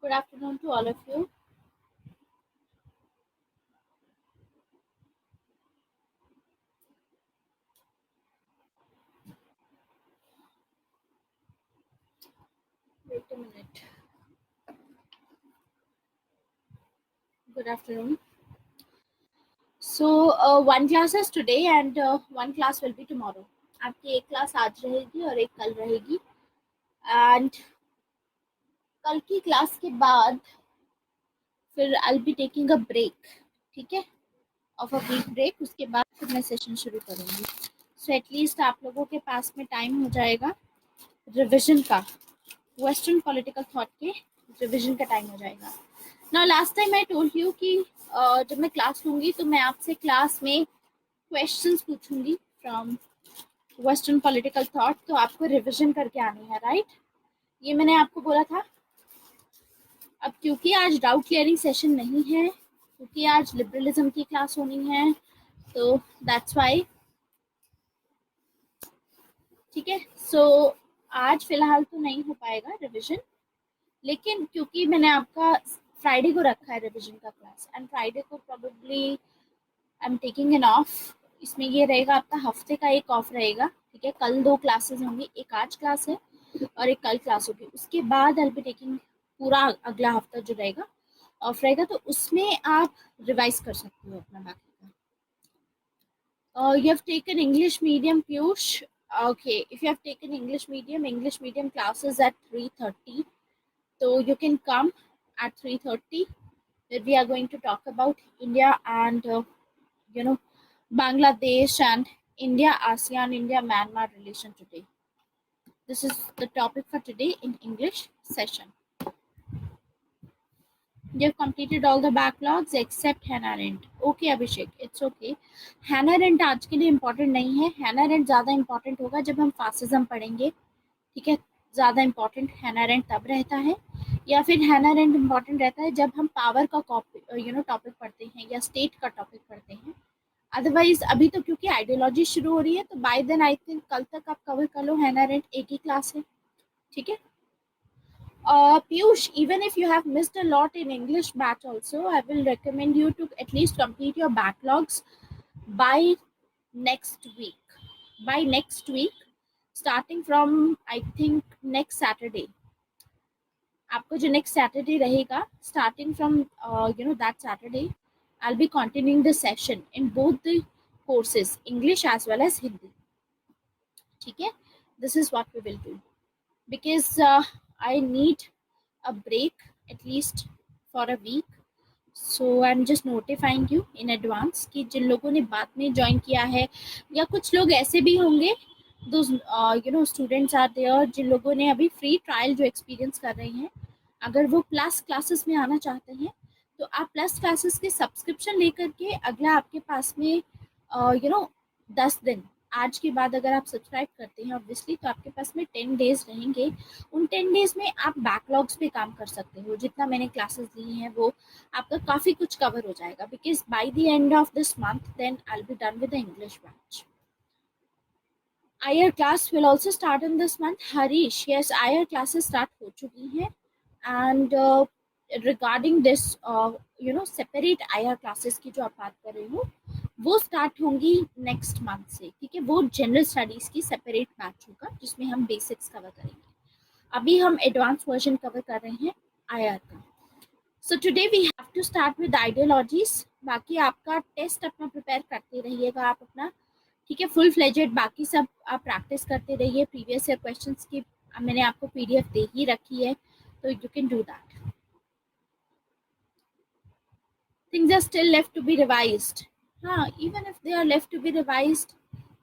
Good afternoon to all of you. Wait a minute. Good afternoon. So, one class is today and one class will be tomorrow. आपकी एक class आज रहेगी और एक कल रहेगी एंड कल की क्लास के बाद फिर आई बी टेकिंग अ ब्रेक. ठीक है, ऑफ अ वीक ब्रेक. उसके बाद फिर मैं सेशन शुरू करूँगी. सो एटलीस्ट आप लोगों के पास में टाइम हो जाएगा रिविजन का. वेस्टर्न पॉलिटिकल थॉट के रिविजन का टाइम हो जाएगा. Now last time I told you कि जब मैं क्लास लूँगी तो मैं आपसे क्लास में क्वेश्चंस पूछूंगी फ्रॉम वेस्टर्न पॉलिटिकल थॉट. तो आपको रिविजन करके आनी है, राइट? ये मैंने आपको बोला था. अब क्योंकि आज डाउट क्लियरिंग सेशन नहीं है, क्योंकि आज लिबरलिज्म की क्लास होनी है, तो दैट्स वाई. ठीक है, सो आज फिलहाल तो नहीं हो पाएगा रिविजन, लेकिन क्योंकि मैंने आपका फ्राइडे को रखा है रिविजन का क्लास एंड फ्राइडे को probably I am taking an of. इसमें ये रहेगा आपका हफ्ते का एक ऑफ रहेगा. ठीक है, कल 2 क्लासेस होंगी, एक आज क्लास है और एक कल क्लास होगी. उसके बाद आई बी टेकिंग पूरा अगला हफ्ता जो रहेगा ऑफ रहेगा, तो उसमें आप रिवाइज कर सकते हो अपना बाकी का. You have taken English medium, Piyush. Okay, if you have taken English medium classes at 3:30, so you can come at 3:30. We are going to talk about India and Bangladesh and India, ASEAN, India, Myanmar relation today. This is the topic for today in English session. You have completed all the backlogs except Hannah Arendt. Okay, Abhishek, it's okay. Hannah Arendt आज के लिए important नहीं है. Hannah Arendt ज़्यादा important होगा जब हम fascism पढ़ेंगे. ठीक है, ज़्यादा important Hannah Arendt तब रहता है, या फिर Hannah Arendt important रहता है जब हम पावर का टॉपिक पढ़ते हैं या स्टेट का टॉपिक पढ़ते हैं. अदरवाइज अभी तो क्योंकि आइडियोलॉजी शुरू हो रही है, तो बाय देन आई थिंक कल तक आप कवर कर लो. Hannah Arendt एक ही क्लास है. ठीक है. Piyush, even if you have missed a lot in English batch also, I will recommend you to at least complete your backlogs by next week. By next week, starting from I think next Saturday. आपको जो next Saturday रहेगा, starting from that Saturday, I'll be continuing the session in both the courses, English as well as Hindi. ठीक है, this is what we will do because I need a break at least for a week. So I'm just notifying you in advance कि जिन लोगों ने बाद में join किया है, या कुछ लोग ऐसे भी होंगे, those students are there जिन लोगों ने अभी फ्री ट्रायल जो एक्सपीरियंस कर रहे हैं, अगर वो प्लस क्लासेस में आना चाहते हैं तो आप प्लस क्लासेस के सब्सक्रिप्शन लेकर के अगला आपके पास में 10 दिन आज के बाद अगर आप सब्सक्राइब करते हैं ऑब्वियसली, तो आपके पास में 10 डेज रहेंगे. उन 10 डेज में आप बैकलॉग्स पे काम कर सकते हो. जितना मैंने क्लासेस ली हैं वो आपका काफ़ी कुछ कवर हो जाएगा, because by the end of this month then I will be done with the English batch. IR class will also start in this month. Harish, yes, IR classes start हो चुकी हैं and regarding this separate IR classes की जो आप बात कर रहे हो वो स्टार्ट होंगी नेक्स्ट मंथ से. ठीक है, वो जनरल स्टडीज़ की सेपरेट बैच होगा जिसमें हम बेसिक्स कवर करेंगे. अभी हम एडवांस वर्जन कवर कर रहे हैं आईआर का. So today we have to start with ideologies. बाकी आपका टेस्ट अपना प्रिपेयर करते रहिएगा आप अपना. ठीक है, फुल फ्लेजेड बाकी सब आप प्रैक्टिस करते रहिए. प्रीवियस ईयर क्वेश्चंस की मैंने आपको पीडीएफ दे ही रखी है, तो you can do that. Things are still left to be revised. हाँ, even if they are left to be revised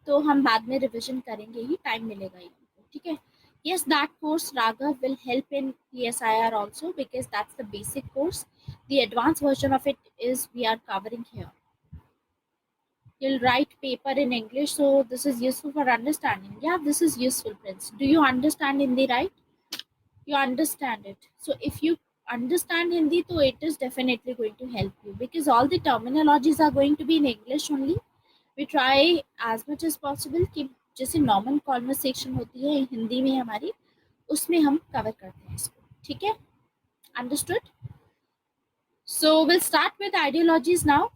तो हम बाद में रिविजन करेंगे ही, टाइम मिलेगा ही. ठीक है. Yes, that course Raghav will help in PSIR also because that's the basic course. The advanced version of it is we are covering here. You'll write paper in English, so this is useful for understanding. Yeah, this is useful, Prince. Do you understand Hindi, right? You understand it. So if you understand Hindi, so it is definitely going to help you because all the terminologies are going to be in English only. We try as much as possible कि जैसे normal conversation होती है हिंदी में हमारी, उसमें हम cover करते हैं इसको. ठीक है. Understood? So will start with ideologies now.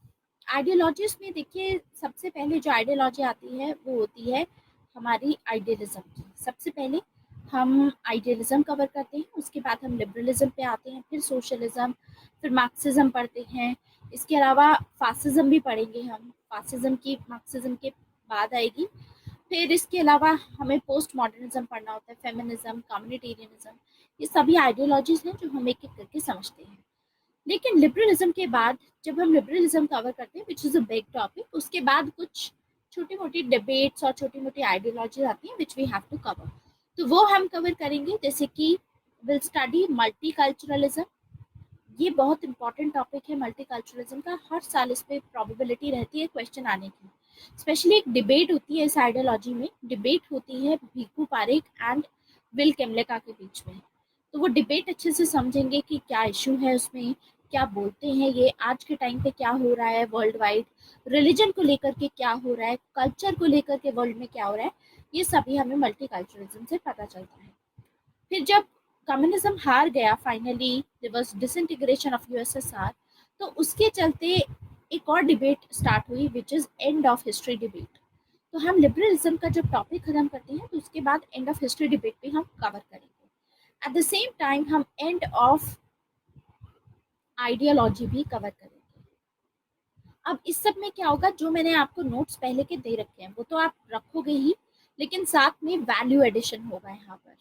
Ideologies में देखिए, सबसे पहले जो आइडियोलॉजी आती है वो होती है हमारी आइडियलिज्म की। सबसे पहले हम आइडियलिज्म कवर करते हैं, उसके बाद हम लिबरलिज्म पे आते हैं, फिर सोशलिज्म, फिर मार्क्सिज्म पढ़ते हैं। इसके अलावा फासिज्म भी पढ़ेंगे हम, फासिज्म की मार्क्सिज्म के बाद आएगी। फिर इसके अलावा हमें पोस्ट मॉडर्निज्म पढ़ना होता है, फेमिनिज्म, कम्युनिटेरियनिज्म। ये सभी आइडियोलॉजीज हैं जो हम एक एक करके समझते हैं। लेकिन लिबरलिज्म के बाद जब हम लिबरलिज्म कवर करते हैं, which is a big topic, उसके बाद कुछ छोटी मोटी डिबेट्स और छोटी मोटी आइडियोलॉजी आती हैं which we have to cover. तो वो हम कवर करेंगे, जैसे कि विल स्टडी मल्टीकल्चरलिज्म। ये बहुत इंपॉर्टेंट टॉपिक है मल्टीकल्चरलिज्म का। हर साल इस पर प्रोबेबिलिटी रहती है क्वेश्चन आने की। स्पेशली एक डिबेट होती है इस आइडियोलॉजी में, डिबेट होती है भीखू पारेख एंड विल केमलेका के बीच में। तो वो डिबेट अच्छे से समझेंगे कि क्या इशू है उसमें, क्या बोलते हैं ये, आज के टाइम पे क्या हो रहा है वर्ल्ड वाइड, रिलीजन को लेकर के क्या हो रहा है, कल्चर को लेकर के वर्ल्ड में क्या हो रहा है, ये सभी हमें मल्टीकल्चरलिज्म से पता चलता है। फिर जब कम्युनिज्म हार गया, finally there was disintegration of USSR, तो उसके चलते एक और डिबेट स्टार्ट हुई which is end of history debate. तो हम लिबरलिज्म का जब टॉपिक खत्म करते हैं तो उसके बाद एंड ऑफ हिस्ट्री डिबेट पे हम कवर करेंगे। एट द सेम टाइम हम एंड ऑफ आइडियोलॉजी भी कवर करेंगे। अब इस सब में क्या होगा, जो मैंने आपको नोट्स पहले के दे रखे हैं वो तो आप रखोगे ही, लेकिन साथ में वैल्यू एडिशन होगा यहाँ पर।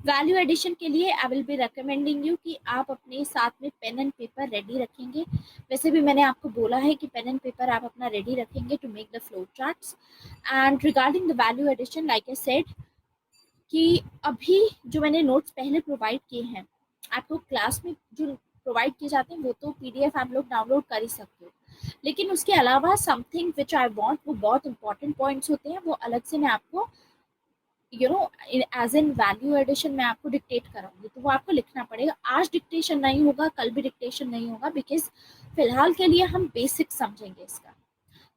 वैल्यू एडिशन के लिए आई विल बी रिकमेंडिंग यू कि आप अपने साथ में पेन एंड पेपर रेडी रखेंगे। वैसे भी मैंने आपको बोला है कि पेन एंड पेपर आप अपना रेडी रखेंगे to make the flow charts. And regarding the value addition, like I said कि अभी जो मैंने नोट्स पहले प्रोवाइड किए हैं आपको क्लास में, जो प्रोवाइड किए जाते हैं वो तो पीडीएफ आप लोग डाउनलोड कर ही सकते हो, लेकिन उसके अलावा समथिंग विच आई वांट, वो बहुत इंपॉर्टेंट पॉइंट्स होते हैं, वो अलग से मैं आपको एज एन वैल्यू एडिशन मैं आपको डिक्टेट कराऊंगी। तो वो आपको लिखना पड़ेगा। आज डिक्टेशन नहीं होगा, कल भी डिक्टेशन नहीं होगा, बिकॉज फिलहाल के लिए हम बेसिक्स समझेंगे इसका।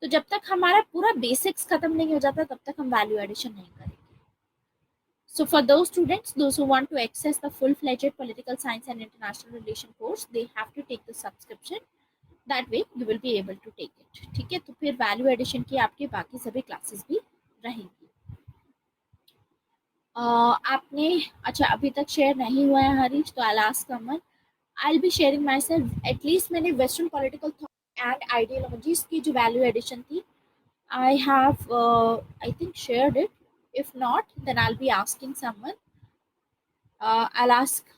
तो जब तक हमारा पूरा बेसिक्स खत्म नहीं हो जाता तब तक हम वैल्यू एडिशन नहीं करेंगे। So for those students, those who want to access the full-fledged political science and international relation course, they have to take the subscription. That way you will be able to take it. ठीक है, तो फिर value addition की आपकी बाकी सभी classes भी रहेंगी। आपने अच्छा अभी तक शेयर नहीं हुआ है हरीश, तो I ask Aman. I will be sharing myself. At least मैंने western political thought and ideologies की जो वैल्यू एडिशन थी, I have I think shared it. If not then I will be asking someone. I'll ask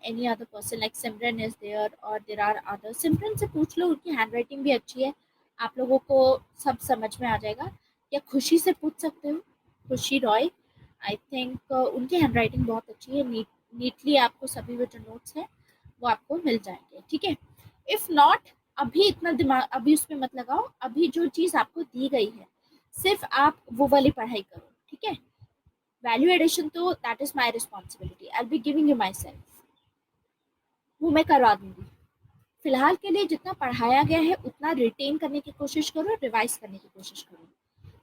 any other person like Simran is there or there are others. Simran से पूछ लो, उनकी handwriting भी अच्छी है, आप लोगों को सब समझ में आ जाएगा। या खुशी से पूछ सकते हो, खुशी रॉय, आई थिंक उनकी हैंडराइटिंग बहुत अच्छी है, नीटली आपको सभी वो जो नोट्स हैं वो आपको मिल जाएंगे। ठीक है, इफ नॉट अभी इतना दिमाग अभी उसमें मत लगाओ, अभी जो चीज़ आपको दी गई है सिर्फ आप वो वाली पढ़ाई करो। ठीक है, वैल्यू एडिशन तो that is my responsibility, I be giving you my self, वो मैं करवा दूंगी। फिलहाल के लिए जितना पढ़ाया गया है उतना रिटेन करने की कोशिश करो, रिवाइज करने की कोशिश करो।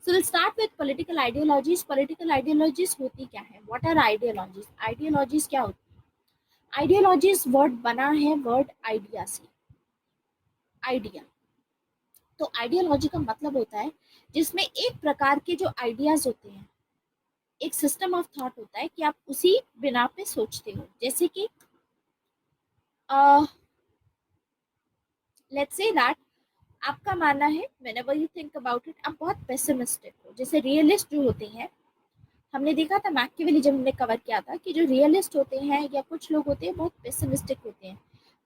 So will start with political ideologies. Political ideologies होती क्या है, व्हाट आर आइडियोलॉजीज? आइडियोलॉजीज क्या होती है? आइडियोलॉजीज वर्ड बना है वर्ड आइडिया से। आइडिया, तो आइडियोलॉजी का मतलब होता है जिसमें एक प्रकार के जो आइडियाज होते हैं, एक सिस्टम ऑफ थॉट होता है कि आप उसी बिना पे सोचते हो। जैसे कि लेट्स से दैट आपका मानना है, whenever you think about it, आप बहुत पेसिमिस्टिक हो। जैसे रियलिस्ट जो होते हैं, हमने देखा था मैकियावेली जब हमने कवर किया था कि जो रियलिस्ट होते हैं या कुछ लोग होते हैं बहुत पेसिमिस्टिक होते हैं,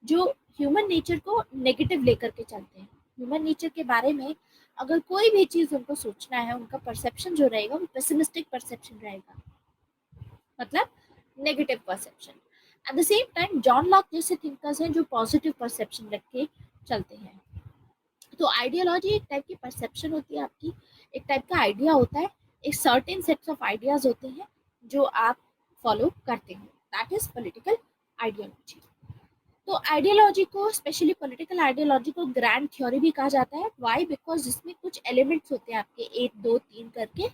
जो ह्यूमन नेचर को नेगेटिव लेकर के चलते हैं। ह्यूमन नेचर के बारे में अगर कोई भी चीज़ उनको सोचना है, उनका परसेप्शन जो रहेगा वो पेसिमिस्टिक परसेप्शन रहेगा, मतलब negative perception. Eight the same time John Locke जैसे थिंकर्स हैं जो पॉजिटिव परसेप्शन रख के चलते हैं। तो आइडियोलॉजी एक टाइप की परसेप्शन होती है आपकी, एक टाइप का आइडिया होता है, एक सर्टेन सेट्स ऑफ आइडियाज होते हैं जो आप फॉलो करते हो, दैट इज पॉलिटिकल आइडियोलॉजी। तो आइडियोलॉजी को, स्पेशली पॉलिटिकल आइडियोलॉजी को ग्रैंड थ्योरी भी कहा जाता है। वाई? बिकॉज जिसमें कुछ एलिमेंट्स होते हैं आपके 1 2 3 करके,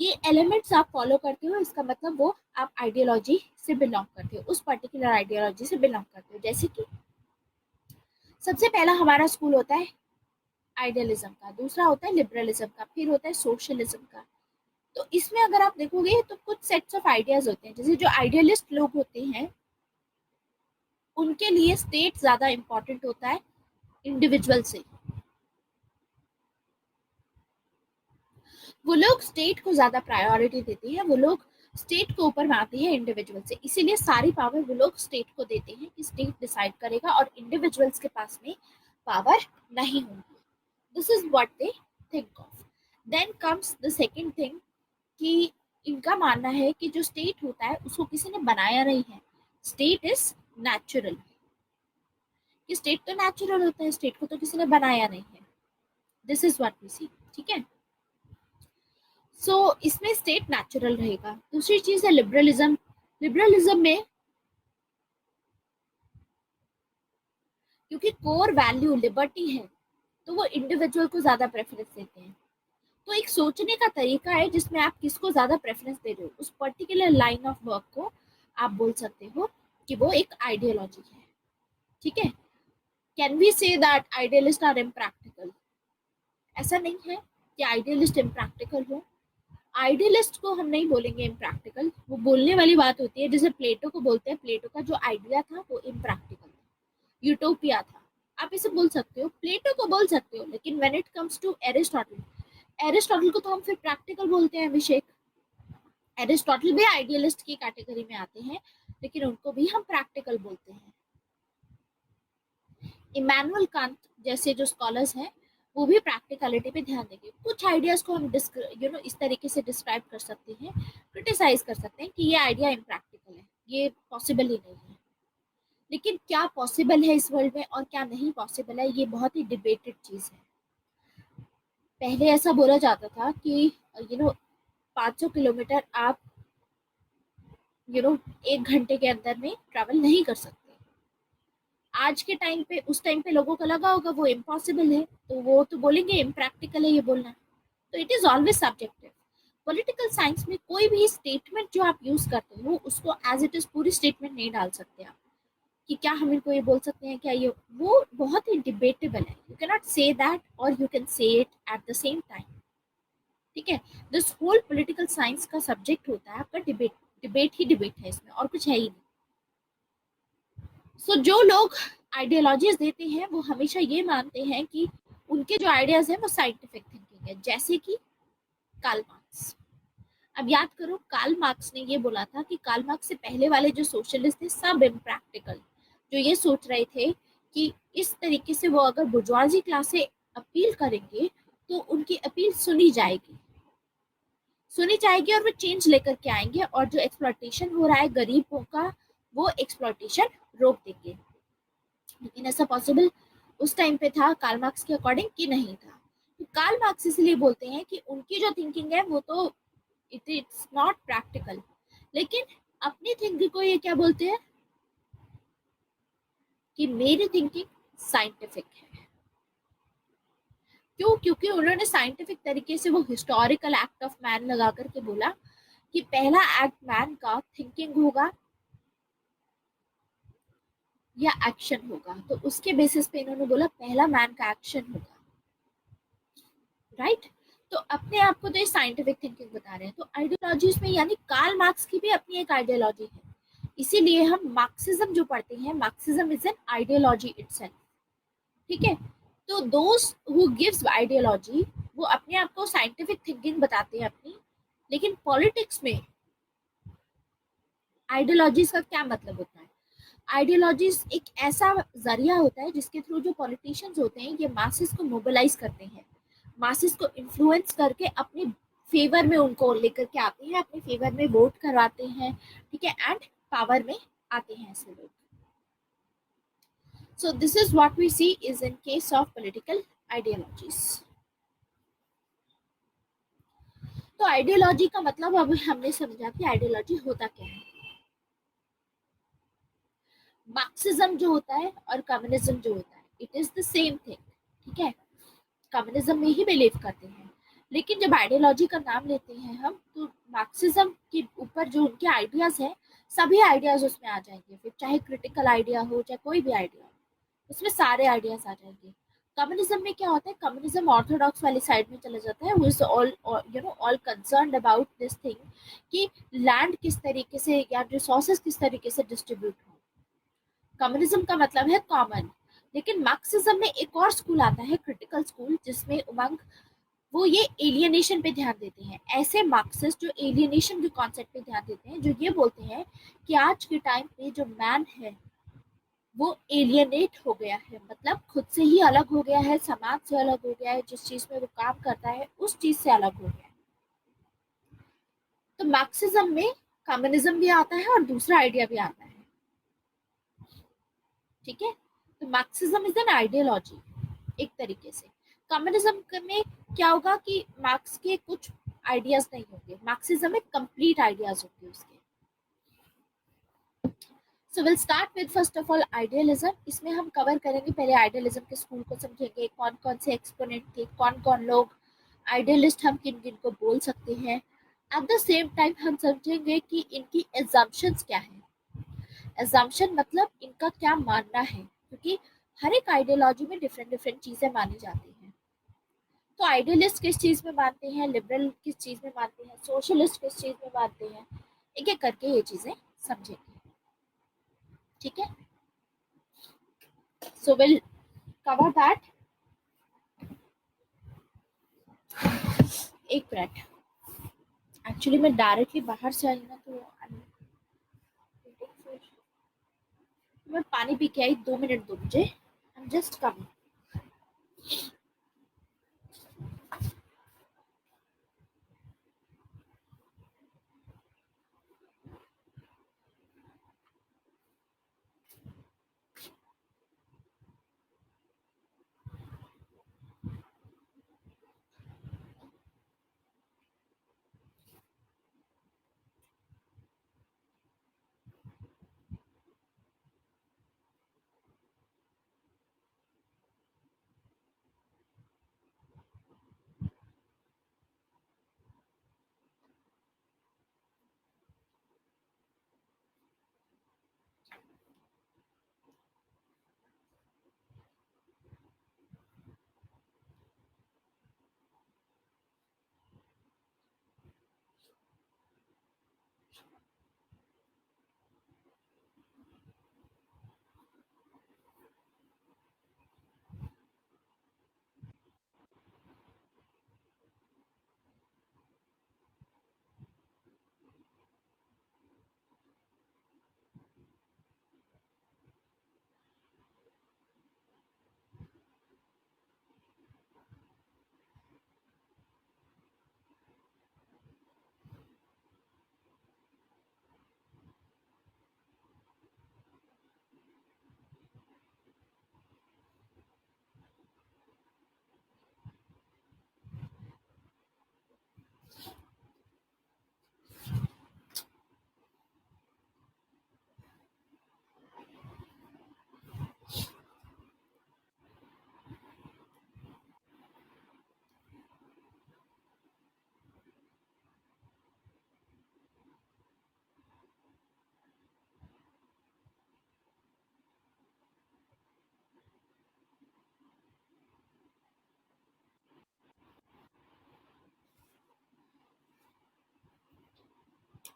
ये एलिमेंट्स आप फॉलो करते हो, इसका मतलब वो आप आइडियोलॉजी से बिलोंग करते हो, उस पर्टिकुलर आइडियोलॉजी से बिलोंग करते हो। जैसे कि सबसे पहला हमारा स्कूल होता है आइडियलिज्म का, दूसरा होता है लिबरलिज्म का, फिर होता है सोशलिज्म का। तो इसमें अगर आप देखोगे तो कुछ सेट्स ऑफ आइडियाज होते हैं। जैसे जो आइडियलिस्ट लोग होते हैं उनके लिए स्टेट ज्यादा इंपॉर्टेंट होता है इंडिविजुअल से। वो लोग स्टेट को ज्यादा प्रायोरिटी देते हैं, वो लोग स्टेट को ऊपर मानते हैं इंडिविजुअल से, इसीलिए सारी पावर वो लोग स्टेट को देते हैं कि स्टेट डिसाइड करेगा और इंडिविजुअल्स के पास में पावर नहीं होगी। This is what they think of. Then comes the second thing कि इनका मानना है कि जो स्टेट होता है उसको किसी ने बनाया नहीं है, स्टेट इज नेचुरल। कि स्टेट तो नेचुरल होता है, स्टेट को तो किसी ने बनाया नहीं है। दिस इज व्हाट वी सी। ठीक है, सो इसमें स्टेट नेचुरल रहेगा। दूसरी चीज है लिबरलिज्म। लिबरलिज्म में क्योंकि कोर वैल्यू लिबर्टी है तो वो इंडिविजुअल को ज्यादा प्रेफरेंस देते हैं। तो एक सोचने का तरीका है जिसमें आप किसको ज्यादा प्रेफरेंस दे रहे हो, उस पर्टिकुलर लाइन ऑफ वर्क को आप बोल सकते हो कि वो एक आइडियोलॉजी है। ठीक है, can we say that idealist are impractical? ऐसा नहीं है कि आइडियलिस्ट इम्प्रैक्टिकल हो। आइडियलिस्ट को हम नहीं बोलेंगे इम्प्रैक्टिकल, वो बोलने वाली बात होती है। जैसे प्लेटो को बोलते हैं, प्लेटो का जो आइडिया था वो इम्प्रैक्टिकल था, यूटोपिया था। आप इसे बोल सकते हो, प्लेटो को बोल सकते हो, लेकिन when it comes to Aristotle, Aristotle को तो हम फिर प्रैक्टिकल बोलते हैं अभिषेक। एरिस्टोटल भी आइडियलिस्ट की कैटेगरी में आते हैं, लेकिन उनको भी हम प्रैक्टिकल बोलते हैं। इमैनुअल कांट जैसे जो स्कॉलर्स हैं वो भी प्रैक्टिकलिटी पे ध्यान देंगे। कुछ आइडियाज को हम इस तरीके से डिस्क्राइब कर सकते हैं, क्रिटिसाइज कर सकते हैं कि ये आइडिया इम्प्रैक्टिकल है, ये पॉसिबल ही नहीं है। लेकिन क्या पॉसिबल है इस वर्ल्ड में और क्या नहीं पॉसिबल है, ये बहुत ही डिबेटेड चीज है। पहले ऐसा बोला जाता था कि 500 किलोमीटर आप 1 घंटे के अंदर में ट्रैवल नहीं कर सकते। आज के टाइम पे, उस टाइम पे लोगों को लगा होगा वो इम्पॉसिबल है, तो वो तो बोलेंगे इम्प्रैक्टिकल है ये बोलना। तो it is always subjective. Political science में कोई भी स्टेटमेंट जो आप यूज करते हो उसको एज इट इज पूरी स्टेटमेंट नहीं डाल सकते आप कि क्या हम इनको ये बोल सकते हैं, क्या ये, वो बहुत ही डिबेटेबल है। You can not say that और you can say it at the same time. ठीक है, दिस होल पॉलिटिकल साइंस का सब्जेक्ट होता है आपका डिबेट। डिबेट ही डिबेट है इसमें, और कुछ है ही नहीं। सो जो लोग आइडियोलॉजीज देते हैं वो हमेशा ये मानते हैं कि उनके जो आइडियाज हैं वो साइंटिफिक थिंकिंग है, जैसे कि कार्ल मार्क्स। अब याद करो, कार्ल मार्क्स ने ये बोला था कि कार्ल मार्क्स से पहले वाले जो सोशलिस्ट थे सब इम्प्रैक्टिकल, जो ये सोच रहे थे कि इस तरीके से वो अगर बुर्जुआजी क्लास से अपील करेंगे तो उनकी अपील सुनी जाएगी और वो चेंज लेकर के आएंगे, और जो एक्सप्लॉयटेशन हो रहा है गरीबों का वो एक्सप्लॉयटेशन रोक देंगे। लेकिन ऐसा पॉसिबल उस टाइम पे था कार्ल मार्क्स के अकॉर्डिंग कि नहीं था। तो कार्ल मार्क्स इसलिए बोलते हैं कि उनकी जो थिंकिंग है वो तो इट्स नॉट प्रैक्टिकल, लेकिन अपनी थिंकिंग को ये क्या बोलते हैं कि मेरी थिंकिंग साइंटिफिक है। क्यों? क्योंकि उन्होंने साइंटिफिक तरीके से वो हिस्टोरिकल एक्ट ऑफ मैन लगा करके बोला कि पहला एक्ट मैन का थिंकिंग होगा या एक्शन होगा। तो उसके बेसिस पे इन्होंने बोला पहला मैन का एक्शन होगा, राइट। तो अपने आप को तो ये साइंटिफिक थिंकिंग बता रहे हैं। तो आइडियोलॉजीज में यानी कार्ल मार्क्स की भी अपनी एक आइडियोलॉजी है, इसीलिए हम मार्क्सिज्म जो पढ़ते हैं, Marxism is an ideology itself. ठीक है, तो दोस्त हु गिव्स आइडियोलॉजी वो अपने आप को साइंटिफिक थिंकिंग बताते हैं अपनी। लेकिन पॉलिटिक्स में आइडियोलॉजीज का क्या मतलब होता है? आइडियोलॉजीज एक ऐसा जरिया होता है जिसके थ्रू जो पॉलिटिशियंस होते हैं ये मासेस को मोबिलाइज करते हैं, मासेस को इन्फ्लुएंस करके अपने फेवर में उनको लेकर के आते हैं, अपने फेवर में वोट करवाते हैं। ठीक है, एंड पावर में आते हैं ऐसे लोग। So this is what we see is in case of political ideologies. तो आइडियोलॉजी का मतलब अब हमने समझा कि आइडियोलॉजी होता क्या है। मार्क्सिज्म जो होता है और कम्युनिज्म जो होता है it is the same thing. ठीक है, कम्युनिज्म में ही बिलीव करते हैं, लेकिन जब आइडियोलॉजी का नाम लेते हैं हम, तो मार्क्सिज्म के ऊपर जो उनके आइडियाज हैं, सभी आइडियाज उसमें आ जाएंगे, फिर चाहे क्रिटिकल आइडिया हो चाहे कोई भी आइडिया हो, उसमें सारे आइडियाज आ जाएंगे। कम्युनिज्म में क्या होता है, कम्युनिज्म ऑर्थोडॉक्स वाली साइड में चला जाता है, वो is all all concerned about this thing कि लैंड किस तरीके से या रिसोर्सेज किस तरीके से डिस्ट्रीब्यूट हो। कम्युनिज्म का मतलब है कॉमन। लेकिन मार्क्सिज्म में एक और स्कूल आता है, क्रिटिकल स्कूल, जिसमें उमंग वो ये एलियनेशन पे ध्यान देते हैं। ऐसे मार्क्सिस्ट जो एलियनेशन के कॉन्सेप्ट पे ध्यान देते हैं, जो ये बोलते हैं कि आज के टाइम पे जो मैन है वो एलियनेट हो गया है, मतलब खुद से ही अलग हो गया है, समाज से अलग हो गया है, जिस चीज में वो काम करता है उस चीज से अलग हो गया है। तो मार्क्सिज्म में कम्युनिज्म भी आता है और दूसरा आइडिया भी आता है। ठीक है, तो मार्क्सिज्म इज एन आइडियोलॉजी एक तरीके से। कम्युनिज्म में क्या होगा कि मार्क्स के कुछ आइडियाज नहीं होंगे, मार्क्सिज्म में कंप्लीट आइडियाज होंगे उसके। So will start with first of all idealism. इसमें हम कवर करेंगे, पहले आइडियलिज्म के स्कूल को समझेंगे, कौन कौन से एक्सपोनेंट थे, कौन कौन लोग आइडियलिस्ट हम किन किन को बोल सकते हैं। एट द सेम टाइम हम समझेंगे कि इनकी एजम्पशंस क्या है। एजम्पशन मतलब इनका क्या मानना है, क्योंकि हर एक आइडियोलॉजी में डिफरेंट डिफरेंट चीजें मानी जाती हैं। तो आइडियलिस्ट किस चीज में मानते हैं, लिबरल किस चीज में मानते हैं, सोशलिस्ट किस चीज में मानते हैं, एक एक करके ये चीजें समझेंगे। ठीक है, सो विल कवर दैट। एक मिनट, एक्चुअली मैं डायरेक्टली बाहर से आई ना, तो मैं पानी पी के आई, 2 मिनट दो मुझे, I am just coming.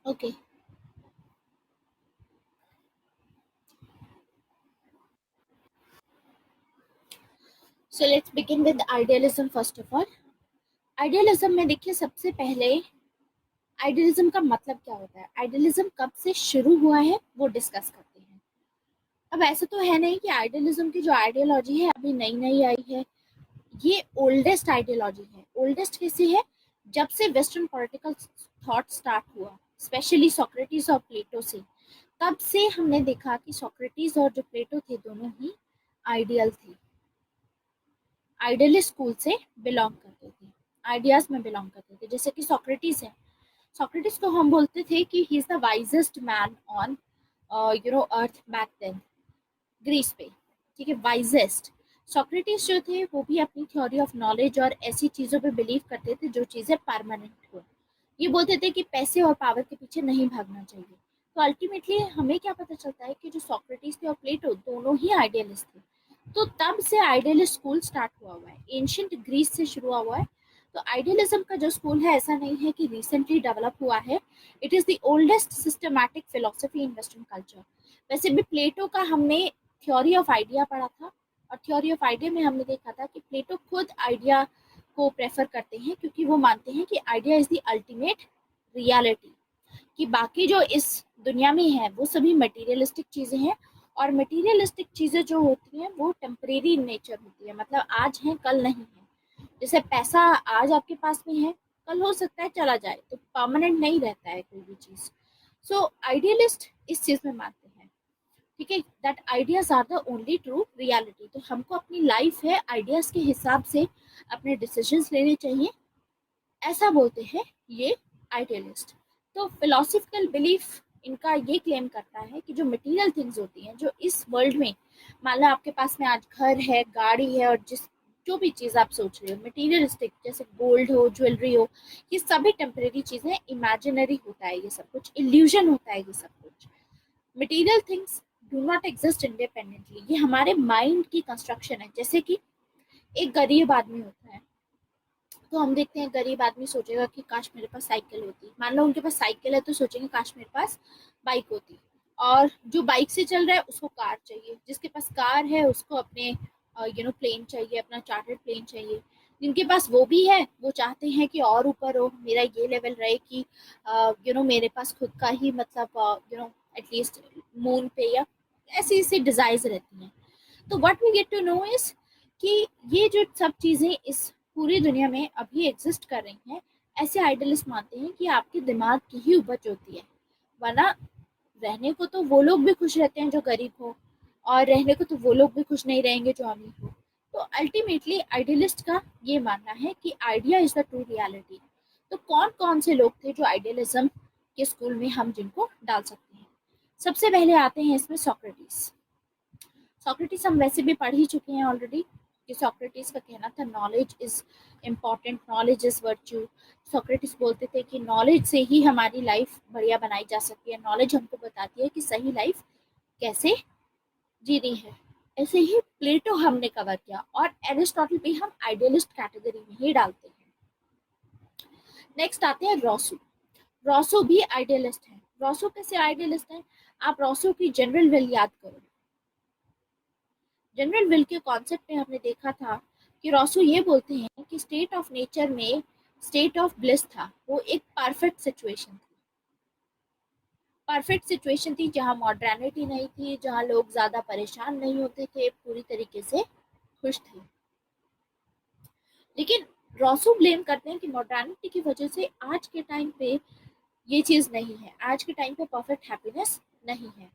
Okay, so let's begin with idealism first of all. Idealism में देखिए, सबसे पहले आइडियलिज्म का मतलब क्या होता है, आइडियलिज्म कब से शुरू हुआ है वो डिस्कस करते हैं। अब ऐसा तो है नहीं कि आइडियलिज्म की जो आइडियोलॉजी है अभी नई नई आई है, ये ओल्डेस्ट आइडियोलॉजी है। ओल्डेस्ट कैसे है, जब से वेस्टर्न पॉलिटिकल थॉट स्टार्ट हुआ, स्पेशली सोक्रेटिस और प्लेटो से, तब से हमने देखा कि सोक्रेटिस और जो प्लेटो थे दोनों ही आइडियल थे, आइडियलिस्ट स्कूल से बिलोंग करते थे, आइडियाज में बिलोंग करते थे। जैसे कि सोक्रेटिस है, सोक्रेटिस को हम बोलते थे कि he is the wisest man on earth back then, Greece पे। ठीक है, वाइजेस्ट, सोक्रेटिस जो थे वो भी अपनी थ्योरी ऑफ नॉलेज और ऐसी चीज़ों पे बिलीव करते थे जो चीज़ें परमानेंट हो। ये बोलते थे कि पैसे और पावर के पीछे नहीं भागना चाहिए। तो अल्टीमेटली हमें क्या पता चलता है कि जो सोक्रेटिस थे और प्लेटो दोनों ही आइडियलिस्ट थे। तो तब से आइडियलिस्ट स्कूल स्टार्ट हुआ है, एंशियंट ग्रीस से शुरू हुआ है। तो आइडियलिज्म का जो स्कूल है ऐसा नहीं है कि रिसेंटली डेवलप हुआ है, it is the oldest systematic philosophy in western culture. वैसे भी प्लेटो का हमने थ्योरी ऑफ आइडिया पढ़ा था, और थ्योरी ऑफ आइडिया में हमने देखा था कि प्लेटो खुद आइडिया को प्रेफर करते हैं क्योंकि वो मानते हैं कि idea is the ultimate reality, कि बाकी जो इस दुनिया में है वो सभी मटेरियलिस्टिक चीज़ें हैं, और मटेरियलिस्टिक चीज़ें जो होती हैं वो टेम्परेरी इन नेचर होती है, मतलब आज हैं कल नहीं है। जैसे पैसा आज आपके पास में है, कल हो सकता है चला जाए, तो परमानेंट नहीं रहता है कोई भी चीज़। सो आइडियलिस्ट इस चीज़ में मानते हैं, ठीक है, that ideas are the only true reality. तो हमको अपनी लाइफ है आइडियाज के हिसाब से अपने डिसीजंस लेने चाहिए, ऐसा बोलते हैं ये आइडियलिस्ट। तो फिलोसफिकल बिलीफ इनका ये क्लेम करता है कि जो मटेरियल थिंग्स होती हैं जो इस वर्ल्ड में, मान लो आपके पास में आज घर है, गाड़ी है, और जिस जो भी चीज़ आप सोच रहे हो मटेरियलिस्टिक, जैसे गोल्ड हो, ज्वेलरी हो, ये सभी टेम्परेरी चीज़ें, इमेजिनरी होता है ये सब कुछ, इल्यूजन होता है ये सब कुछ। Material things do not exist independently, ये हमारे माइंड की कंस्ट्रक्शन है। जैसे कि एक गरीब आदमी होता है, तो हम देखते हैं गरीब आदमी सोचेगा कि काश मेरे पास साइकिल होती, मान लो उनके पास साइकिल है तो सोचेंगे काश मेरे पास बाइक होती। और जो बाइक से चल रहा है उसको कार चाहिए, जिसके पास कार है उसको अपने प्लेन चाहिए, अपना चार्टर्ड प्लेन चाहिए। जिनके पास वो भी है वो चाहते हैं कि और ऊपर हो, मेरा ये लेवल रहे कि मेरे पास खुद का ही, मतलब एटलीस्ट मून पे, या ऐसी ऐसी डिजायर्स रहती हैं। तो what we get to know is कि ये जो सब चीज़ें इस पूरी दुनिया में अभी एग्जिस्ट कर रही हैं, ऐसे आइडलिस्ट मानते हैं कि आपके दिमाग की ही उपज होती है, वरना रहने को तो वो लोग भी खुश रहते हैं जो गरीब हो, और रहने को तो वो लोग भी खुश नहीं रहेंगे जो अमीर हो। तो अल्टीमेटली आइडियलिस्ट का ये मानना है कि idea is the true reality. तो कौन कौन से लोग थे जो आइडियलिज्म के स्कूल में हम जिनको डाल सकते हैं? सबसे पहले आते हैं इसमें सोक्रेटिस। सोक्रेटिस हम वैसे भी पढ़ ही चुके हैं ऑलरेडी, कि सोक्रेटिस का कहना था knowledge is important, knowledge is virtue. Socrates बोलते थे कि नॉलेज से ही हमारी लाइफ बढ़िया बनाई जा सकती है, नॉलेज हमको बताती है कि सही लाइफ कैसे जीनी है। ऐसे ही प्लेटो हमने कवर किया, और एरिस्टोटल भी हम आइडियलिस्ट कैटेगरी में ही डालते हैं। नेक्स्ट आते हैं रोसो। रोसो भी आइडियलिस्ट है। रोसो कैसे आइडियलिस्ट है? आप रोसो की जनरल विल याद करो। जनरल विल के कॉन्सेप्ट में हमने देखा था कि रोसो ये बोलते हैं कि स्टेट ऑफ नेचर में स्टेट ऑफ ब्लिस था, वो एक परफेक्ट सिचुएशन थी। परफेक्ट सिचुएशन थी जहाँ मॉडर्निटी नहीं थी, जहाँ लोग ज़्यादा परेशान नहीं होते थे, पूरी तरीके से खुश थे। लेकिन रोसो ब्लेम करते हैं कि मॉडर्निटी की वजह से आज के टाइम पे ये चीज़ नहीं है, आज के टाइम पे परफेक्ट हैप्पीनेस नहीं है।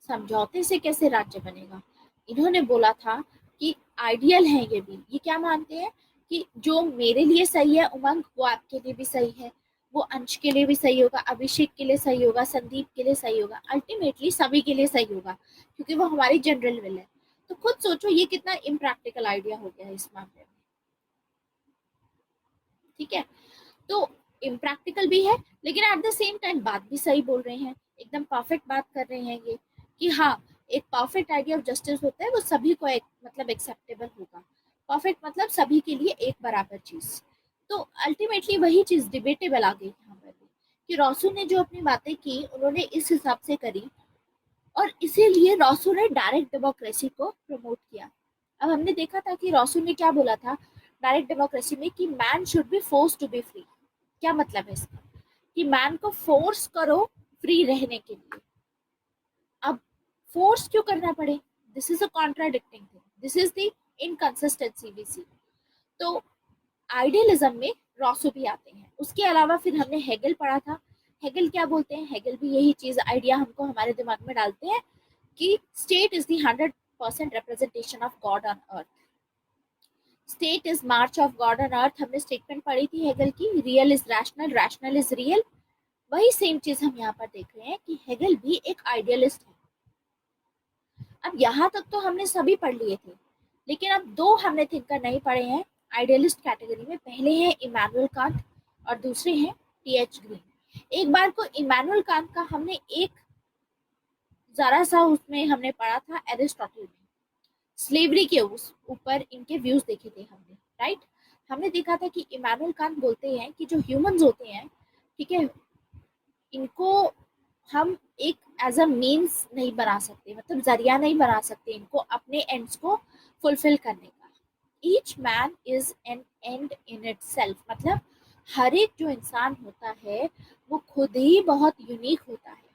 समझौते से कैसे राज्य बनेगा? इन्होंने बोला था कि आइडियल है ये भी, ये क्या मानते हैं कि जो मेरे लिए सही है उमंग, वो आपके लिए भी सही है, वो अंश के लिए भी सही होगा, अभिषेक के लिए सही होगा, संदीप के लिए सही होगा, अल्टीमेटली सभी के लिए सही होगा, क्योंकि वो हमारी जनरल विल है। तो खुद सोचो ये कितना इम्प्रैक्टिकल आइडिया हो गया है इस मामले में, ठीक है। तो इम्प्रैक्टिकल भी है, लेकिन एट द सेम टाइम बात भी सही बोल रहे हैं, एकदम परफेक्ट बात कर रहे हैं ये, कि हाँ, एक परफेक्ट आइडिया ऑफ जस्टिस होता है वो सभी को एक मतलब एक्सेप्टेबल होगा। परफेक्ट मतलब सभी के लिए एक बराबर चीज। तो अल्टीमेटली वही चीज डिबेटेबल आ गई यहाँ पर भी, कि रोसो ने जो अपनी बातें की उन्होंने इस हिसाब से करी, और इसीलिए रोसो ने डायरेक्ट डेमोक्रेसी को प्रमोट किया। अब हमने देखा था कि रोसो ने क्या बोला था डायरेक्ट डेमोक्रेसी में, कि man should be force to be free. क्या मतलब है इसका? कि मैन को फोर्स करो फ्री रहने के लिए। अब फोर्स क्यों करना पड़े? This is a contradicting thing, this is the inconsistency we see. तो आइडियलिज्म में रॉसो भी आते हैं। उसके अलावा फिर हमने हेगल पढ़ा था। हेगल क्या बोलते हैं? हेगल भी यही चीज आइडिया हमको हमारे दिमाग में डालते हैं कि state is the 100% representation of God on earth. State is March of God on earth, हमने स्टेटमेंट पढ़ी थी हेगल की। Real is rational, rational is real. वही सेम चीज हम यहाँ पर देख रहे हैं कि हेगल भी एक आइडियलिस्ट है। अब यहाँ तक तो हमने सभी पढ़ लिए थे, लेकिन अब दो हमने थिंकर नहीं पढ़े हैं आइडियलिस्ट कैटेगरी में। पहले हैं इमानुएल कांट और दूसरे हैं टीएच ग्रीन। एक बार को इमानुएल कांट का हमने एक जरा सा उसमें हमने पढ़ा था एरिस्टोटल में, स्लेवरी के उस ऊपर इनके व्यूज देखे थे हमने, राइट। हमने देखा था कि इमानुएल कांट बोलते हैं कि जो ह्यूमंस होते हैं, ठीक है, इनको हम एक एज अ मीन्स नहीं बना सकते, मतलब जरिया नहीं बना सकते इनको अपने एंड्स को फुलफिल करने का। Each man is an and in it self, मतलब हर एक जो इंसान होता है वो खुद ही बहुत यूनिक होता है।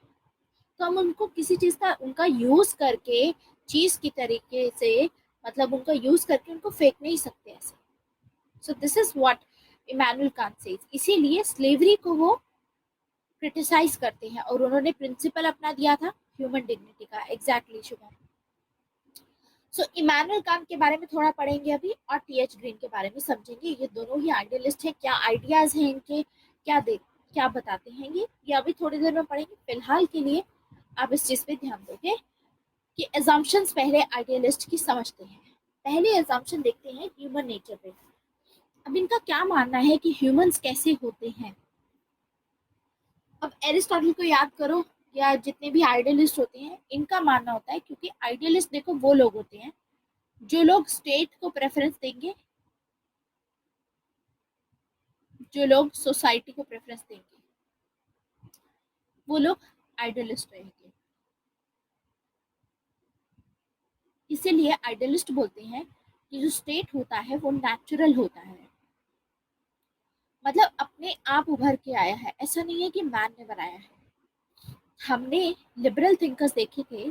तो हम उनको किसी चीज का उनका यूज करके चीज की तरीके से, मतलब उनका यूज करके उनको फेंक नहीं सकते ऐसे। सो this is what Immanuel Kant says. इसीलिए स्लेवरी को वो क्रिटिसाइज करते हैं और उन्होंने प्रिंसिपल अपना दिया था ह्यूमन डिग्निटी का। एग्जैक्टली शुभम। सो इमैनुअल कांट के बारे में थोड़ा पढ़ेंगे अभी और टीएच ग्रीन के बारे में समझेंगे। ये दोनों ही आइडियलिस्ट हैं, क्या आइडियाज हैं इनके, क्या बताते हैं ये अभी थोड़ी देर में पढ़ेंगे। फिलहाल के लिए आप इस चीज पे ध्यान दोगे कि एजम्पशंस पहले आइडियलिस्ट की समझते हैं। पहले एजम्पशन देखते हैं ह्यूमन नेचर पे। अब इनका क्या मानना है कि ह्यूमंस कैसे होते हैं। अब एरिस्टोटल को याद करो, या जितने भी आइडियलिस्ट होते हैं इनका मानना होता है, क्योंकि आइडियलिस्ट देखो वो लोग होते हैं जो लोग स्टेट को प्रेफरेंस देंगे, जो लोग सोसाइटी को प्रेफरेंस देंगे, वो लोग आइडियलिस्ट रहेंगे। इसीलिए आइडियलिस्ट बोलते हैं कि जो स्टेट होता है वो नेचुरल होता है, मतलब अपने आप उभर के आया है, ऐसा नहीं है कि मैन ने बनाया है। हमने लिबरल थिंकर्स देखे थे,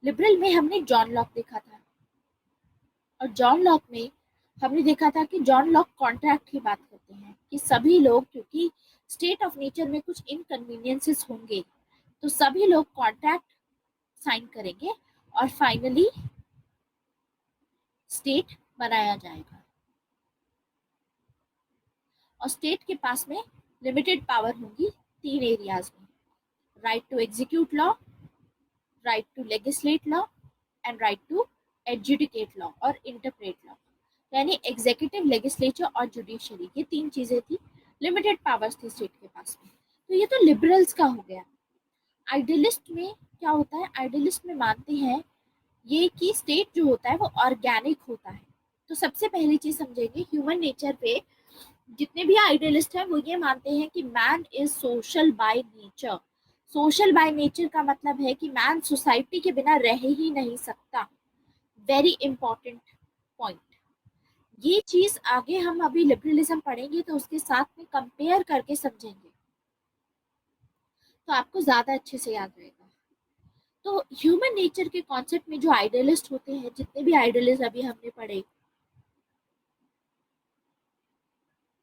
लिबरल में हमने जॉन लॉक देखा था, और जॉन लॉक में हमने देखा था कि जॉन लॉक कॉन्ट्रैक्ट की बात करते हैं कि सभी लोग, क्योंकि स्टेट ऑफ नेचर में कुछ इनकन्वीनियंसेस होंगे, तो सभी लोग कॉन्ट्रैक्ट साइन करेंगे और फाइनली स्टेट बनाया जाएगा। और स्टेट के पास में लिमिटेड पावर होंगी तीन एरियाज में, right to execute law, right to legislate law and right to adjudicate law और इंटरप्रेट लॉ। यानी एग्जीक्यूटिव, लेजिस्लेचर और जुडिशरी, ये तीन चीजें थी, लिमिटेड पावर्स थी स्टेट के पास में। तो ये तो लिबरल्स का हो गया। आइडियलिस्ट में क्या होता है, आइडियलिस्ट में मानते हैं ये कि स्टेट जो होता है वो ऑर्गेनिक होता है। तो सबसे पहली चीज समझेंगे ह्यूमन नेचर पे। जितने भी आइडियलिस्ट हैं वो ये मानते हैं कि man is social by nature. Social by nature का मतलब है कि मैन सोसाइटी के बिना रह ही नहीं सकता। Very important point. ये चीज आगे हम अभी लिबरलिज्म पढ़ेंगे तो उसके साथ में कंपेयर करके समझेंगे, तो आपको ज्यादा अच्छे से याद रहेगा। तो ह्यूमन नेचर के कॉन्सेप्ट में जो आइडियलिस्ट होते हैं, जितने भी आइडियलिस्ट अभी हमने पढ़े,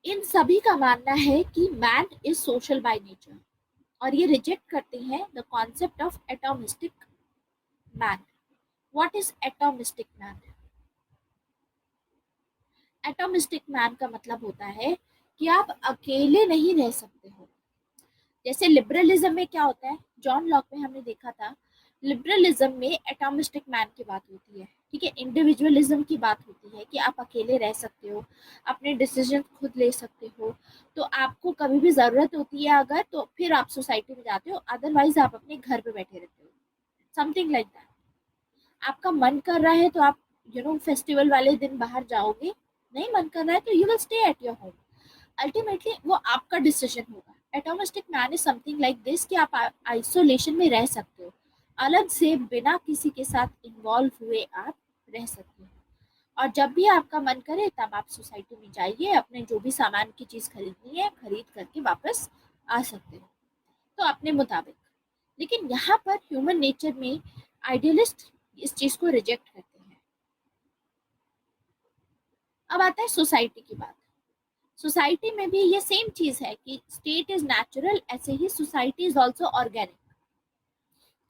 इन सभी का मानना है कि man is social by nature, और ये रिजेक्ट करते हैं the concept of atomistic man. What is atomistic man? Atomistic man का मतलब होता है कि आप अकेले नहीं रह सकते हो। जैसे लिबरलिज्म में क्या होता है, जॉन लॉक में हमने देखा था, लिबरलिज्म में एटॉमिस्टिक मैन की बात होती है, ठीक है, इंडिविजुअलिज्म की बात होती है कि आप अकेले रह सकते हो, अपने डिसीजन खुद ले सकते हो। तो आपको कभी भी ज़रूरत होती है अगर, तो फिर आप सोसाइटी में जाते हो, अदरवाइज आप अपने घर पे बैठे रहते हो, समथिंग लाइक दैट। आपका मन कर रहा है तो आप फेस्टिवल वाले दिन बाहर जाओगे, नहीं मन कर रहा है तो you will stay at your home. Ultimately वो आपका डिसीजन होगा। Atomistic man is something like this कि आप आइसोलेशन में रह सकते हो, अलग से बिना किसी के साथ इन्वॉल्व हुए आप रह सकते हो, और जब भी आपका मन करे तब आप सोसाइटी में जाइए, अपने जो भी सामान की चीज़ खरीदनी है खरीद करके वापस आ सकते हो, तो अपने मुताबिक। लेकिन यहाँ पर ह्यूमन नेचर में आइडियलिस्ट इस चीज़ को रिजेक्ट करते हैं। अब आता है सोसाइटी की बात। सोसाइटी में भी ये सेम चीज है कि स्टेट इज नेचुरल, ऐसे ही सोसाइटी इज ऑल्सो ऑर्गेनिक।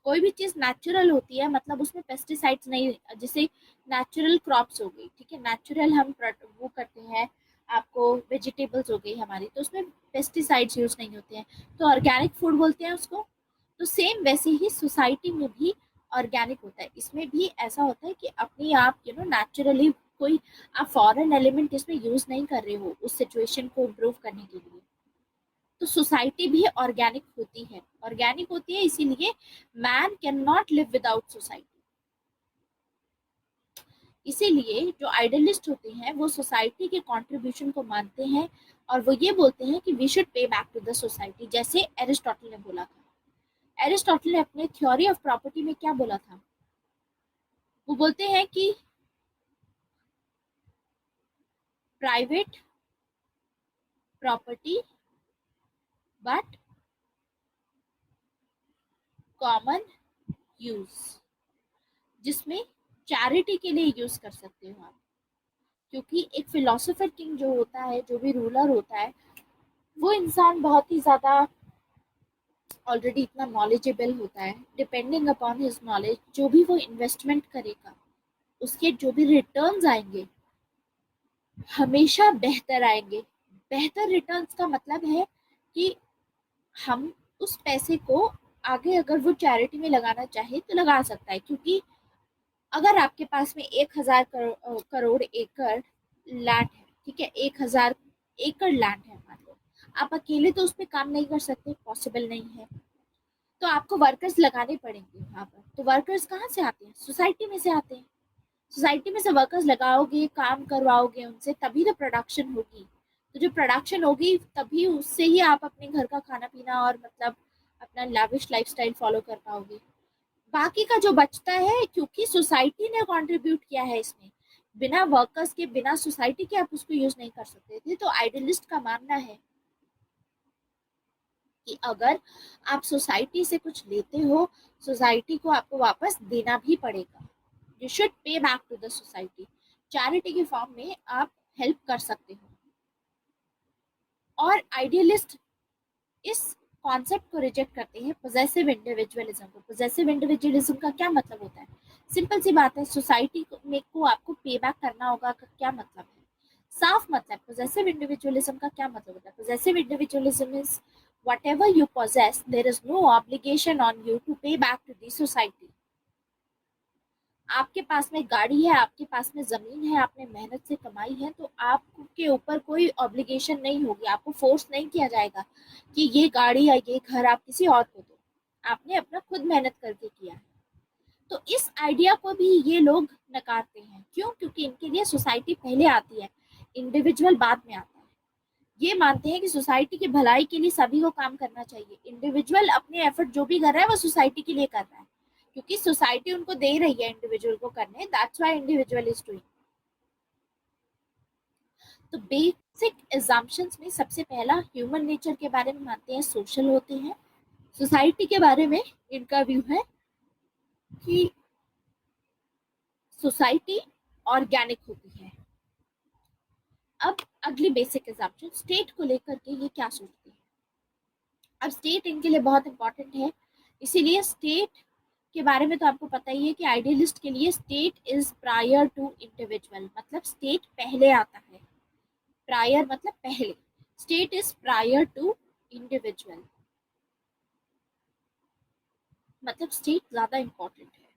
कोई भी चीज नेचुरल होती है मतलब उसमें पेस्टिसाइड्स नहीं, जैसे नेचुरल क्रॉप्स हो गई, ठीक है, नेचुरल हम वो करते हैं, आपको वेजिटेबल्स हो गई हमारी, तो उसमें पेस्टिसाइड्स यूज नहीं होते हैं, तो ऑर्गेनिक फूड बोलते हैं उसको। तो सेम वैसे ही सोसाइटी में भी ऑर्गेनिक होता है। इसमें भी ऐसा होता है कि अपने आप नेचुरली कोई आप फॉरेन एलिमेंट इसमें यूज नहीं कर रहे हो उस सिचुएशन को इम्प्रूव करने के लिए। तो सोसाइटी भी ऑर्गेनिक होती है इसीलिए man can not live without society. इसीलिए जो आइडियलिस्ट होते हैं वो सोसाइटी के कंट्रीब्यूशन को मानते हैं और वो ये बोलते हैं कि we should pay back to the society, जैसे एरिस्टोटल ने बोला था। एरिस्टोटल ने अपने थ्योरी ऑफ प्रॉपर्टी में क्या बोला था? वो बोलते हैं कि private property but common use, जिसमें चैरिटी के लिए यूज कर सकते हो आप। क्योंकि एक फिलोसोफर किंग जो होता है, जो भी रूलर होता है, वो इंसान बहुत ही ज्यादा ऑलरेडी इतना नॉलेजेबल होता है। डिपेंडिंग अपॉन हिज नॉलेज जो भी वो इन्वेस्टमेंट करेगा उसके जो भी रिटर्न्स आएंगे हमेशा बेहतर आएंगे। बेहतर रिटर्न्स का मतलब है कि हम उस पैसे को आगे अगर वो चैरिटी में लगाना चाहे तो लगा सकता है। क्योंकि अगर आपके पास में 1,000 करोड़ एकड़ लैंड है, ठीक है, 1,000 एकड़ लैंड है मान लो, आप अकेले तो उस पर काम नहीं कर सकते, पॉसिबल नहीं है। तो आपको वर्कर्स लगाने पड़ेंगे वहां पर। तो वर्कर्स कहाँ से आते हैं? सोसाइटी में से आते हैं। सोसाइटी में से वर्कर्स लगाओगे, काम करवाओगे उनसे, तभी तो प्रोडक्शन होगी। तो जो प्रोडक्शन होगी तभी उससे ही आप अपने घर का खाना पीना और मतलब अपना लाविश लाइफस्टाइल फॉलो कर पाओगे। बाकी का जो बचता है, क्योंकि सोसाइटी ने कंट्रीब्यूट किया है इसमें, बिना वर्कर्स के, बिना सोसाइटी के आप उसको यूज नहीं कर सकते थे। तो आइडियलिस्ट का मानना है कि अगर आप सोसाइटी से कुछ लेते हो, सोसाइटी को आपको वापस देना भी पड़ेगा। You should pay back to the society. Charity के फॉर्म में आप हेल्प कर सकते हो। और आइडियलिस्ट इस कॉन्सेप्ट को रिजेक्ट करते हैं, पोजेसिव इंडिविजुअलिज्म को। पोजेसिव इंडिविजुअलिज्म का क्या मतलब होता है? सिंपल सी बात है, सोसाइटी में को आपको पे बैक करना होगा का क्या मतलब है? साफ मतलब, पोजेसिव इंडिविजुअलिज्म का क्या मतलब होता है? Possessive individualism is whatever you possess, there is no obligation on you to pay back to the society. आपके पास में गाड़ी है, आपके पास में जमीन है, आपने मेहनत से कमाई है, तो आपके ऊपर कोई ऑब्लिगेशन नहीं होगी, आपको फोर्स नहीं किया जाएगा कि ये गाड़ी या ये घर आप किसी और को दो। आपने अपना खुद मेहनत करके किया है। तो इस आइडिया को भी ये लोग नकारते हैं। क्यों? क्योंकि इनके लिए सोसाइटी पहले आती है, इंडिविजुअल बाद में आता है। ये मानते हैं कि सोसाइटी की भलाई के लिए सभी को काम करना चाहिए। इंडिविजुअल अपने एफर्ट जो भी कर रहा है वो सोसाइटी के लिए कर रहा है, क्योंकि सोसाइटी उनको दे रही है इंडिविजुअल को करने। That's why individual is doing. तो बेसिक एग्जाम्पशंस में सबसे पहला ह्यूमन नेचर के बारे में मानते हैं, सोशल होते हैं। सोसाइटी के बारे में इनका व्यू है कि सोसाइटी ऑर्गेनिक होती है। अब अगली बेसिक एग्जाम्पशन, स्टेट को लेकर के ये क्या सोचते हैं। अब स्टेट इनके लिए बहुत इंपॉर्टेंट है, इसीलिए स्टेट के बारे में तो आपको पता ही है कि आइडियलिस्ट के लिए state is prior to individual, मतलब स्टेट पहले आता है। प्रायर मतलब पहले, state is prior to individual, मतलब स्टेट ज्यादा इंपॉर्टेंट है।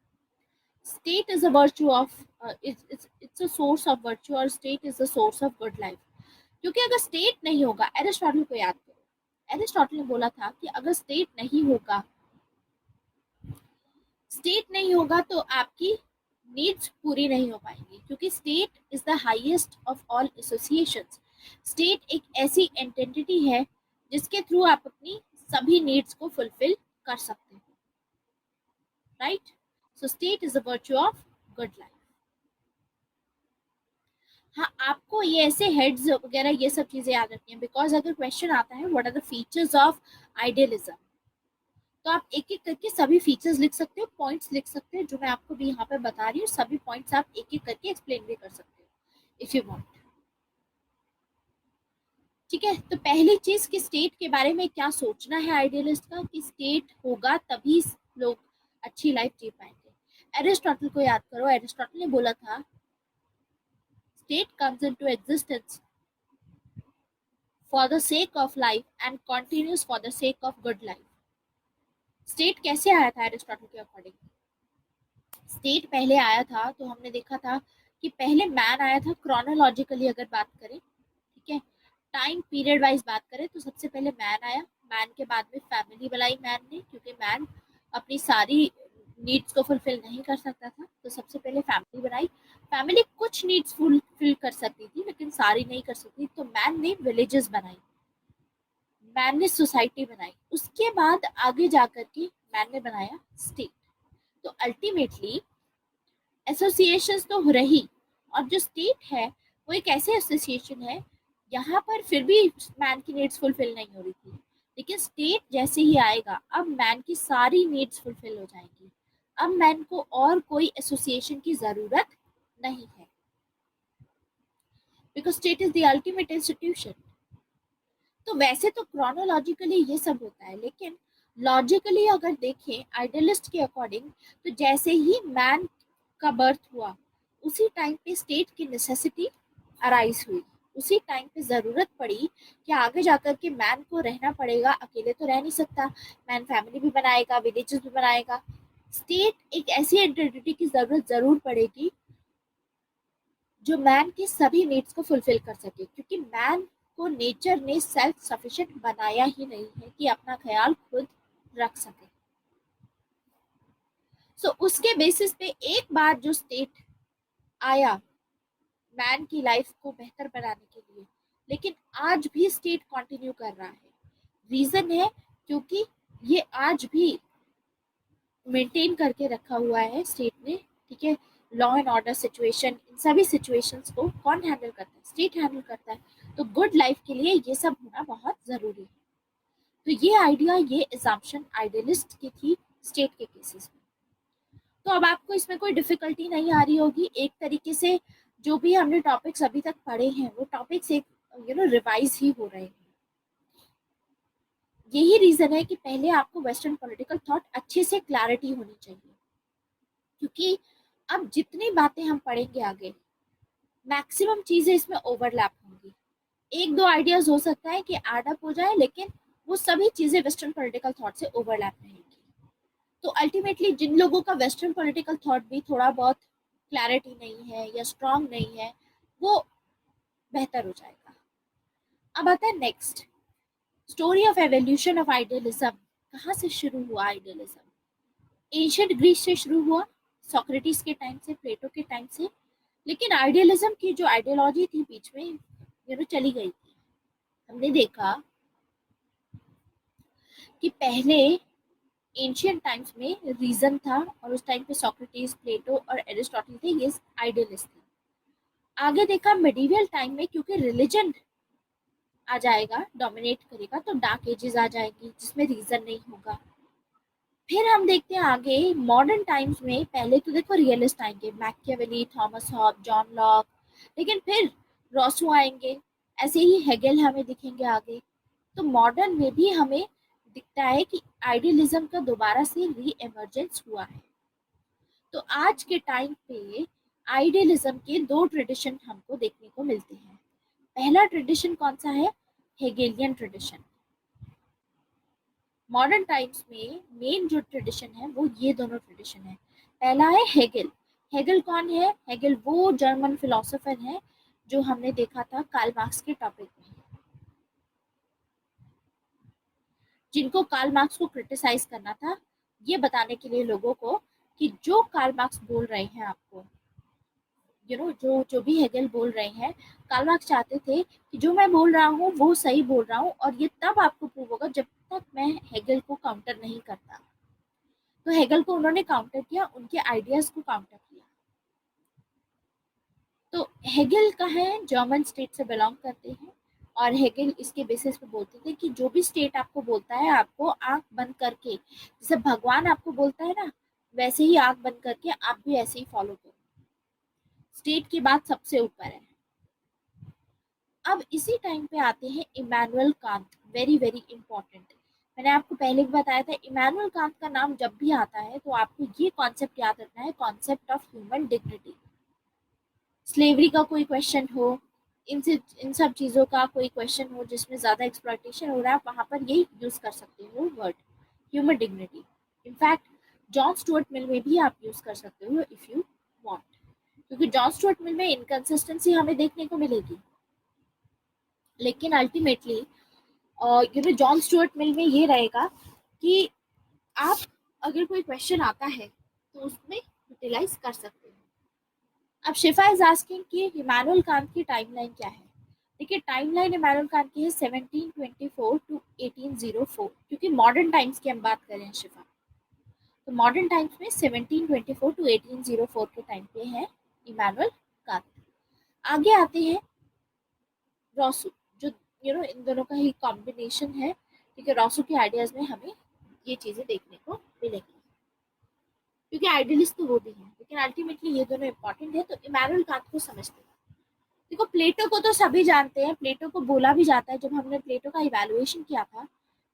State is a virtue of, it's a source of virtue, और state is the source of good life. क्योंकि अगर स्टेट नहीं होगा, एरिस्टोटल को याद करो, एरिस्टोटल ने बोला था कि अगर स्टेट नहीं होगा, स्टेट नहीं होगा तो आपकी नीड्स पूरी नहीं हो पाएंगी। क्योंकि state is the highest of all associations. State एक ऐसी एंटिटी है जिसके थ्रू आप अपनी सभी नीड्स को फुलफिल कर सकते हो, right? So state is a virtue of good life. हाँ, आपको ये ऐसे हेड्स वगैरह ये सब चीजें याद रखनी है, बिकॉज अगर क्वेश्चन आता है what are the features of idealism, तो आप एक एक करके सभी फीचर्स लिख सकते हो, पॉइंट्स लिख सकते हो, जो मैं आपको भी यहाँ पे बता रही हूँ। सभी पॉइंट्स आप एक एक करके एक्सप्लेन भी कर सकते हो इफ यू वांट। ठीक है, तो पहली चीज कि स्टेट के बारे में क्या सोचना है आइडियलिस्ट का, कि स्टेट होगा तभी लोग अच्छी लाइफ जी पाएंगे। एरिस्टोटल को याद करो, एरिस्टोटल ने बोला था state comes into existence for the sake of life and continuous for the sake of good life. State कैसे आया था एरिस्टोटल के अकॉर्डिंग? स्टेट पहले आया था तो हमने देखा था कि पहले मैन आया था क्रोनोलॉजिकली अगर बात करें, ठीक है, टाइम पीरियड वाइज बात करें तो सबसे पहले मैन आया। मैन के बाद में फैमिली बनाई मैन ने, क्योंकि मैन अपनी सारी नीड्स को फुलफिल नहीं कर सकता था, तो सबसे पहले फैमिली बनाई। फैमिली कुछ नीड्स फुलफिल कर सकती थी लेकिन सारी नहीं कर सकती, तो मैन ने विलेजेस बनाई, मैन ने सोसाइटी बनाई। उसके बाद आगे जाकर के मैन ने बनाया स्टेट। तो अल्टीमेटली एसोसिएशंस तो रही, और जो स्टेट है वो एक ऐसे एसोसिएशन है, यहाँ पर फिर भी मैन की नीड्स फुलफिल नहीं हो रही थी, लेकिन स्टेट जैसे ही आएगा अब मैन की सारी नीड्स फुलफिल हो जाएंगी। अब मैन को और कोई एसोसिएशन की जरूरत नहीं है, because state is the ultimate institution. तो वैसे तो क्रोनोलॉजिकली ये सब होता है, लेकिन लॉजिकली अगर देखें आइडियलिस्ट के अकॉर्डिंग, तो जैसे ही मैन का बर्थ हुआ उसी टाइम पे स्टेट की नेसेसिटी अराइज हुई, उसी टाइम पे ज़रूरत पड़ी कि आगे जाकर के मैन को रहना पड़ेगा, अकेले तो रह नहीं सकता, मैन फैमिली भी बनाएगा, विलेजेस भी बनाएगा, स्टेट एक ऐसी एंटिटी की ज़रूरत ज़रूर पड़ेगी जो मैन की सभी नीड्स को फुलफिल कर सके, क्योंकि मैन को नेचर ने सेल्फ सफिशिएंट बनाया ही नहीं है कि अपना ख्याल खुद रख सके। सो उसके बेसिस पे एक बार जो स्टेट आया मैन की लाइफ को बेहतर बनाने के लिए, लेकिन आज भी स्टेट कंटिन्यू कर रहा है। रीजन है क्योंकि ये आज भी मेंटेन करके रखा हुआ है स्टेट ने, ठीक है। लॉ एंड ऑर्डर सिचुएशन, इन सभी सिचुएशंस को कौन हैंडल करता है? स्टेट हैंडल करता है। तो गुड लाइफ के लिए ये सब होना बहुत जरूरी है। तो ये आइडिया, ये एजम्पशन आइडियलिस्ट की थी स्टेट के केसेस में। तो अब आपको इसमें कोई डिफिकल्टी नहीं आ रही होगी। एक तरीके से जो भी हमने टॉपिक्स अभी तक पढ़े हैं वो टॉपिक्स एक रिवाइज ही हो रहे हैं। यही रीजन है कि पहले आपको वेस्टर्न पॉलिटिकल थॉट अच्छे से क्लैरिटी होनी चाहिए, क्योंकि अब जितनी बातें हम पढ़ेंगे आगे मैक्सिमम चीजें इसमें ओवरलैप होंगी। एक दो आइडियाज हो सकता है कि एड अप हो जाए, लेकिन वो सभी चीजें वेस्टर्न पॉलिटिकल थॉट से ओवरलैप रहेंगी। तो अल्टीमेटली जिन लोगों का वेस्टर्न पॉलिटिकल थॉट भी थोड़ा बहुत क्लैरिटी नहीं है या स्ट्रांग नहीं है, वो बेहतर हो जाएगा। अब आता है next, story of evolution of idealism. कहाँ से शुरू हुआ आइडियलिज्म? एंशियंट ग्रीस से शुरू हुआ, सोक्रेटिस के टाइम से, प्लेटो के टाइम से। लेकिन आइडियलिज्म की जो आइडियोलॉजी थी बीच में चली गई थी। हमने देखा कि पहले एंशियंट टाइम्स में रीजन था, और उस टाइम पे सोक्रेटिस, प्लेटो और एरिस्टोटल थे, ये आइडियलिस्ट थे। आगे देखा मिडिवल टाइम में क्योंकि रिलीजन आ जाएगा, डोमिनेट करेगा, तो डार्क एजेस आ जाएगी जिसमें रीजन नहीं होगा। फिर हम देखते हैं आगे मॉडर्न टाइम्स में, पहले तो देखो रियलिस्ट आएंगे, Machiavelli, Thomas hob, John Locke, लेकिन फिर रॉसो आएंगे, ऐसे ही हेगेल हमें दिखेंगे आगे। तो मॉडर्न में भी हमें दिखता है कि आइडियलिज्म का दोबारा से री एमर्जेंस हुआ है। तो आज के टाइम पे आइडियलिज्म के दो ट्रेडिशन हमको देखने को मिलते हैं। पहला ट्रेडिशन कौन सा है? Hegelian tradition. मॉडर्न टाइम्स में मेन जो ट्रेडिशन है वो ये दोनों ट्रेडिशन है। पहला है हेगेल। हेगेल कौन है? हेगेल वो जर्मन फिलोसोफर है जो हमने देखा था कार्ल मार्क्स के टॉपिक में, जिनको कार्ल मार्क्स को क्रिटिसाइज करना था, ये बताने के लिए लोगों को कि जो कार्ल मार्क्स बोल रहे हैं आपको, जो जो भी हेगेल बोल रहे हैं, कार्ल मार्क्स चाहते थे कि जो मैं बोल रहा हूँ वो सही बोल रहा हूँ, और ये तब आपको प्रूव होगा जब तक मैं हेगेल को काउंटर नहीं करता। तो हेगल को उन्होंने काउंटर किया, उनके आइडियाज को काउंटर किया। तो हेगल का है जर्मन स्टेट से बिलोंग करते हैं, और हेगल इसके बेसिस पे बोलते थे कि जो भी स्टेट आपको बोलता है, आपको आंख बंद करके, जैसे भगवान आपको बोलता है ना, वैसे ही आंख बंद करके आप भी ऐसे ही फॉलो करो। स्टेट की बात सबसे ऊपर है। अब इसी टाइम पे आते हैं Immanuel Kant, very very important. मैंने आपको पहले भी बताया था, इमैनुअल कांत का नाम जब भी आता है तो आपको ये कॉन्सेप्ट याद रखना है, concept of human dignity. Slavery का कोई क्वेश्चन हो, इन सब चीज़ों का कोई क्वेश्चन हो जिसमें ज़्यादा एक्सप्लॉयटेशन हो रहा है, वहाँ पर यही यूज़ कर सकते हो word human dignity. In fact John Stuart Mill में भी आप यूज कर सकते हो इफ यू वांट, क्योंकि जॉन स्टुअर्ट मिल में इनकंसिस्टेंसी हमें देखने को मिलेगी, लेकिन अल्टीमेटली जॉन स्टुअर्ट मिल में ये रहेगा कि आप अगर कोई क्वेश्चन आता है तो उसमें यूटिलाइज कर सकते हो। अब शिफा इज आस्किंग कि इमानुएल कांत की टाइमलाइन क्या है। देखिए टाइमलाइन इमानुएल कांत की है 1724 टू 1804, क्योंकि मॉडर्न टाइम्स की हम बात करें शिफा, तो मॉडर्न टाइम्स में 1724 टू 1804 के टाइम पे है इमानुएल कांत। आगे आते हैं रॉसू, जो इन दोनों का ही कॉम्बिनेशन है, ठीक है। रॉसू के आइडियाज में हमें ये चीजें देखने को मिलेंगी, क्योंकि आइडियलिस्ट तो वो भी है, लेकिन अल्टीमेटली ये दोनों इंपॉर्टेंट है। तो इमानुएल कांत को समझते हैं। देखो प्लेटो को तो सभी जानते हैं, प्लेटो को बोला भी जाता है, जब हमने प्लेटो का इवैल्यूएशन किया था,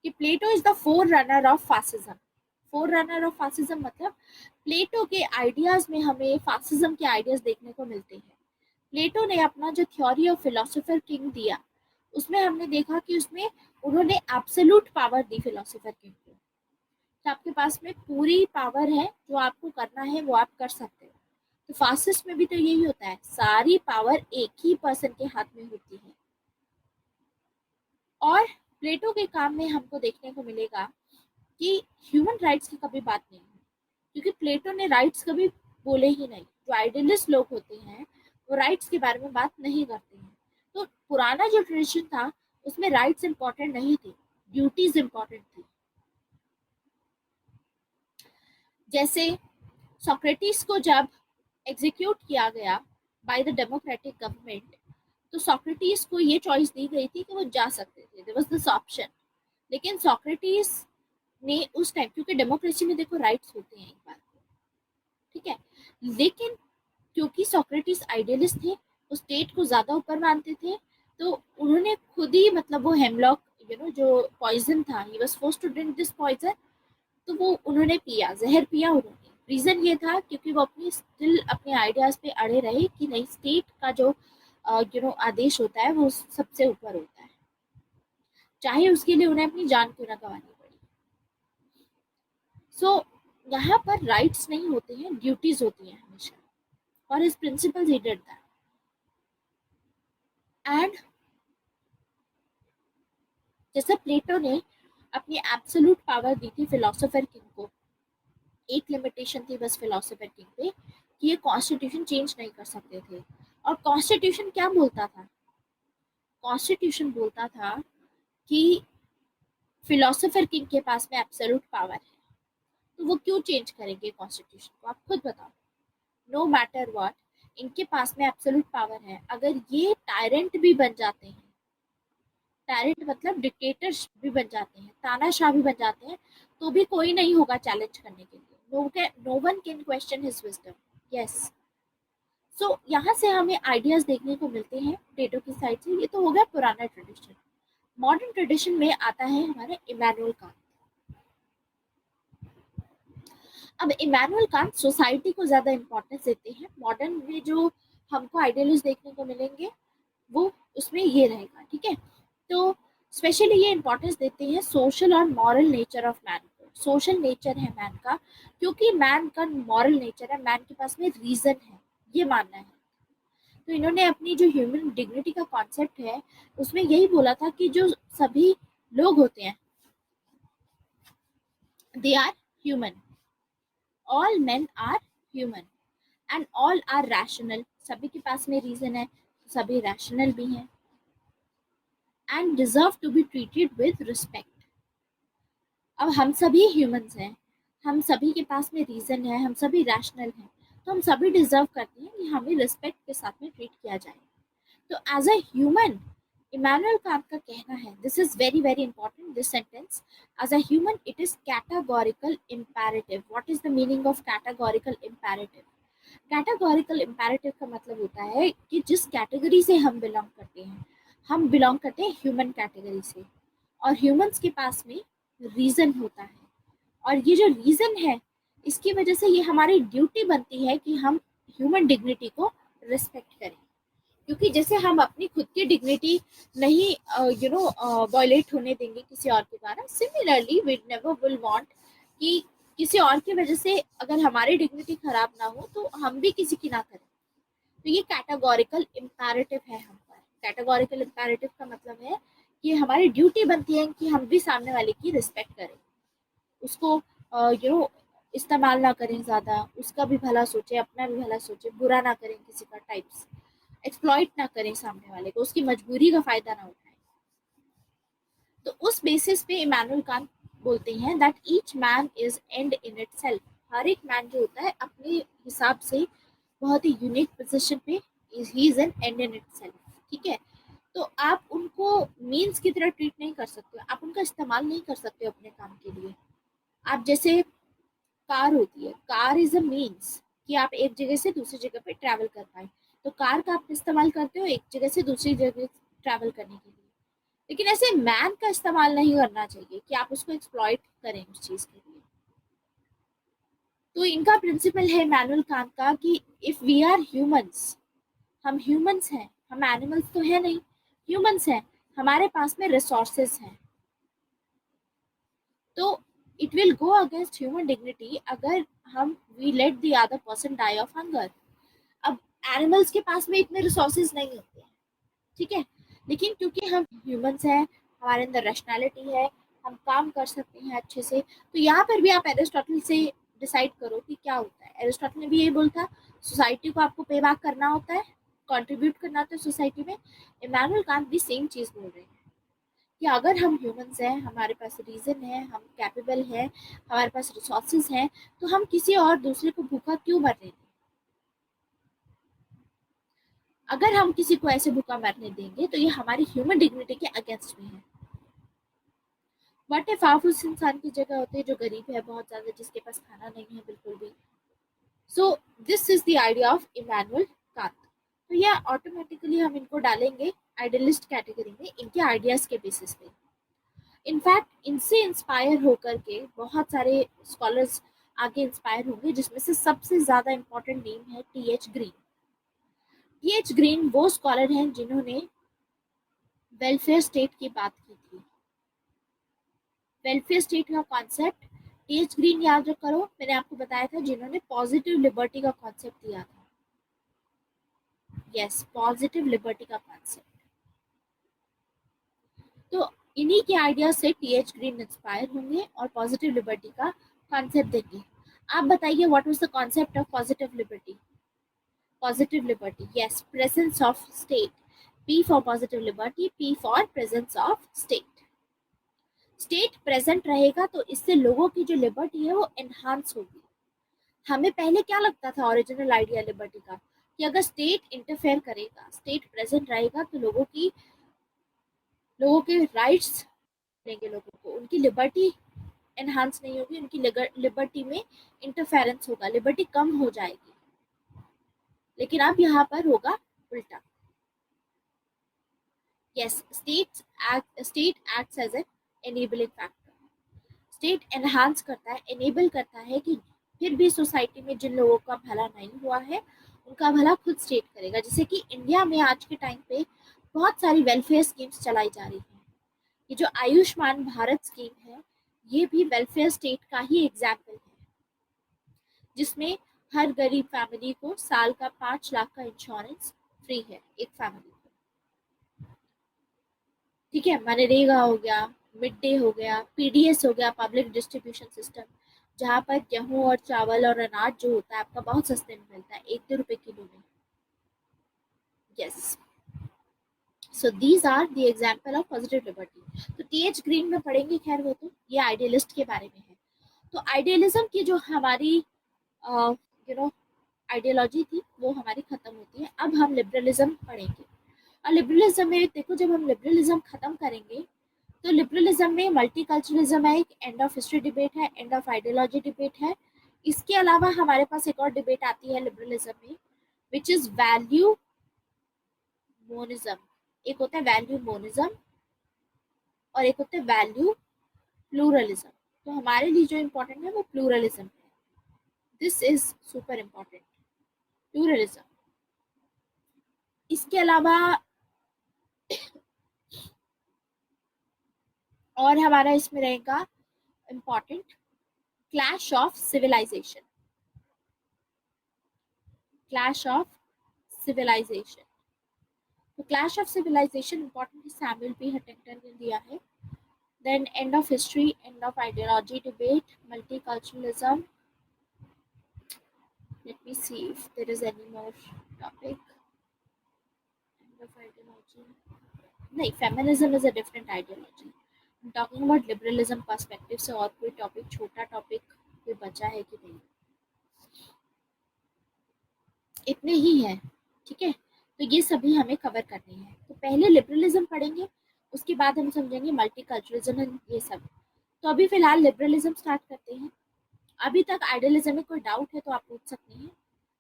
कि Plato is the forerunner of fascism. Forerunner of fascism मतलब प्लेटो के आइडियाज में हमें फासिज्म के आइडियाज देखने को मिलते हैं। प्लेटो ने अपना जो थ्योरी ऑफ फिलोसोफर किंग दिया, उसमें हमने देखा कि उसमें उन्होंने एब्सोल्यूट पावर दी फिलोसोफर किंग को, तो आपके पास में पूरी पावर है, जो आपको करना है वो आप कर सकते हो। तो फासिस्ट में भी तो यही होता है, सारी पावर एक ही पर्सन के हाथ में होती है। और प्लेटो के काम में हमको देखने को मिलेगा कि ह्यूमन राइट्स की कभी बात नहीं है, क्योंकि प्लेटो ने राइट्स कभी बोले ही नहीं। जो आइडियलिस्ट लोग होते हैं वो राइट्स के बारे में बात नहीं करते हैं। तो पुराना जो ट्रेडिशन था उसमें राइट्स इंपॉर्टेंट नहीं थी, ड्यूटीज इंपॉर्टेंट थी। जैसे सोक्रेटिस को जब एग्जीक्यूट किया गया बाय द डेमोक्रेटिक गवर्नमेंट, तो सोक्रेटिस को ये चॉइस दी गई थी कि वो जा सकते थे, देयर वाज दिस ऑप्शन। लेकिन सोक्रेटिस ने उस टाइम, क्योंकि डेमोक्रेसी में देखो राइट्स होते हैं एक बार, ठीक है, लेकिन क्योंकि सोक्रेटिस आइडियलिस्ट थे, वो स्टेट को ज्यादा ऊपर मानते थे, तो उन्होंने खुद ही मतलब वो हेमलॉक जो पॉइजन था, he was forced to drink this poison, तो वो उन्होंने पिया, जहर पिया उन्होंने। रीजन ये था क्योंकि वो अपनी स्टिल अपने आइडियाज पे अड़े रहे कि नहीं, स्टेट का जो आदेश होता है वो सबसे ऊपर होता है, चाहे उसके लिए उन्हें अपनी जान क्यों ना गंवानी पड़ी। सो यहाँ पर राइट्स नहीं होते हैं, ड्यूटीज होती हैं हमेशा, और इस principle he did that. And जैसे प्लेटो ने अपनी एब्सोल्यूट पावर दी थी फिलोसोफर किंग को, एक लिमिटेशन थी बस फिलोसोफर किंग पे कि ये कॉन्स्टिट्यूशन चेंज नहीं कर सकते थे। और कॉन्स्टिट्यूशन क्या बोलता था? कॉन्स्टिट्यूशन बोलता था कि फिलोसोफर किंग के पास में एब्सोल्यूट पावर है, तो वो क्यों चेंज करेंगे कॉन्स्टिट्यूशन को? आप खुद बताओ। नो मैटर व्हाट, इनके पास में एब्सोल्यूट पावर है। अगर ये टायरेंट भी बन जाते हैं, टायरेंट मतलब डिक्टेटर भी बन जाते हैं, तानाशाह भी बन जाते हैं, तो भी कोई नहीं होगा चैलेंज करने के लिए। No one can question his wisdom. Yes. So यहाँ से हमें आइडियाज देखने को मिलते हैं प्लेटो की साइड से। ये तो हो गया पुराना ट्रेडिशन। मॉडर्न ट्रेडिशन में आता है हमारे इमैनुअल कांत। अब इमैनुअल कांत सोसाइटी को ज्यादा इंपॉर्टेंस देते हैं। मॉडर्न में जो हमको आइडियलिस्ट देखने को मिलेंगे वो उसमें ये रहेगा, ठीक है। तो स्पेशली ये इंपॉर्टेंस देते हैं सोशल और मॉरल नेचर ऑफ मैन को। सोशल नेचर है मैन का, क्योंकि मैन का मॉरल नेचर है, मैन के पास में रीजन है, ये मानना है। तो इन्होंने अपनी जो ह्यूमन डिग्निटी का कॉन्सेप्ट है उसमें यही बोला था कि जो सभी लोग होते हैं they are human, all men are human and all are rational. सभी के पास में रीजन है, सभी रैशनल भी हैं and deserve to be treated with respect. अब हम सभी ह्यूमंस हैं, हम सभी के पास में रीजन है, हम सभी रैशनल हैं, तो हम सभी डिजर्व करते हैं कि हमें रिस्पेक्ट के साथ में ट्रीट किया जाए। तो as a human, Immanuel Kant का कहना है, this is very very important this sentence, as a human it is categorical imperative. What is the meaning of categorical imperative? Categorical imperative का मतलब होता है कि जिस कैटेगरी से हम बिलोंग करते हैं, हम बिलोंग करते हैं ह्यूमन कैटेगरी से, और ह्यूमंस के पास में रीजन होता है, और ये जो रीजन है इसकी वजह से ये हमारी ड्यूटी बनती है कि हम ह्यूमन डिग्निटी को रिस्पेक्ट करें। क्योंकि जैसे हम अपनी खुद की डिग्निटी नहीं वायलेट होने देंगे किसी और के द्वारा, similarly we never will want कि किसी और की वजह से अगर हमारी डिग्निटी खराब ना हो तो हम भी किसी की ना करें। तो ये कैटेगोरिकल इम्पेरेटिव है हम पर। कैटेगोरिकल इम्पेरेटिव का मतलब है कि हमारी ड्यूटी बनती है कि हम भी सामने वाले की रिस्पेक्ट करें, उसको इस्तेमाल ना करें ज़्यादा, उसका भी भला सोचे, अपना भी भला सोचे, बुरा ना करें किसी का, टाइप्स एक्सप्लॉइट ना करें सामने वाले को, उसकी मजबूरी का फ़ायदा ना उठाएं। तो उस बेसिस पे इमानुअल कांत बोलते हैं that each man is end in itself. हर एक मैन जो होता है अपने हिसाब से बहुत ही यूनिक पोजीशन पे he is an and in itself. ठीक है, तो आप उनको मीन्स की तरह ट्रीट नहीं कर सकते, आप उनका इस्तेमाल नहीं कर सकते अपने काम के लिए। आप जैसे कार होती है, कार इज अ मीन्स कि आप एक जगह से दूसरी जगह पे ट्रैवल कर पाए, तो कार का आप इस्तेमाल करते हो एक जगह से दूसरी जगह ट्रैवल करने के लिए। लेकिन ऐसे मैन का इस्तेमाल नहीं करना चाहिए कि आप उसको एक्सप्लॉइट करें उस चीज के लिए। तो इनका प्रिंसिपल है मैनुअल कांत का कि इफ वी आर ह्यूमंस, हम ह्यूमंस हैं, हम एनिमल्स तो है नहीं, ह्यूमंस हैं, हमारे पास में रिसोर्सेज हैं, तो it will go against human dignity अगर हम we let the other person die of hunger. अब एनिमल्स के पास में इतने रिसोर्सेज नहीं होते हैं, ठीक है, लेकिन क्योंकि हम ह्यूमंस हैं, हमारे अंदर रैशनैलिटी है, हम काम कर सकते हैं अच्छे से। तो यहाँ पर भी आप एरिस्टोटल से डिसाइड करो कि क्या होता है। एरिस्टोटल ने भी यही बोलता, सोसाइटी को आपको पे बैक करना होता है, कंट्रीब्यूट करना होता है सोसाइटी में। इमैनुअल कांत भी सेम चीज़ बोल रहे हैं कि अगर हम ह्यूमंस हैं, हमारे पास रीज़न है, हम कैपेबल हैं, हमारे पास रिसोर्सेज हैं, तो हम किसी और दूसरे को भूखा क्यों मरने दें। अगर हम किसी को ऐसे भूखा मरने देंगे तो ये हमारी ह्यूमन डिग्निटी के अगेंस्ट में है। बट इफ आप उस इंसान की जगह होते हैं जो गरीब है बहुत ज़्यादा, जिसके पास खाना नहीं है बिल्कुल भी। सो this is the idea of Immanuel Kant. तो ये ऑटोमेटिकली हम इनको डालेंगे आइडियलिस्ट कैटेगरी में, इनके आइडियाज के बेसिस पे। इनफैक्ट इनसे इंस्पायर होकर के बहुत सारे स्कॉलर्स आगे इंस्पायर होंगे, जिसमें से सबसे ज़्यादा इंपॉर्टेंट नेम है टी.एच. ग्रीन। टी.एच. ग्रीन वो स्कॉलर हैं जिन्होंने वेलफेयर स्टेट की बात की थी। वेलफेयर स्टेट का कॉन्सेप्ट टी.एच. ग्रीन याद रख करो, मैंने आपको बताया था, जिन्होंने पॉजिटिव लिबर्टी का कॉन्सेप्ट दिया था। यस, पॉजिटिव लिबर्टी का कॉन्सेप्ट। तो इन्हीं के आइडिया से टी.एच. ग्रीन इंस्पायर होंगे और पॉजिटिव लिबर्टी का कॉन्सेप्ट देंगे। आप बताइए what was the concept of positive liberty. Positive liberty, yes, presence of state. P for positive liberty, P for presence of state। State present रहेगा तो इससे लोगों की जो लिबर्टी है वो एनहांस होगी। हमें पहले क्या लगता था ओरिजिनल आइडिया लिबर्टी का, कि अगर स्टेट इंटरफेयर करेगा, स्टेट प्रेजेंट रहेगा, तो लोगों के राइट्स देंगे, लोगों को उनकी लिबर्टी एनहांस नहीं होगी, उनकी लिबर्टी में इंटरफेरेंस होगा, लिबर्टी कम हो जाएगी। लेकिन अब यहाँ पर होगा उल्टा। Yes, state acts as an enabling factor. State enhance करता है, एनेबल करता है कि फिर भी सोसाइटी में जिन लोगों का भला नहीं हुआ है उनका भला खुद स्टेट करेगा। जैसे कि इंडिया में आज के टाइम पे बहुत सारी वेलफेयर स्कीम्स चलाई जा रही हैं। ये जो आयुष्मान भारत स्कीम है, ये भी वेलफेयर स्टेट का ही एग्जाम्पल है, जिसमें हर गरीब फैमिली को साल का 5 लाख का इंश्योरेंस फ्री है एक फैमिली को। ठीक है, मनरेगा हो गया, मिड डे हो गया, पीडीएस हो गया, पब्लिक डिस्ट्रीब्यूशन सिस्टम, जहाँ पर गेहूं और चावल और अनाज जो होता है आपका बहुत सस्ते में मिलता है, 1-2 रुपए किलो में। Yes, so these are the example of positive liberty. तो टी.एच. ग्रीन में पढ़ेंगे, खैर वो तो ये आइडियलिस्ट के बारे में है। तो आइडियलिज्म की जो हमारी आइडियोलॉजी थी वो हमारी खत्म होती है। अब हम लिबरलिज्म पढ़ेंगे। और लिबरलिज्म में देखो, जब हम लिबरलिज्म खत्म करेंगे तो लिबरलिज्म में मल्टीकल्चरलिज्म है, एक एंड ऑफ हिस्ट्री डिबेट है, एंड ऑफ आइडियोलॉजी डिबेट है। इसके अलावा हमारे पास एक और डिबेट आती है लिबरलिज्म में, विच इज वैल्यू मोनिज्म। एक होता है वैल्यू मोनिज्म और एक होता है वैल्यू प्लूरलिज्म। तो हमारे लिए जो इम्पोर्टेंट है वो प्लूरलिज्म है। This is super important, pluralism. इसके अलावा और हमारा इसमें रहेगा important clash of civilisation, clash of civilisation. तो क्लैश ऑफ सिविलाइजेशन इंपॉर्टेंट है, सैमुअल पी हंटिंगटन ने दिया है। Then end of history, end of ideology debate, multiculturalism. Let me see if there is any more topic. End of ideology, नहीं, feminism is a different ideology. Talking about liberalism perspective से और कोई topic, छोटा topic कोई बचा है कि नहीं? इतने ही है, ठीक है। तो ये सभी हमें कवर करने हैं। तो पहले लिबरलिज्म पढ़ेंगे, उसके बाद हम समझेंगे मल्टीकल्चरलिज्म, ये सब। तो अभी फिलहाल लिबरलिज्म स्टार्ट करते हैं। अभी तक आइडियलिज्म में कोई डाउट है तो आप पूछ सकते हैं।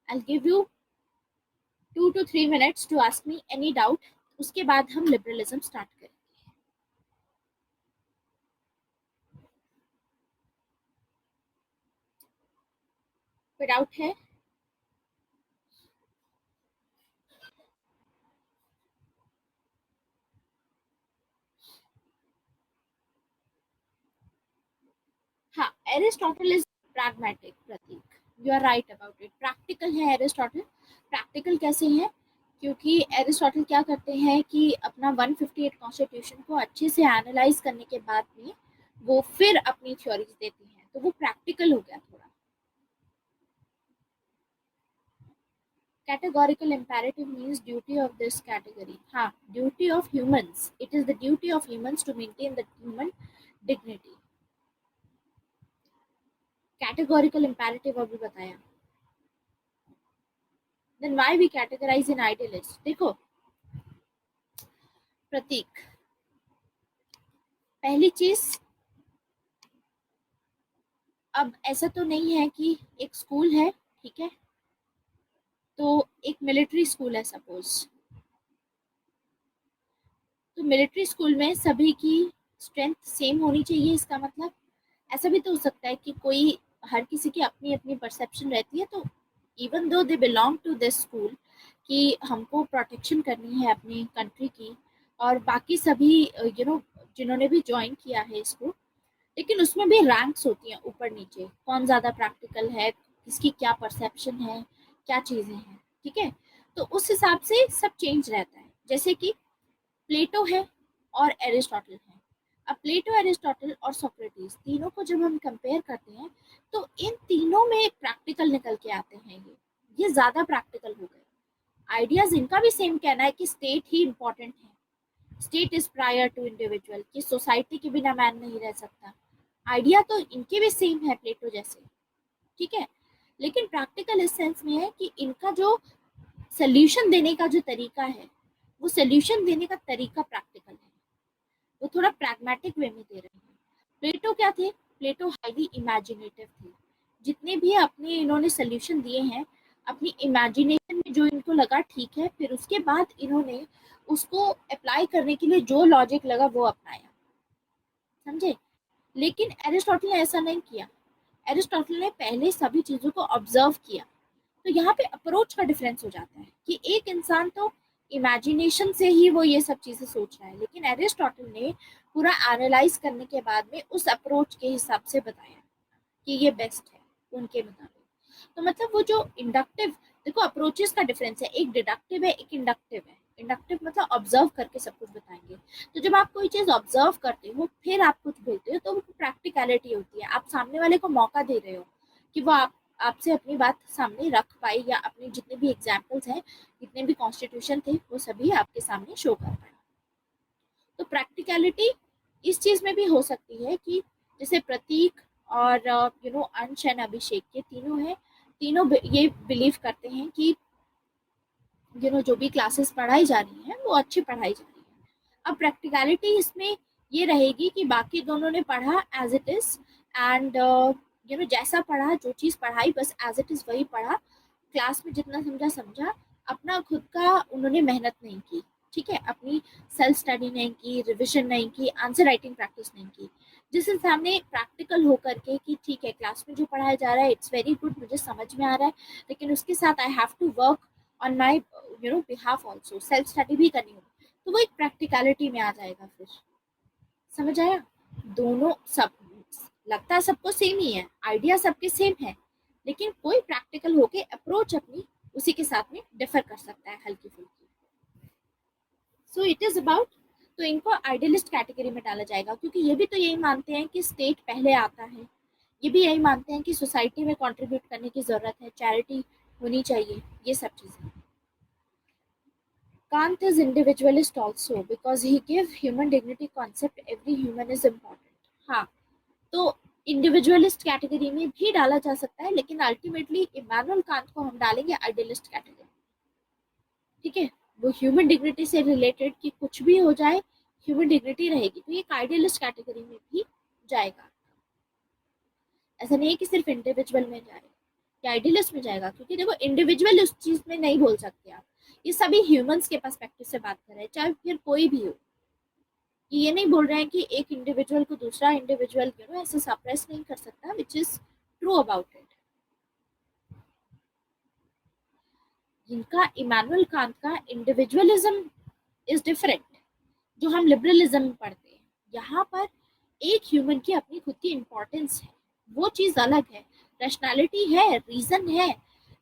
I give you 2 to 3 minutes to ask me any doubt. उसके बाद हम लिबरलिज्म स्टार्ट करेंगे। कोई डाउट है? हाँ, Aristotle is pragmatic, Pratik. You are right about it. Practical है एरिस्टोटल। प्रैक्टिकल कैसे है? क्योंकि एरिस्टोटल क्या करते हैं कि अपना 158 कॉन्स्टिट्यूशन को अच्छे से एनालाइज करने के बाद में वो फिर अपनी थ्योरीज देते हैं, तो वो प्रैक्टिकल हो गया थोड़ा। Categorical imperative means duty of this category. हाँ, duty of humans. It is the duty of humans to maintain the human dignity. Categorical imperative अभी बताया। Then why we categorize in idealist? देखो प्रतीक, पहली चीज, अब ऐसा तो नहीं है कि एक स्कूल है, ठीक है, तो एक मिलिट्री स्कूल है सपोज, तो मिलिट्री स्कूल में सभी की स्ट्रेंथ सेम होनी चाहिए, इसका मतलब ऐसा भी तो हो सकता है कि कोई, हर किसी की अपनी अपनी परसेप्शन रहती है, तो even though they belong to this school कि हमको प्रोटेक्शन करनी है अपनी कंट्री की, और बाकी सभी जिन्होंने भी ज्वाइन किया है इसको, लेकिन उसमें भी रैंक्स होती हैं ऊपर नीचे, कौन ज़्यादा प्रैक्टिकल है, किसकी क्या परसेप्शन है, क्या चीज़ें हैं, ठीक है। तो उस हिसाब से सब चेंज रहता है। जैसे कि प्लेटो है और एरिस्टोटल है। अब प्लेटो, एरिस्टोटल और सोक्रेटिस तीनों को जब हम कंपेयर करते हैं तो इन तीनों में प्रैक्टिकल निकल के आते हैं। ये ज़्यादा प्रैक्टिकल हो गए। आइडियाज इनका भी सेम कहना है कि स्टेट ही इम्पोर्टेंट है, state is prior to individual, कि सोसाइटी के बिना मैन नहीं रह सकता। आइडिया तो इनके भी सेम है प्लेटो जैसे, ठीक है। लेकिन प्रैक्टिकल इस सेंस में है कि इनका जो सोल्यूशन देने का जो तरीका है, वो सोल्यूशन देने का तरीका प्रैक्टिकल है, वो थोड़ा प्रैग्मेटिक वे में दे रहे हैं। प्लेटो क्या थे? प्लेटो हाईली इमेजिनेटिव थे। जितने भी अपने इन्होंने सोल्यूशन दिए हैं, अपनी इमेजिनेशन में जो इनको लगा ठीक है, फिर उसके बाद इन्होंने उसको अप्लाई करने के लिए जो लॉजिक लगा वो अपनाया, समझे। लेकिन एरिस्टोटल ने ऐसा नहीं किया। एरिस्टोटल ने पहले सभी चीज़ों को ऑब्जर्व किया। तो यहाँ पे अप्रोच का डिफरेंस हो जाता है कि एक इंसान तो इमेजिनेशन से ही वो ये सब चीज़ें सोच रहा है, लेकिन एरिस्टोटल ने पूरा एनालाइज करने के बाद में उस अप्रोच के हिसाब से बताया कि ये बेस्ट है उनके मुताबिक। तो मतलब वो जो इंडक्टिव, देखो अप्रोचेस का डिफरेंस है, एक डिडक्टिव है, एक इंडक्टिव है। इंडक्टिव मतलब ऑब्जर्व करके सब कुछ बताएंगे। तो जब आप कोई चीज़ ऑब्जर्व करते हो फिर आप कुछ बोलते हो तो वो प्रैक्टिकलिटी होती है। आप सामने वाले को मौका दे रहे हो कि वो आपसे अपनी बात सामने रख पाए, या अपने जितने भी एग्जाम्पल्स हैं, जितने भी कॉन्स्टिट्यूशन थे, वो सभी आपके सामने शो कर पाए। तो प्रैक्टिकलिटी इस चीज़ में भी हो सकती है कि जैसे प्रतीक और अंश एंड अभिषेक, ये तीनों हैं, तीनों ये बिलीव करते हैं कि जो भी क्लासेस पढ़ाई जा रही हैं वो अच्छी पढ़ाई जा रही है। अब प्रैक्टिकलिटी इसमें ये रहेगी कि बाकी दोनों ने पढ़ा एज इट इज, एंड जैसा पढ़ा, जो चीज़ पढ़ाई बस एज इट इज वही पढ़ा, क्लास में जितना समझा समझा, अपना खुद का उन्होंने मेहनत नहीं की, ठीक है, अपनी सेल्फ स्टडी नहीं की, रिविजन नहीं की, आंसर राइटिंग प्रैक्टिस नहीं की। जिस इंसान ने प्रैक्टिकल होकर के कि ठीक है क्लास में जो पढ़ाया जा रहा है इट्स वेरी गुड, मुझे समझ में आ रहा है, लेकिन उसके साथ I have to work on my behalf also, self study भी करनी होगी, तो वो एक प्रैक्टिकलिटी में आ जाएगा। फिर समझ आया? दोनों सब लगता है सबको सेम ही है, आइडिया सबके सेम है, लेकिन कोई प्रैक्टिकल होके अप्रोच अपनी उसी के साथ में डिफर कर सकता है हल्की फुल्की। सो इट इज अबाउट, तो इनको आइडियलिस्ट कैटेगरी में डाला जाएगा, क्योंकि ये भी तो यही मानते हैं कि स्टेट पहले आता है, ये भी यही मानते हैं कि सोसाइटी में कंट्रीब्यूट करने की जरूरत है, चैरिटी होनी चाहिए, ये सब चीजें। Kant is individualist also because he gave human dignity concept every human is important. हाँ, तो इंडिविजुअलिस्ट कैटेगरी में भी डाला जा सकता है, लेकिन अल्टीमेटली इमैनुअल कांत को हम डालेंगे आइडियलिस्ट कैटेगरी। ठीक है, वो ह्यूमन डिग्निटी से रिलेटेड कि कुछ भी हो जाए ह्यूमन डिग्निटी रहेगी, तो ये आइडियलिस्ट कैटेगरी में भी जाएगा। ऐसा नहीं है कि सिर्फ इंडिविजुअल में जाएगा या आइडियलिस्ट में जाएगा, क्योंकि देखो इंडिविजुअल उस चीज में नहीं बोल सकते आप, ये सभी ह्यूमंस के पर्सपेक्टिव से बात कर रहे हैं, चाहे फिर कोई भी हो। ये नहीं बोल रहे हैं कि एक इंडिविजुअल को दूसरा इंडिविजुअल ऐसे सप्रेस नहीं कर सकता, which is true about it. जिनका इमैनुअल कांत का इंडिविजुअलिज्म इज डिफरेंट, जो हम लिबरलिज्म में पढ़ते हैं, यहाँ पर एक ह्यूमन की अपनी खुद की इम्पोर्टेंस है, वो चीज अलग है। रैशनैलिटी है, रीजन है,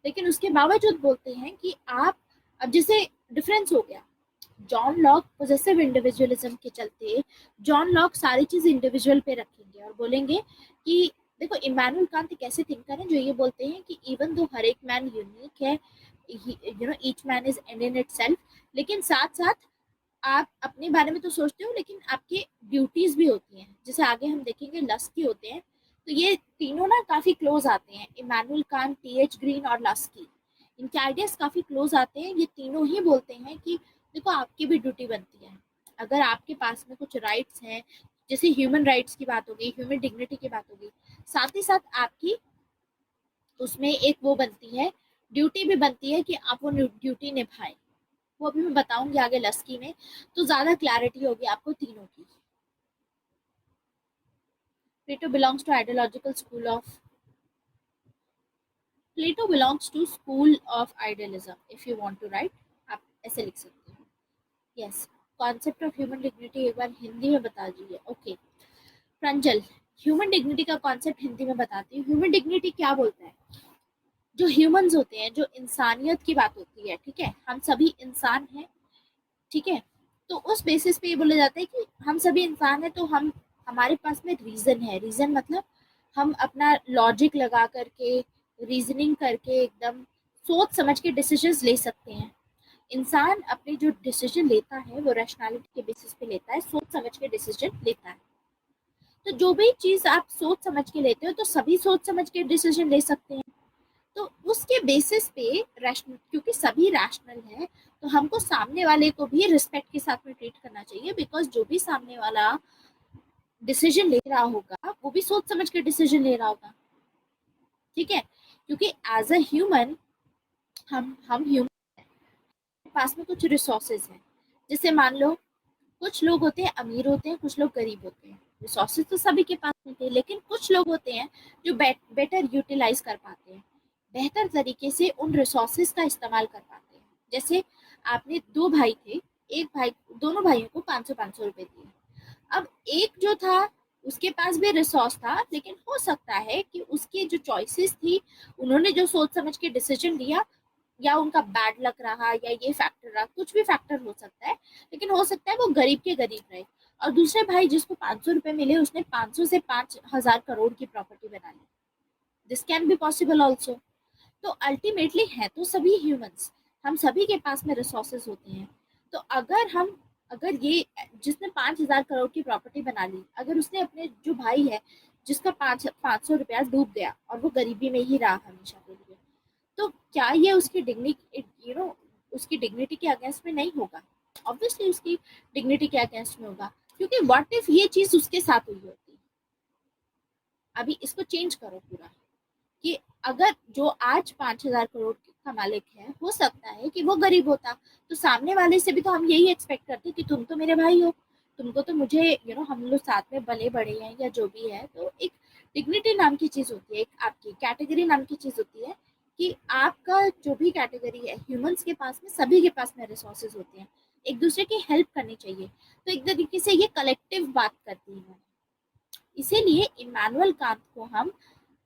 लेकिन उसके बावजूद बोलते हैं कि आप, अब जैसे डिफरेंस हो गया, जॉन लॉक पॉजिटिव इंडिविजुअलिज्म के चलते जॉन लॉक सारी चीज इंडिविजुअल पे रखेंगे और बोलेंगे कि देखो इमैनुअल कांत एक ऐसे थिंकर हैं जो ये बोलते हैं कि इवन दो हर एक मैन यूनिक है, each man is end in itself, लेकिन साथ साथ आप अपने बारे में तो सोचते हो, लेकिन आपके ड्यूटीज भी होती हैं, जैसे आगे हम देखेंगे लस्की होते हैं। तो ये तीनों ना काफी क्लोज आते हैं, इमैनुअल कांत, टीएच ग्रीन और लस्की, इनके आइडियाज काफी क्लोज आते हैं। ये तीनों ही बोलते हैं कि देखो आपकी भी ड्यूटी बनती है, अगर आपके पास में कुछ राइट्स हैं, जैसे ह्यूमन राइट्स की बात होगी, ह्यूमन डिग्निटी की बात होगी, साथ ही साथ आपकी उसमें एक वो बनती है, ड्यूटी भी बनती है कि आप वो ड्यूटी निभाएं। वो अभी मैं बताऊंगी आगे लस्की में, तो ज्यादा क्लैरिटी होगी आपको तीनों की। Plato belongs to ideological school of Plato belongs to school of idealism, if you want to write आप ऐसे लिख सकते हो। Yes, concept of human dignity एक बार हिंदी में बता दीजिए। ओके प्रंजल, ह्यूमन डिग्निटी का कॉन्सेप्ट हिंदी में बताती हूँ। ह्यूमन डिग्निटी क्या बोलता है, जो ह्यूमंस होते हैं, जो इंसानियत की बात होती है, ठीक है, हम सभी इंसान हैं, ठीक है, तो उस बेसिस पे ये बोला जाता है कि हम सभी इंसान हैं, तो हम, हमारे पास में रीजन है, रीजन मतलब हम अपना लॉजिक लगा करके, रीजनिंग करके, एकदम सोच समझ के डिसीजंस ले सकते हैं। इंसान अपने जो डिसीजन लेता है वो रैशनैलिटी के बेसिस पे लेता है, सोच समझ के डिसीजन लेता है। तो जो भी चीज आप सोच समझ के लेते हो, तो सभी सोच समझ के डिसीजन ले सकते हैं। तो उसके बेसिस पे रैशनल, क्योंकि सभी रैशनल है, तो हमको सामने वाले को भी रिस्पेक्ट के साथ में ट्रीट करना चाहिए, बिकॉज जो भी सामने वाला डिसीजन ले रहा होगा वो भी सोच समझ के डिसीजन ले रहा होगा, ठीक है, क्योंकि एज अ ह्यूमन हम ह्यूमन के पास में कुछ रिसोर्सेज हैं। जैसे मान लो कुछ लोग होते हैं अमीर होते हैं, कुछ लोग गरीब होते हैं, रिसोर्सेज तो सभी के पास में थे, लेकिन कुछ लोग होते हैं जो बेटर यूटिलाइज कर पाते हैं, बेहतर तरीके से उन रिसोर्सेज का इस्तेमाल कर पाते हैं। जैसे आपने दो भाई थे, एक भाई, दोनों भाइयों को 500-500 रुपए दिए। अब एक जो था उसके पास भी रिसोर्स था, लेकिन हो सकता है कि उसकी जो चॉइसेस थी, उन्होंने जो सोच समझ के डिसीजन लिया, या उनका बैड लक रहा, या ये फैक्टर रहा, कुछ भी फैक्टर हो सकता है, लेकिन हो सकता है वो गरीब के गरीब रहे। और दूसरे भाई जिसको 500 रुपए मिले, उसने 500 से 5,000 करोड़ की प्रॉपर्टी बना ली। This can be possible also. तो अल्टीमेटली है तो सभी ह्यूमंस, हम सभी के पास में रिसोर्सेज होते हैं। तो अगर ये जिसने 5,000 करोड़ की प्रॉपर्टी बना ली, अगर उसने अपने जो भाई है जिसका 500 रुपया डूब गया और वो गरीबी में ही रहा हमेशा के लिए, तो क्या ये उसकी डिग्निटी, उसकी डिग्निटी के अगेंस्ट में नहीं होगा? ऑब्वियसली उसकी डिग्निटी के अगेंस्ट में होगा, क्योंकि व्हाट इफ ये चीज उसके साथ हुई होती। अभी इसको चेंज करो पूरा, कि अगर जो आज 5,000 करोड़ का मालिक है, हो सकता है कि वो गरीब होता, तो सामने वाले से भी तो हम यही एक्सपेक्ट करते कि तुम तो मेरे भाई हो, तुमको तो मुझे हम लोग साथ में भले बड़े हैं या जो भी है। तो एक डिग्निटी नाम की चीज होती है, एक आपकी कैटेगरी नाम की चीज होती है, कि आपका जो भी कैटेगरी है, ह्यूमंस के पास में, सभी के पास में रिसोर्सेज होते हैं, एक दूसरे की हेल्प करनी चाहिए। तो एक तरीके से ये कलेक्टिव बात करती है, इसीलिए इमानुअल कांत को हम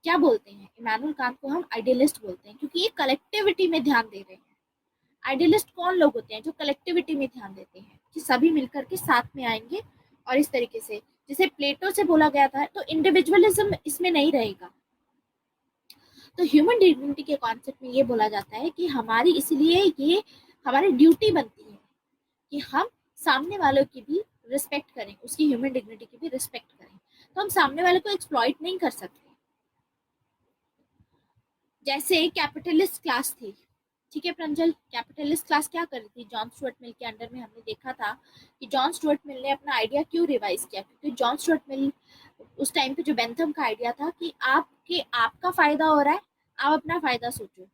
क्या बोलते हैं, इमानुअल कांत को हम आइडियलिस्ट बोलते हैं, क्योंकि ये कलेक्टिविटी में ध्यान दे रहे हैं। आइडियलिस्ट कौन लोग होते हैं? जो कलेक्टिविटी में ध्यान देते हैं कि सभी मिलकर के साथ में आएंगे, और इस तरीके से जिसे प्लेटो से बोला गया था, तो इंडिविजुअलिज्म इसमें नहीं रहेगा। तो ह्यूमन डिग्निटी के कॉन्सेप्ट में ये बोला जाता है कि हमारी, इसलिए ये हमारी ड्यूटी बनती है कि हम सामने वालों की भी रिस्पेक्ट करें, उसकी ह्यूमन डिग्निटी की भी रिस्पेक्ट करें। तो हम सामने वाले को एक्सप्लॉइट नहीं कर सकते। जैसे कैपिटलिस्ट क्लास थी, ठीक है प्रंजल, कैपिटलिस्ट क्लास क्या कर रही थी? जॉन स्टुअर्ट मिल के अंडर में हमने देखा था कि जॉन स्टुअर्ट मिल ने अपना आइडिया क्यों रिवाइज किया, क्योंकि जॉन स्टुअर्ट मिल उस टाइम पे जो बेंथम का आइडिया था कि आपका फायदा हो रहा है, आप अपना फायदा सोचो,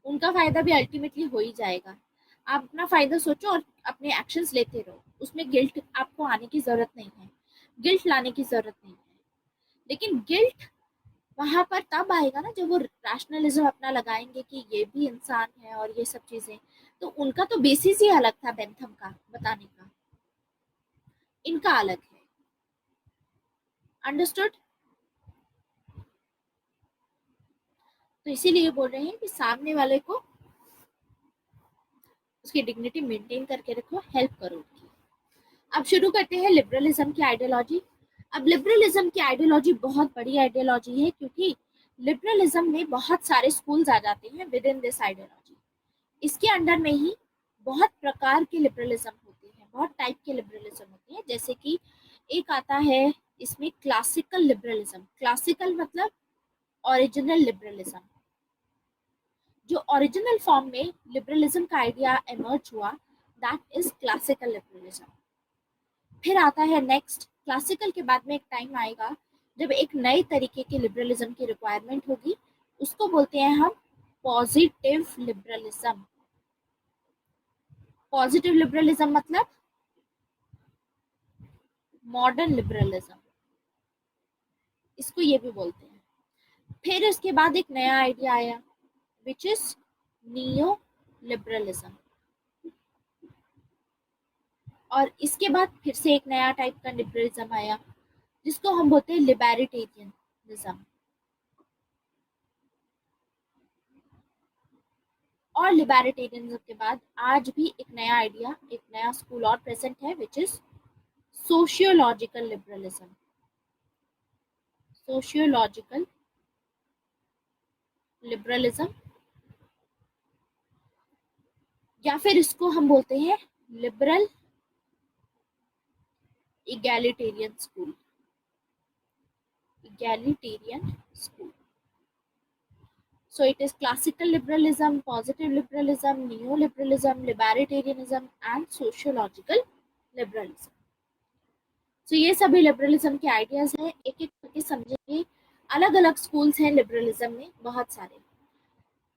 उनका फायदा भी अल्टीमेटली हो ही जाएगा। आप अपना फायदा सोचो और अपने एक्शंस लेते रहो, उसमें गिल्ट आपको आने की जरूरत नहीं है, गिल्ट लाने की जरूरत नहीं है। लेकिन गिल्ट वहां पर तब आएगा ना जब वो रैशनलिज्म अपना लगाएंगे कि ये भी इंसान है और ये सब चीजें। तो उनका तो बेसिस ही अलग था बेंथम का बताने का, इनका अलग है। अंडरस्टूड? तो इसीलिए बोल रहे हैं कि सामने वाले को उसकी डिग्निटी मेंटेन करके रखो, हेल्प करो उसकी। अब शुरू करते हैं लिबरलिज्म की आइडियोलॉजी। अब लिबरलिज्म की आइडियोलॉजी बहुत बड़ी आइडियोलॉजी है, क्योंकि लिबरलिज्म में बहुत सारे स्कूल्स आ जाते हैं विद इन दिस आइडियोलॉजी। इसके अंडर में ही बहुत प्रकार के लिबरलिज्म होते हैं, बहुत टाइप के लिबरलिज्म होते हैं। जैसे कि एक आता है इसमें क्लासिकल लिबरलिज्म। क्लासिकल मतलब ओरिजिनल लिबरलिज्म, जो ओरिजिनल फॉर्म में लिबरलिज्म का आइडिया इमर्ज हुआ, दैट इज क्लासिकल लिबरलिज्म। फिर आता है नेक्स्ट, क्लासिकल के बाद में एक टाइम आएगा जब एक नए तरीके के लिबरलिज्म की रिक्वायरमेंट होगी, उसको बोलते हैं हम पॉजिटिव लिबरलिज्म। पॉजिटिव लिबरलिज्म मतलब मॉडर्न लिबरलिज्म, इसको ये भी बोलते हैं। फिर इसके बाद एक नया आइडिया आया विच इज नियो लिबरलिज्म, और इसके बाद फिर से एक नया टाइप का लिबरलिज्म आया जिसको हम बोलते हैं लिबर्टेरियनिज्म। और लिबर्टेरियनिज्म के बाद आज भी एक नया आइडिया, एक नया स्कूल और प्रेजेंट है which is sociological liberalism. Sociological liberalism, या फिर इसको हम बोलते हैं liberal egalitarian school, egalitarian school. So it is classical liberalism, positive liberalism, neoliberalism, libertarianism and sociological liberalism. So ये सभी लिबरलिज्म के आइडियाज हैं, एक एक करके समझेंगे। अलग अलग स्कूल्स हैं लिबरलिज्म में, बहुत सारे।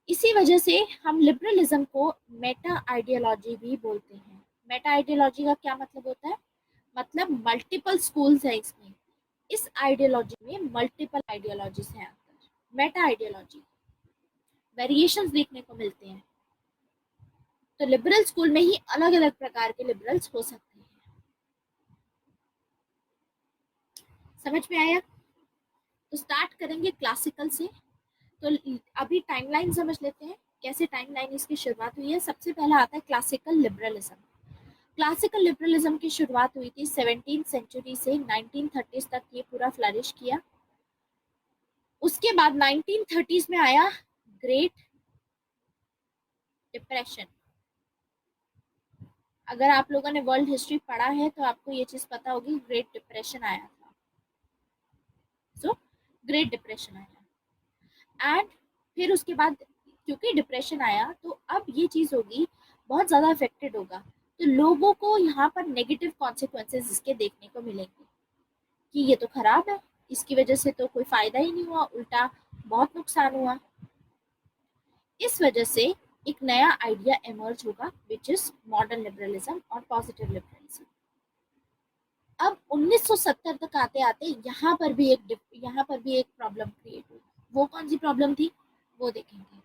इसी वजह से हम लिबरलिज्म को मेटा आइडियोलॉजी भी बोलते हैं। मेटा आइडियोलॉजी का क्या मतलब होता है? मतलब मल्टीपल स्कूल्स है इसमें, इस आइडियोलॉजी में मल्टीपल आइडियोलॉजीज हैं अंदर। मेटा आइडियोलॉजी, वेरिएशंस देखने को मिलते हैं। तो लिबरल स्कूल में ही अलग अलग प्रकार के लिबरल्स हो सकते हैं। समझ में आया? तो स्टार्ट करेंगे क्लासिकल से। तो अभी टाइमलाइन समझ लेते हैं, कैसे टाइमलाइन इसकी शुरुआत हुई है। सबसे पहला आता है क्लासिकल लिबरलिज्म। क्लासिकल लिबरलिज्म की शुरुआत हुई थी 17वीं सेंचुरी से 1930s तक, ये पूरा फ्लरिश किया। उसके बाद 1930s में आया ग्रेट डिप्रेशन। अगर आप लोगों ने वर्ल्ड हिस्ट्री पढ़ा है तो आपको ये चीज पता होगी, ग्रेट डिप्रेशन आया था। सो ग्रेट डिप्रेशन आया, एंड फिर उसके बाद क्योंकि डिप्रेशन आया तो अब ये चीज होगी, बहुत ज्यादा अफेक्टेड होगा, तो लोगों को यहाँ पर नेगेटिव कॉन्सिक्वेंसेस इसके देखने को मिलेंगे कि ये तो खराब है, इसकी वजह से तो कोई फायदा ही नहीं हुआ, उल्टा बहुत नुकसान हुआ। इस वजह से एक नया आइडिया इमर्ज होगा विच इज मॉडर्न लिबरलिज्म और पॉजिटिव लिबरलिज्म। अब 1970 तक आते आते यहाँ पर भी एक प्रॉब्लम क्रिएट हुई। वो कौन सी प्रॉब्लम थी वो देखेंगे।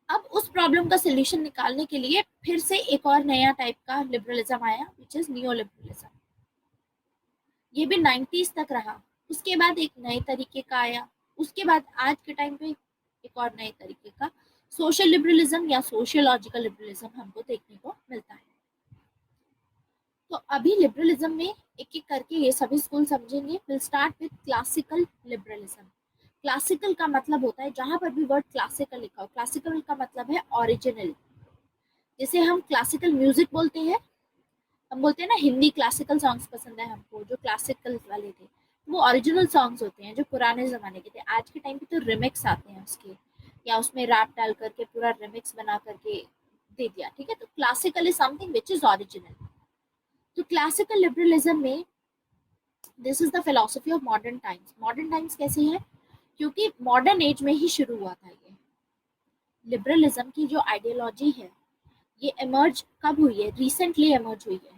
अब उस प्रॉब्लम का सोल्यूशन निकालने के लिए फिर से एक और नया टाइप का लिबरलिज्म आया विच इज नियो लिबरलिज्म। ये भी 90s तक रहा, उसके बाद एक नए तरीके का आया, उसके बाद आज के टाइम पे एक और नए तरीके का सोशल लिबरलिज्म या सोशियोलॉजिकल लिबरलिज्म हमको देखने को मिलता है। तो अभी लिबरलिज्म में एक एक करके ये सभी स्कूल समझेंगे। Will start with classical liberalism. Classical का मतलब होता है, जहां पर भी वर्ड क्लासिकल लिखा हो, क्लासिकल का मतलब है ओरिजिनल। जैसे हम क्लासिकल म्यूजिक बोलते हैं, हम बोलते हैं ना हिंदी क्लासिकल सॉन्ग्स पसंद है हमको, जो क्लासिकल वाले थे वो ओरिजिनल सॉन्ग्स होते हैं जो पुराने जमाने के थे। आज के टाइम पे तो रिमिक्स आते हैं उसके, या उसमें रैप डाल करके पूरा रिमिक्स बना करके दे दिया, ठीक है। तो classical is something which is original. तो क्लासिकल लिबरलिज्म में this is the philosophy of modern times. Modern times कैसे है, क्योंकि मॉडर्न एज में ही शुरू हुआ था ये लिबरलिज्म की जो आइडियोलॉजी है। ये इमर्ज कब हुई है, रिसेंटली इमर्ज हुई है।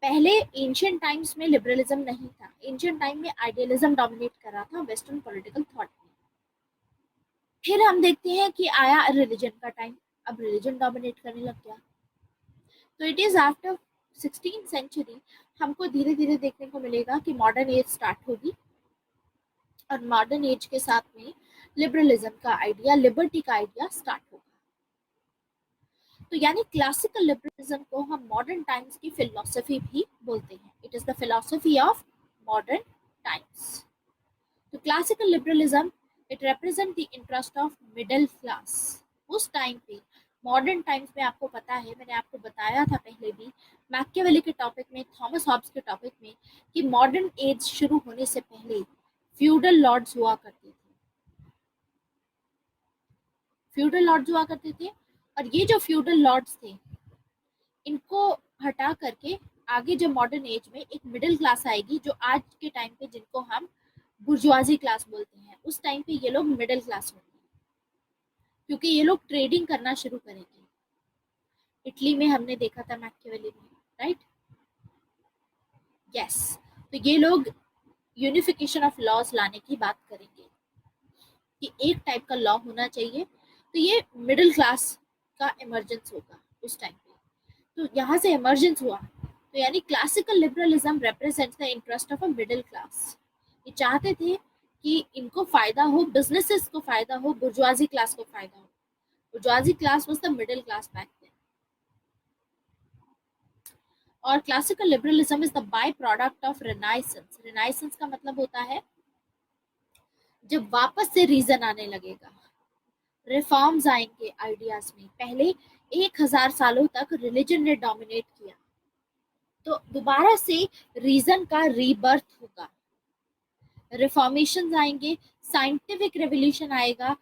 पहले एंशियंट टाइम्स में लिबरलिज्म नहीं था। एंशियंट टाइम में आइडियलिज्म डोमिनेट कर रहा था वेस्टर्न पॉलिटिकल थॉट में। फिर हम देखते हैं कि आया रिलीजन का टाइम, अब रिलीजन डोमिनेट करने लग गया। तो it is after 16th century हमको धीरे धीरे देखने को मिलेगा कि मॉडर्न एज स्टार्ट होगी, और मॉडर्न एज के साथ में लिबरलिज्म का आइडिया, लिबर्टी का आइडिया स्टार्ट होगा। तो यानी क्लासिकल लिबरलिज्म को हम मॉडर्न टाइम्स की फिलोसफी भी बोलते हैं। It is the philosophy of modern times. तो classical liberalism it represent the interest of middle class. उस टाइम पे मॉडर्न टाइम्स में आपको पता है, मैंने आपको बताया था पहले भी मैकियावेली के टॉपिक में, थॉमस हॉब्स के टॉपिक में, कि मॉडर्न एज शुरू होने से पहले फ्यूडल लॉर्ड्स हुआ करते थे। फ्यूडल लॉर्ड्स हुआ करते थे, और ये जो फ्यूडल लॉर्ड्स थे इनको हटा करके आगे जब मॉडर्न एज में एक मिडिल क्लास आएगी, जो आज के टाइम पे जिनको हम बुर्जुआजी क्लास बोलते हैं, उस टाइम पे ये लोग मिडिल क्लास होंगे, क्योंकि ये लोग ट्रेडिंग करना शुरू करेंगे। इटली में हमने देखा था मैकियावेली में, राइट, यस। तो ये लोग यूनिफिकेशन ऑफ लॉज लाने की बात करेंगे कि एक टाइप का लॉ होना चाहिए। तो ये मिडिल क्लास का इमरजेंस होगा उस टाइम पे। तो यहाँ से इमरजेंस हुआ। तो यानी classical liberalism represents the interest of a middle class. ये चाहते थे कि इनको फायदा हो, बिजनेसेस को फायदा हो, बुर्जुआजी क्लास को फायदा हो। Bourgeoisie class was the middle class back then. और classical liberalism is the byproduct of renaissance. Renaissance का मतलब होता है जब वापस से रीजन आने लगेगा, रिफॉर्म्स आएंगे आइडियाज में। पहले 1000 सालों तक रिलीजन ने डोमिनेट किया, तो दोबारा से रीजन का रीबर्थ होगा, रिफॉर्मेशन आएंगे, साइंटिफिक रेवोल्यूशन आएगा,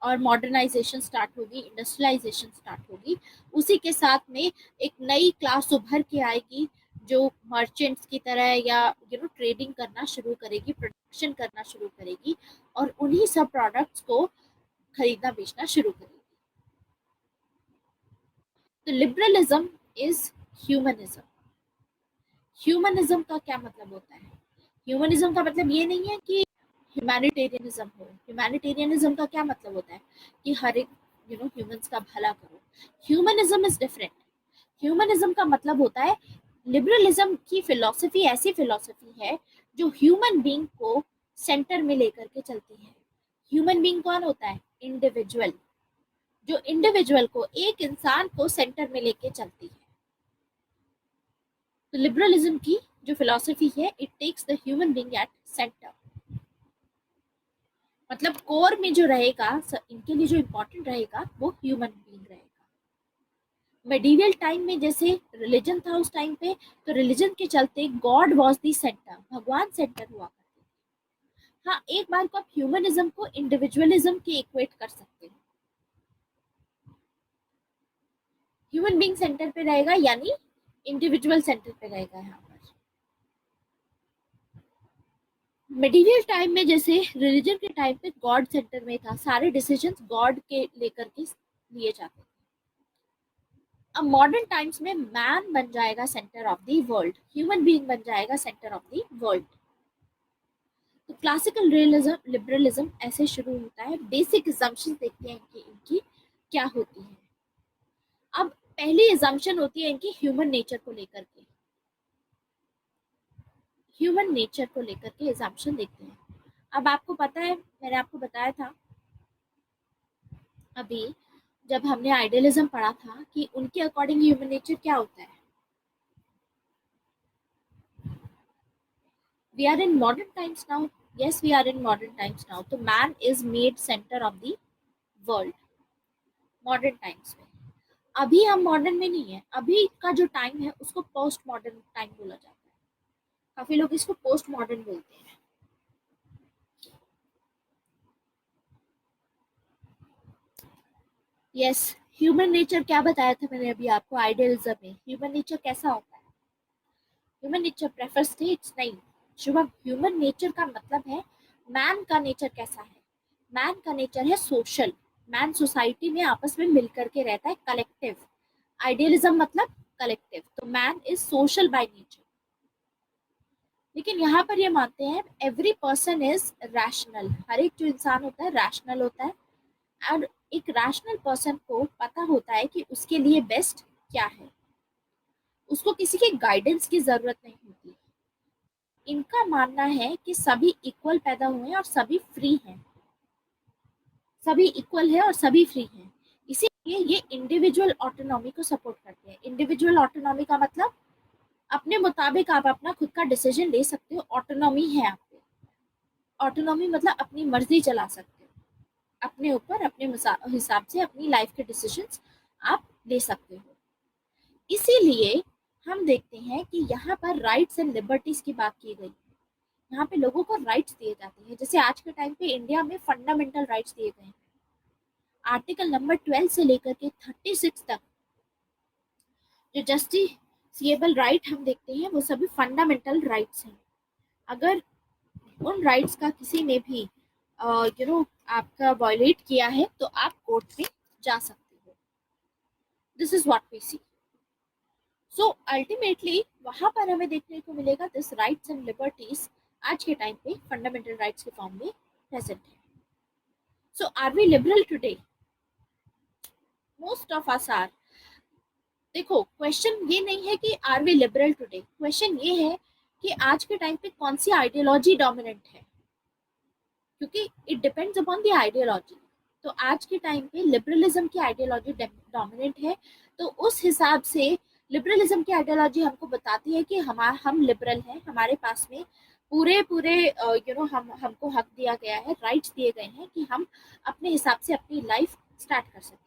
और मॉडर्नाइजेशन स्टार्ट होगी, इंडस्ट्रियलाइजेशन स्टार्ट होगी। उसी के साथ में एक नई क्लास उभर के आएगी जो मर्चेंट्स की तरह या ट्रेडिंग करना शुरू करेगी, प्रोडक्शन करना शुरू करेगी, और उन्हीं सब प्रोडक्ट्स को खरीदना बेचना शुरू करेगी। तो लिबरलिज्म इज ह्यूमनिज्म। ह्यूमनिज्म का क्या मतलब होता है? ह्यूमनिज्म का मतलब ये नहीं है कि ह्यूमैनिटेरियनिज्म हो। ह्यूमैनिटेरियनिज्म का क्या मतलब होता है कि हर एक ह्यूमंस का भला करो। Humanism is different. ह्यूमनिज्म का मतलब होता है, लिबरलिज्म की फिलॉसफी ऐसी फिलॉसफी है जो ह्यूमन बीइंग को सेंटर में लेकर के चलती है। ह्यूमन बीइंग कौन होता है? इंडिविजुअल। जो इंडिविजुअल को, एक इंसान को सेंटर में लेके चलती है। तो लिबरलिज्म की जो फिलॉसफी है, it takes the human being at centre. मतलब कोर में जो रहेगा, इनके लिए जो इम्पोर्टेंट रहेगा वो ह्यूमन बीइंग रहेगा। मेडिवल टाइम में जैसे रिलीजन था उस टाइम पे, तो रिलीजन के चलते गॉड वाज द सेंटर, भगवान सेंटर हुआ करते थे। हाँ, एक बार को आप ह्यूमनिज्म को इंडिविजुअलिज्म के इक्वेट कर सकते हैं। ह्यूमन बीइंग सेंटर पे रहेगा, यानी इंडिविजुअल सेंटर पे रहेगा। यहाँ पर मेडिवल टाइम में जैसे रिलीजन के टाइम पे गॉड सेंटर में था, सारे डिसीजंस गॉड के लेकर के लिए जाते थे। अब मॉडर्न टाइम्स में मैन बन जाएगा centre of the world, human being बन जाएगा सेंटर ऑफ द वर्ल्ड। तो क्लासिकल रियलिज्म लिबरलिज्म ऐसे शुरू होता है। बेसिक assumptions देखते हैं कि इनकी क्या होती है। अब पहली assumption होती है इनकी ह्यूमन नेचर को लेकर के। ह्यूमन नेचर को लेकर के एग्जाम्पशन देखते हैं। अब आपको पता है, मैंने आपको बताया था अभी जब हमने आइडियलिज्म पढ़ा था कि उनके अकॉर्डिंग ह्यूमन नेचर क्या होता है। We are in modern times now. Yes, we are in modern times now. तो man is made center of the world. Modern times में अभी हम मॉडर्न में नहीं है, अभी का जो टाइम है उसको पोस्ट मॉडर्न टाइम बोला जाता है। काफी लोग इसको पोस्ट मॉडर्न बोलते हैं। यस, ह्यूमन नेचर क्या बताया था मैंने अभी आपको आइडियलिज्म में, ह्यूमन नेचर कैसा होता है। ह्यूमन नेचर प्रेफर स्टेट्स नहीं, शुभम ह्यूमन नेचर का मतलब है मैन का नेचर कैसा है। मैन का नेचर है सोशल, मैन सोसाइटी में आपस में मिलकर के रहता है, कलेक्टिव। आइडियलिज्म मतलब कलेक्टिव, तो man is social by nature. लेकिन यहाँ पर ये मानते हैं एवरी पर्सन इज रैशनल, हर एक जो इंसान होता है रैशनल होता है। और एक रैशनल पर्सन को पता होता है कि उसके लिए बेस्ट क्या है, उसको किसी के गाइडेंस की जरूरत नहीं होती। इनका मानना है कि सभी इक्वल पैदा हुए हैं और सभी फ्री हैं, सभी इक्वल है और सभी फ्री हैं। इसीलिए ये इंडिविजुअल ऑटोनॉमी को सपोर्ट करते हैं। इंडिविजुअल ऑटोनॉमी का मतलब अपने मुताबिक आप अपना खुद का डिसीजन ले सकते हो, ऑटोनॉमी है आप पे। ऑटोनॉमी मतलब अपनी मर्जी चला सकते हो, अपने ऊपर अपने हिसाब से अपनी लाइफ के डिसीजंस आप ले सकते हो। इसीलिए हम देखते हैं कि यहाँ पर राइट्स एंड लिबर्टीज की बात की गई। यहाँ पे लोगों को राइट्स दिए जाते हैं, जैसे आज के टाइम पे इंडिया में फंडामेंटल राइट्स दिए गए हैं। आर्टिकल नंबर 12 से लेकर के 36 तक जो जस्टिसिएबल राइट हम देखते हैं वो सभी फंडामेंटल राइट्स हैं। अगर उन राइट्स का किसी ने भी आपका वायलेट किया है तो आप कोर्ट में जा सकते हो। This is what we see. So ultimately वहां पर हमें देखने को मिलेगा दिस राइट्स एंड लिबर्टीज आज के टाइम पे फंडामेंटल राइट्स के फॉर्म में प्रेजेंट है। So are we liberal today? Most of us are. देखो क्वेश्चन ये नहीं है कि are we liberal today, question ये है कि आज के टाइम पे कौन सी आइडियोलॉजी डोमिनेंट है, क्योंकि it depends upon the ideology. तो आज के टाइम पे लिबरलिज्म की आइडियोलॉजी डोमिनेंट है, तो उस हिसाब से लिबरलिज्म की आइडियोलॉजी हमको बताती है कि हम लिबरल हैं, हमारे पास में पूरे पूरे हमको हक दिया गया है, राइट्स दिए गए हैं कि हम अपने हिसाब से अपनी लाइफ स्टार्ट कर सकें।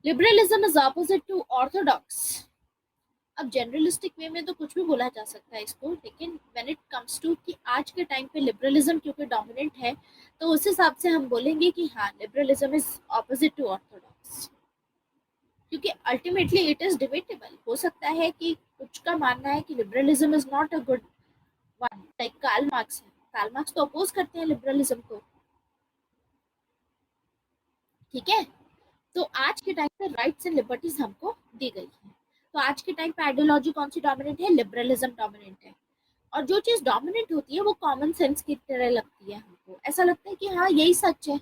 Liberalism is opposite to orthodox. अब जनरलिस्टिक वे में तो कुछ भी बोला जा सकता है इसको, लेकिन व्हेन इट कम्स टू कि आज के टाइम पे लिबरलिज्म क्योंकि डोमिनेंट है, तो उस हिसाब से हम बोलेंगे कि हाँ liberalism is opposite to orthodox. क्योंकि अल्टीमेटली इट इज डिबेटेबल। हो सकता है कि कुछ का मानना है कि liberalism is not a good one, like Karl Marx है, कार्ल मार्क्स तो अपोज करते हैं लिबरलिज्म को, ठीक है। तो आज के टाइम पे राइट्स एंड लिबर्टीज हमको दी गई है। तो आज के टाइम पे आइडियोलॉजी कौन सी डोमिनेंट है? लिबरलिज्म डोमिनेंट है। और जो चीज डोमिनेंट होती है वो कॉमन सेंस की तरह लगती है हमको, ऐसा लगता है कि हाँ यही सच है।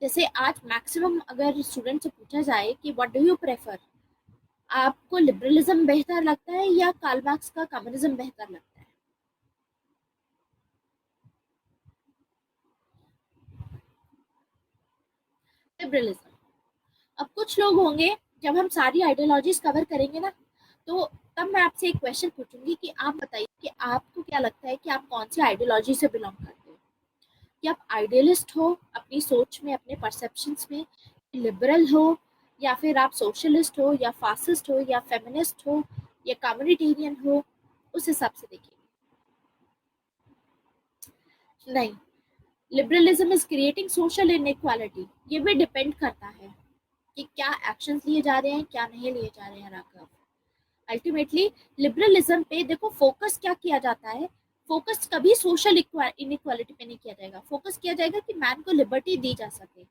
जैसे आज मैक्सिमम अगर स्टूडेंट से पूछा जाए कि व्हाट डू यू प्रेफर, आपको लिबरलिज्म बेहतर लगता है या कार्ल मार्क्स का कम्युनिज्म बेहतर लगता है? लिबरलिज्म। अब कुछ लोग होंगे, जब हम सारी आइडियोलॉजीज कवर करेंगे ना, तो तब मैं आपसे एक क्वेश्चन पूछूंगी कि आप बताइए कि आपको क्या लगता है कि आप कौन सी आइडियोलॉजी से बिलोंग करते हो। कि आप आइडियलिस्ट हो अपनी सोच में, अपने परसेप्शंस में, लिबरल हो, या फिर आप सोशलिस्ट हो, या फासिस्ट हो, या फेमिनिस्ट हो, या कम्युनिटेरियन हो, उस हिसाब से देखिए। नहीं, liberalism is creating social inequality. ये भी डिपेंड करता है कि क्या एक्शंस लिए जा रहे हैं, क्या नहीं लिए जा रहे हैं राघव। अल्टीमेटली लिबरलिज्म पे देखो फोकस क्या किया जाता है, फोकस कभी सोशल इनइक्वालिटी पे नहीं किया जाएगा, फोकस किया जाएगा कि मैन को लिबर्टी दी जा सके।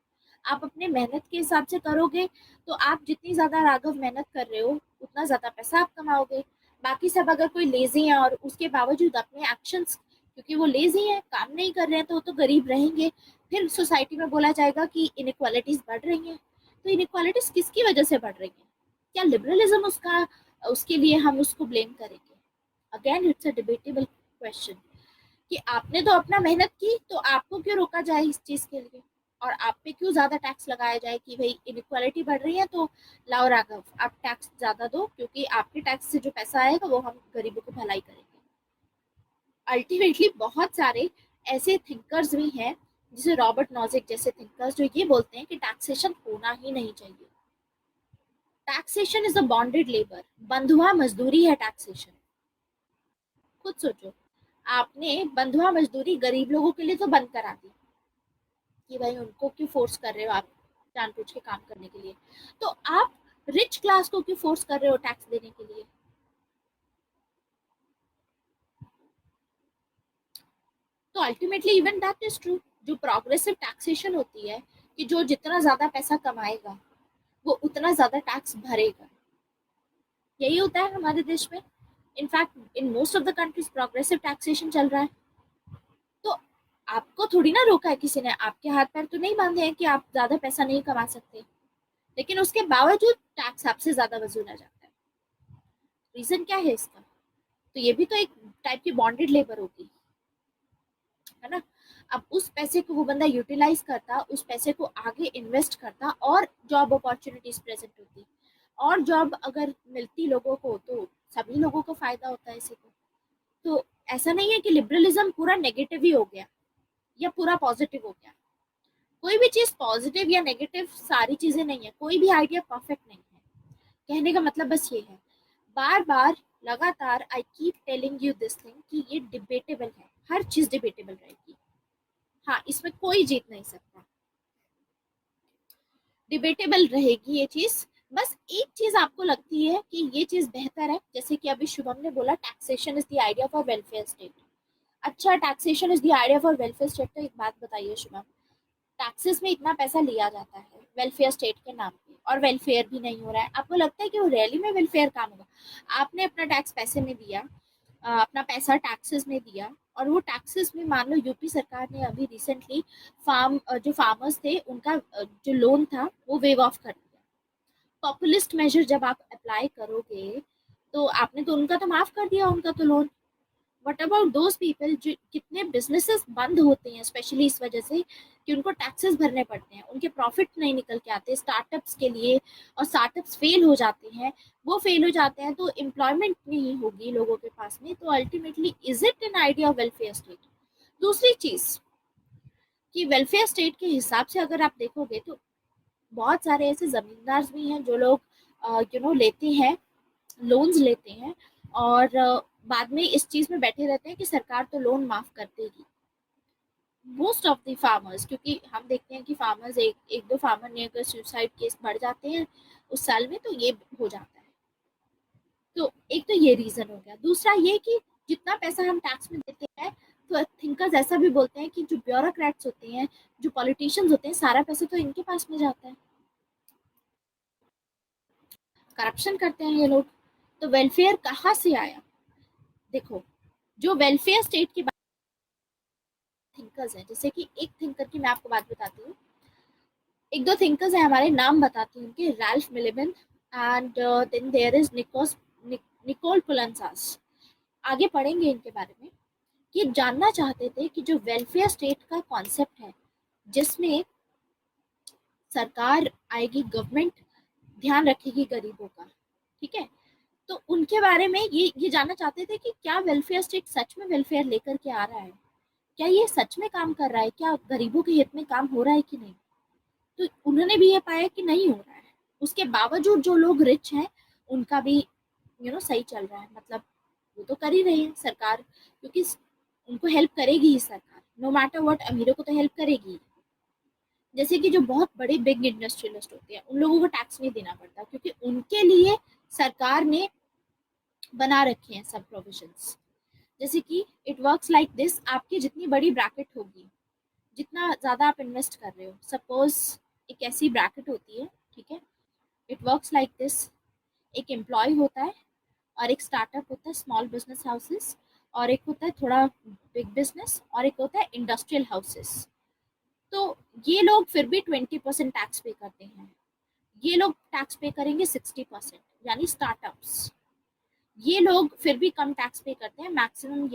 आप अपने मेहनत के हिसाब से करोगे तो आप जितनी ज्यादा राघव मेहनत कर रहे हो उतना ज्यादा पैसा आप कमाओगे। बाकी सब अगर कोई लेजी है और उसके बावजूद अपने एक्शंस, क्योंकि वो लेजी है काम नहीं कर रहे हैं, तो वो तो गरीब रहेंगे, फिर सोसाइटी में बोला जाएगा कि इनइक्वालिटीज बढ़ रही हैं। तो इनइक्वालिटीज किसकी वजह से बढ़ रही हैं? क्या लिबरलिज्म उसका, उसके लिए हम उसको ब्लेम करेंगे? Again it's a debatable question कि आपने तो अपना मेहनत की, तो आपको क्यों रोका जाए इस चीज के लिए, और आप पे क्यों ज्यादा टैक्स लगाया जाए कि भाई इनइक्वालिटी बढ़ रही है तो लाओ राघव आप टैक्स ज्यादा दो, क्योंकि आपके टैक्स से जो पैसा आएगा वो हम गरीबों को भलाई करेंगे। अल्टीमेटली बहुत सारे ऐसे थिंकर्स भी हैं, जैसे रॉबर्ट नॉजिक जैसे थिंकर्स, जो ये बोलते हैं कि टैक्सेशन होना ही नहीं चाहिए। Taxation is a bonded labour, बंधुआ मजदूरी है टैक्सेशन। खुद सोचो, आपने बंधुआ मजदूरी गरीब लोगों के लिए तो बंद करा दी कि भाई उनको क्यों फोर्स कर रहे हो आप जानबूझ के काम करने के लिए, तो आप रिच क्लास को क्यों फोर्स कर रहे हो टैक्स देने के लिए। तो ultimately even that is true. जो प्रोग्रेसिव टैक्सेशन होती है कि जो जितना ज्यादा पैसा कमाएगा वो उतना ज्यादा टैक्स भरेगा, यही होता है हमारे देश में। In fact in most of the countries progressive taxation चल रहा है। तो आपको थोड़ी ना रोका है किसी ने, आपके हाथ पैर तो नहीं बांधे हैं कि आप ज्यादा पैसा नहीं कमा सकते, लेकिन उसके बावजूद टैक्स आपसे ज्यादा वसूला जाता है। रीजन क्या है इसका? तो ये भी तो एक टाइप की बॉन्डेड लेबर होगी, है ना। अब उस पैसे को वो बंदा यूटिलाइज करता, उस पैसे को आगे इन्वेस्ट करता और जॉब अपॉर्चुनिटीज प्रेजेंट होती, और जॉब अगर मिलती लोगों को तो सभी लोगों को फायदा होता है इसी को। तो ऐसा नहीं है कि लिबरलिज्म पूरा नेगेटिव ही हो गया या पूरा पॉजिटिव हो गया। कोई भी चीज पॉजिटिव या नेगेटिव सारी चीजें नहीं है, कोई भी आइडिया परफेक्ट नहीं है। कहने का मतलब बस ये है, बार बार लगातार I keep telling you this thing कि ये डिबेटेबल है, हर चीज डिबेटेबल रहेगी। हाँ, इसमें कोई जीत नहीं सकता, डिबेटेबल रहेगी ये चीज। बस एक चीज आपको लगती है कि ये चीज बेहतर है, जैसे कि अभी शुभम ने बोला taxation is the idea for welfare state. अच्छा, taxation is the idea for welfare state, तो एक बात बताइए शुभम, टैक्सेस में इतना पैसा लिया जाता है वेलफेयर स्टेट के नाम पे और वेलफेयर भी नहीं हो रहा है, आपको लगता है कि वो रैली में वेलफेयर काम होगा? आपने अपना टैक्स पैसे में दिया, अपना पैसा टैक्सेस में दिया, और वो टैक्सेस में मान लो यूपी सरकार ने अभी रिसेंटली जो फार्मर्स थे उनका जो लोन था वो वेव ऑफ कर दिया। पॉपुलिस्ट मेजर जब आप अप्लाई करोगे तो आपने तो उनका तो माफ कर दिया, उनका तो loan. What about those people, जो कितने बिजनेसेस बंद होते हैं स्पेशली इस वजह से कि उनको टैक्सेस भरने पड़ते हैं, उनके प्रॉफिट नहीं निकल के आते स्टार्टअप्स के लिए, और स्टार्टअप्स फेल हो जाते हैं। वो फेल हो जाते हैं तो एम्प्लॉयमेंट नहीं होगी लोगों के पास में, तो ultimately is it an idea of welfare state? दूसरी चीज कि वेलफेयर स्टेट के हिसाब से अगर आप देखोगे तो बहुत सारे ऐसे जमींदार भी हैं जो लोग लेते हैं, लोन्स लेते हैं, और बाद में इस चीज में बैठे रहते हैं कि सरकार तो लोन माफ कर देगी। मोस्ट ऑफ द फार्मर्स, क्योंकि हम देखते हैं कि फार्मर्स एक दो फार्मर ने अगर सुसाइड केस बढ़ जाते हैं उस साल में तो ये हो जाता है। तो एक तो ये रीजन हो गया। दूसरा ये कि जितना पैसा हम टैक्स में देते हैं, तो थिंकर्स ऐसा भी बोलते हैं कि जो ब्यूरोक्रेट्स होते हैं, जो पॉलिटिशियंस होते हैं, सारा पैसा तो इनके पास में जाता है, करप्शन करते हैं ये लोग। तो वेलफेयर कहाँ से आया? देखो, जो वेलफेयर स्टेट की थिंकर्स हैं, जैसे कि एक थिंकर की मैं आपको बात बताती हूँ, एक दो थिंकर्स हैं हमारे, नाम बताती हूँ उनके, Ralph Miliband and then there is Nicos Poulantzas. आगे पढ़ेंगे इनके बारे में। ये जानना चाहते थे कि जो वेलफेयर स्टेट का कॉन्सेप्ट है, जिसमें सरकार आएगी, गवर्नमेंट ध्यान रखेगी गरीबों का, ठीक है, तो उनके बारे में ये जानना चाहते थे कि क्या वेलफेयर स्टेट सच में वेलफेयर लेकर के आ रहा है, क्या ये सच में काम कर रहा है, क्या गरीबों के हित में काम हो रहा है कि नहीं। तो उन्होंने भी ये पाया कि नहीं हो रहा है। उसके बावजूद जो लोग रिच हैं उनका भी सही चल रहा है, मतलब वो तो कर ही रही है सरकार, क्योंकि उनको हेल्प करेगी ही सरकार, नो मैटर व्हाट, अमीरों को तो हेल्प करेगी। जैसे कि जो बहुत बड़े बिग इंडस्ट्रियलिस्ट होते हैं उन लोगों को टैक्स नहीं देना पड़ता, क्योंकि उनके लिए सरकार ने बना रखे हैं सब प्रोविजंस। जैसे कि इट वर्क्स लाइक दिस, आपकी जितनी बड़ी ब्रैकेट होगी, जितना ज़्यादा आप इन्वेस्ट कर रहे हो, सपोज एक ऐसी ब्रैकेट होती है, ठीक है, इट वर्क्स लाइक दिस। एक एम्प्लॉय होता है, और एक स्टार्टअप होता है, स्मॉल बिजनेस हाउसेस, और एक होता है थोड़ा बिग बिजनेस, और एक होता है इंडस्ट्रियल हाउसेस। तो ये लोग फिर भी 20% टैक्स पे करते हैं, ये लोग टैक्स पे करेंगे 60%, यानी स्टार्टअप्स। ये लोग फिर भी कम टैक्स पे करते हैं, मैक्सिमम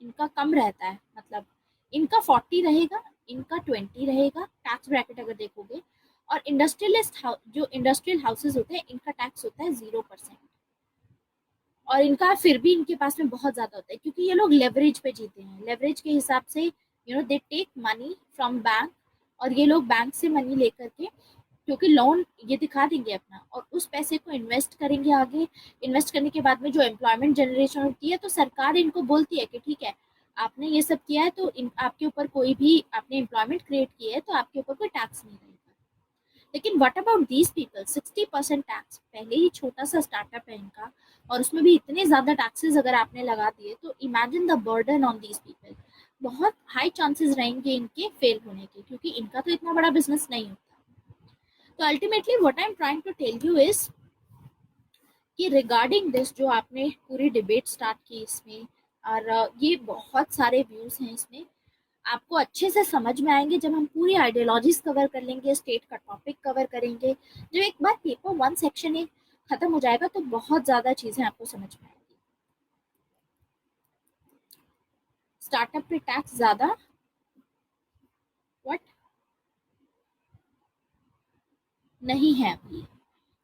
इनका कम रहता है, मतलब इनका 40 रहेगा, इनका 20 रहेगा टैक्स ब्रैकेट अगर देखोगे। और इंडस्ट्रियलिस्ट जो इंडस्ट्रियल हाउसेज होते हैं इनका टैक्स होता है 0%। और इनका फिर भी इनके पास में बहुत ज़्यादा होता है क्योंकि ये लोग लेवरेज पे जीते हैं। लेवरेज के हिसाब से they take money from bank, और ये लोग बैंक से मनी लेकर के, क्योंकि लोन ये दिखा देंगे अपना और उस पैसे को इन्वेस्ट करेंगे आगे। इन्वेस्ट करने के बाद में जो एम्प्लॉयमेंट जनरेशन होती है तो सरकार इनको बोलती है कि ठीक है, आपने ये सब किया है तो आपके ऊपर कोई भी आपने एम्प्लॉयमेंट क्रिएट किया है तो आपके ऊपर कोई टैक्स नहीं रहेगा। लेकिन what about these people, 60% tax, पहले ही छोटा सा स्टार्टअप है इनका और उसमें भी इतने ज़्यादा टैक्सेस अगर आपने लगा दिए तो imagine the burden on these people. बहुत हाई चांसेस रहेंगे इनके फेल होने के, क्योंकि इनका तो इतना बड़ा बिजनेस नहीं होता। तो ultimately what I am trying to tell you is कि रिगार्डिंग दिस जो आपने पूरी डिबेट स्टार्ट की इसमें, और ये बहुत सारे व्यूज हैं इसमें, आपको अच्छे से समझ में आएंगे जब हम पूरी आइडियोलॉजीज कवर कर लेंगे, स्टेट का टॉपिक कवर करेंगे। जब एक बार पेपर 1 सेक्शन एक खत्म हो जाएगा तो बहुत ज़्यादा चीज़ें आपको समझ में आएंगी। स्टार्टअप पे टैक्स ज़्यादा, व्हाट, नहीं है अभी,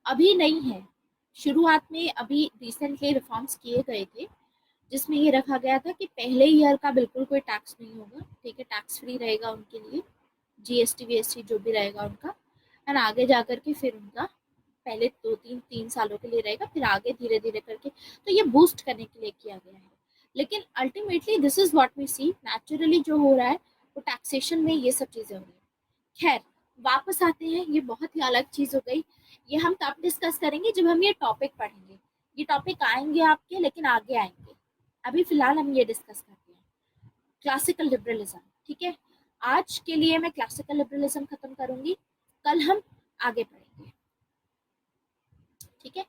अभी नहीं है। शुरुआत में अभी रिसेंटली रिफॉर्म्स किए गए थे जिसमें ये रखा गया था कि पहले ईयर का बिल्कुल कोई टैक्स नहीं होगा, ठीक है, टैक्स फ्री रहेगा उनके लिए, जीएसटी वीएसटी जो भी रहेगा उनका। एंड आगे जा करके फिर उनका पहले 2-3 सालों के लिए रहेगा, फिर आगे धीरे धीरे करके, तो ये बूस्ट करने के लिए किया गया है। लेकिन ultimately this is what we see naturally जो हो रहा है वो टैक्सेशन में ये सब चीज़ें हो रही है। खैर, वापस आते हैं, ये बहुत ही अलग चीज़ हो गई। ये हम तब डिस्कस करेंगे जब हम ये टॉपिक पढ़ेंगे। ये टॉपिक आएंगे आपके, लेकिन आगे आएंगे। अभी फिलहाल हम ये डिस्कस करते हैं क्लासिकल लिबरलिज्म, ठीक है। आज के लिए मैं क्लासिकल लिबरलिज्म खत्म करूंगी, कल हम आगे पढ़ेंगे, ठीक है।